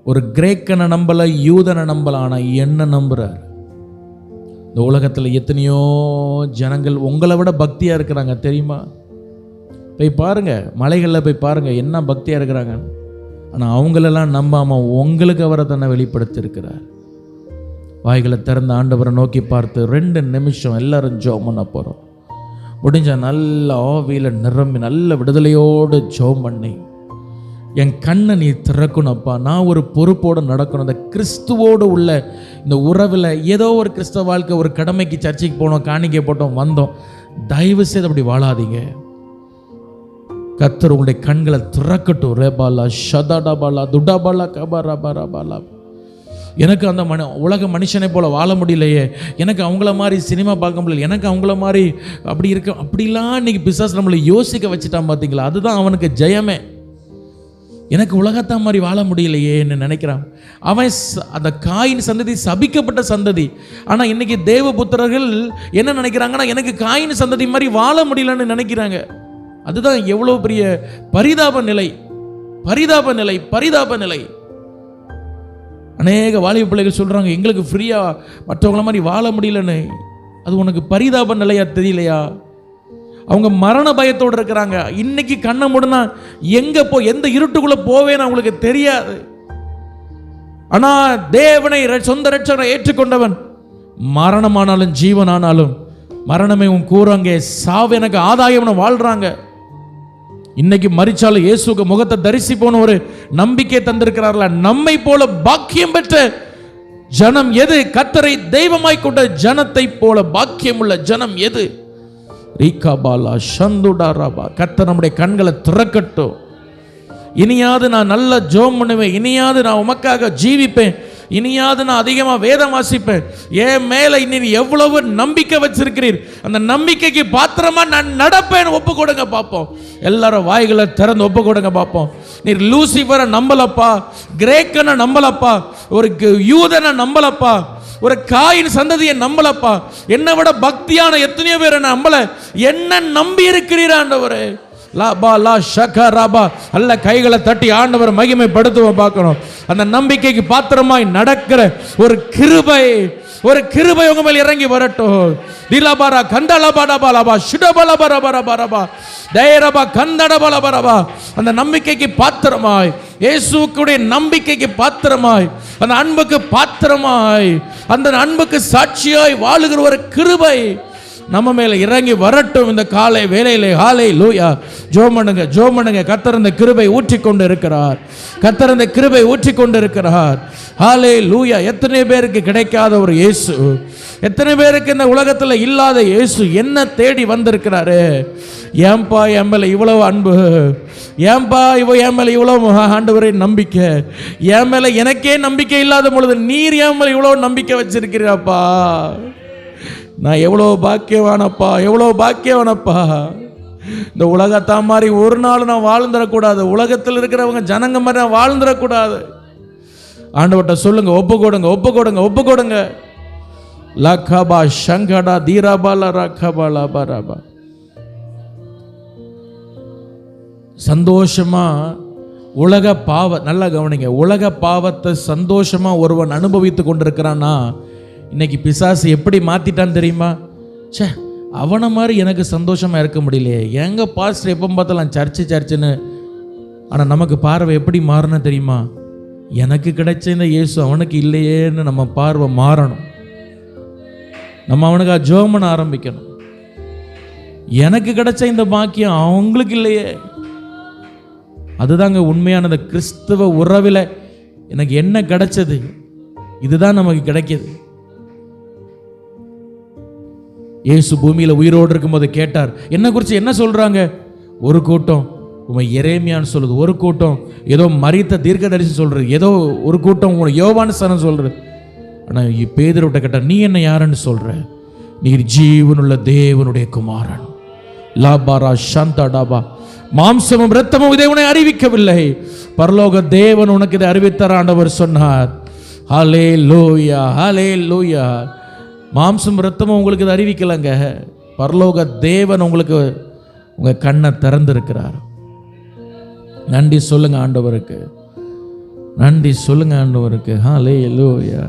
ஒரு கிரேக்கனை நம்பலை, யூதனை நம்பலை, ஆனால் என்ன நம்புகிறார். இந்த உலகத்தில் எத்தனையோ ஜனங்கள் உங்களை விட பக்தியாக இருக்கிறாங்க தெரியுமா? போய் பாருங்க, மலைகளில் போய் பாருங்க என்ன பக்தியாக இருக்கிறாங்க. ஆனால் அவங்களெல்லாம் நம்பாமல் உங்களுக்கு அவரை தன்னை வெளிப்படுத்தியிருக்கிறார். வாய்களை திறந்த ஆண்டவரை நோக்கி பார்த்து 2 நிமிஷம் எல்லாரும் ஜெபம் பண்ண போகிறோம். முடிஞ்சால் நல்ல ஆவியில் நிரம்பி நல்ல விடுதலையோடு ஜெபம் பண்ணி, என் கண்ணை நீ திறக்கணும்ப்பா, நான் ஒரு பொறுப்போடு நடக்கணும். இந்த கிறிஸ்துவோடு உள்ள இந்த உறவில் ஏதோ ஒரு கிறிஸ்தவ வாழ்க்கை, ஒரு கடமைக்கு சர்ச்சைக்கு போனோம், காணிக்கை போட்டோம், வந்தோம். தயவு செய்து அப்படி வாழாதீங்க. கர்த்தர் உங்களுடைய கண்களை திறக்கட்டும். ரேபாலா ஷதாடாபாலா துடாபாலா கபாராபாராபாலா. எனக்கு அந்த உலக மனுஷனை போல வாழ முடியலையே, எனக்கு அவங்கள மாதிரி சினிமா பார்க்க முடியல, எனக்கு அவங்கள மாதிரி அப்படி இருக்க, அப்படிலாம் இன்னைக்கு பிசாசு நம்மளை யோசிக்க வச்சுட்டான். பார்த்தீங்களா? அதுதான் அவனுக்கு ஜெயமே. எனக்கு உலகத்தான் மாதிரி வாழ முடியலையேன்னு நினைக்கிறான் அவன். அந்த காயின் சந்ததி சபிக்கப்பட்ட சந்ததி. ஆனால் இன்னைக்கு தேவபுத்திரர்கள் என்ன நினைக்கிறாங்கன்னா, எனக்கு காயின் சந்ததி மாதிரி வாழ முடியலன்னு நினைக்கிறாங்க. அதுதான் எவ்வளோ பெரிய பரிதாப நிலை, பரிதாப நிலை, பரிதாப நிலை. அநேக வாலிப பிள்ளைகள் சொல்கிறாங்க, எங்களுக்கு ஃப்ரீயாக மற்றவங்கள மாதிரி வாழ முடியலன்னு. அது உனக்கு பரிதாப நிலையா தெரியலையா? அவங்க மரண பயத்தோடு இருக்கிறாங்க. இன்னைக்கு கண்ணை மூடுனா எங்கே எந்த இருட்டுக்குள்ளே போவேன்னு அவங்களுக்கு தெரியாது. ஆனால் தேவனை சொந்த ரட்சகரை ஏற்றுக்கொண்டவன், மரணமானாலும் ஜீவனானாலும் மரணமே உன் கூறாங்க, சாவு எனக்கு ஆதாயம்னு வாழ்றாங்க. இன்னைக்கு மரிச்சாலும் இயேசுக்கு முகத்தை தரிசிப்போன ஒரு நம்பிக்கை தந்திருக்கிறார்களா? நம்மை போல பாக்கியம் பெற்ற ஜனம் எது? கர்த்தரை தெய்வமாய் கொண்ட ஜனத்தை போல பாக்கியம் உள்ள ஜனம் எது? ரீகாபாலா ஷந்துடாராபா. கர்த்தர் நம்முடைய கண்களை திறக்கட்டும். இனியாவது நான் நல்ல ஜெபம் பண்ணுவேன், இனியாவது நான் உமக்காக ஜீவிப்பேன் இனியாவது நான் அதிகமாக வேதம் வாசிப்பேன். என் மேலே இன்னும் எவ்வளவு நம்பிக்கை வச்சிருக்கிறீர், அந்த நம்பிக்கைக்கு பாத்திரமா நான் நடப்பேன். ஒப்பு கொடுங்க பார்ப்போம். எல்லாரும் வாய்களை திறந்து ஒப்பு கொடுங்க பார்ப்போம். நீர் லூசிபரை நம்பலப்பா, கிரேக்கனை நம்பலப்பா, ஒரு யூதனை நம்பலப்பா, ஒரு காயின் சந்ததியை நம்பலப்பா, என்னை விட பக்தியான எத்தனையோ பேரை நம்பல, என்ன நம்பி இருக்கிறீர் ஆண்டவரே. லாபா லா ஷகா ராபா. அல்ல கைகளை தட்டி ஆண்டவர் மகிமைப்படுத்துவோம் பார்க்கணும். அந்த நம்பிக்கைக்கு பாத்திரமாய் நடக்கிற ஒரு கிருபை, ஒரு கிருபை உங்க மேல் இறங்கி வரட்டும். திலபாரா கந்தலபடபலபா ஷிடபலபரபரபரபா தைரபா கந்தடபலபரபா. அந்த நம்பிக்கைக்கு பாத்திரமாய், இயேசுவுடைய நம்பிக்கைக்கு பாத்திரமாய், அந்த அன்புக்கு பாத்திரமாய், அந்த அன்புக்கு சாட்சியாய் வாழுகிற ஒரு கிருபை நம்ம மேல இறங்கி வரட்டும் இந்த காலை வேளையிலே. ஹல்லேலூயா. ஜெபம் பண்ணுங்க, ஜெபம் பண்ணுங்க. கர்த்தர் இந்த கிருபை ஊற்றி கொண்டு இருக்கிறார், கர்த்தர் இந்த கிருபை ஊற்றி கொண்டு இருக்கிறார். ஹல்லேலூயா. எத்தனை பேருக்கு கிடைக்காத ஒரு இயேசு, எத்தனை பேருக்கு இந்த உலகத்தில் இல்லாத இயேசு என்ன தேடி வந்திருக்கிறாரு. ஏன்பா என் மேல இவ்வளவு அன்பு, ஏன்பா என் மேல இவ்வளவு ஆண்டவரே நம்பிக்கை, என் மேல எனக்கே நம்பிக்கை இல்லாத பொழுது நீர் என் மேல இவ்வளவு நம்பிக்கை வச்சிருக்கிறாப்பா. நான் எவ்வளோ பாக்கியவானப்பா, எவ்வளோ பாக்கியவானப்பா. இந்த உலகத்தா மாதிரி ஒரு நாள் நான் வாழ்ந்துடக்கூடாது, உலகத்தில் இருக்கிறவங்க ஜனங்க மாதிரி நான் வாழ்ந்துடக்கூடாது. ஆண்டவர்கிட்ட சொல்லுங்க, ஒப்பு கொடுங்க, ஒப்பு கொடுங்க, ஒப்பு கொடுங்க. லக்கபா ஷங்கடா தீராபாலா ரக்கபாலா பராபா. சந்தோஷமா உலக நல்லா கவனிங்க, உலக பாவத்தை சந்தோஷமா ஒருவன் அனுபவித்து கொண்டிருக்கிறான்னா இன்னைக்கு பிசாசு எப்படி மாத்திட்டான்னு தெரியுமா? சே, அவனை மாதிரி எனக்கு சந்தோஷமா இருக்க முடியலையே, எங்க பாஸ்டர் எப்போ பார்த்தாலும் சர்ச்சுன்னு. ஆனா நமக்கு பார்வை எப்படி மாறணும் தெரியுமா? எனக்கு கிடைச்ச இந்த இயேசு அவனுக்கு இல்லையேன்னு நம்ம பார்வை மாறணும். நம்ம அவனுக்கு ஜெபம் பண்ண ஆரம்பிக்கணும். எனக்கு கிடைச்ச இந்த பாக்கியம் அவங்களுக்கு இல்லையே. அதுதாங்க உண்மையானது. கிறிஸ்துவ உறவில் எனக்கு என்ன கிடைச்சது, இதுதான் நமக்கு கிடைக்கிது. இயேசு பூமியில் உயிரோடு இருக்கும்போது கேட்டார், என்ன குறித்து என்ன சொல்றாங்க? ஒரு கூட்டம் எரேமியான்னு சொல்லுது, ஒரு கூட்டம் ஏதோ மரித்த தீர்க்கதரிசி சொல்றது, ஏதோ ஒரு கூட்டம் யோவான் சனம் சொல்றது. ஆனால் பேதுருவிட்ட கேட்டார், நீ என்ன யாருன்னு சொல்ற? நீர் ஜீவனுள்ள தேவனுடைய குமாரன். லாபாரா சாந்தாடாபா. மாம்சமும் இரத்தமும் இதை உன்னை அறிவிக்கவில்லை, பரலோக தேவன் உனக்கு இதை அறிவித்தார் ஆண்டவர் சொன்னார். ஹல்லேலூயா, ஹல்லேலூயா. மாம்சம் இரத்தமும் உங்களுக்கு இதை அறிவிக்கலைங்க, பரலோக தேவன் உங்களுக்கு உங்க கண்ணை திறந்திருக்கிறார். நன்றி சொல்லுங்க ஆண்டவருக்கு, நன்றி சொல்லுங்க ஆண்டவருக்கு. ஹல்லேலூயா.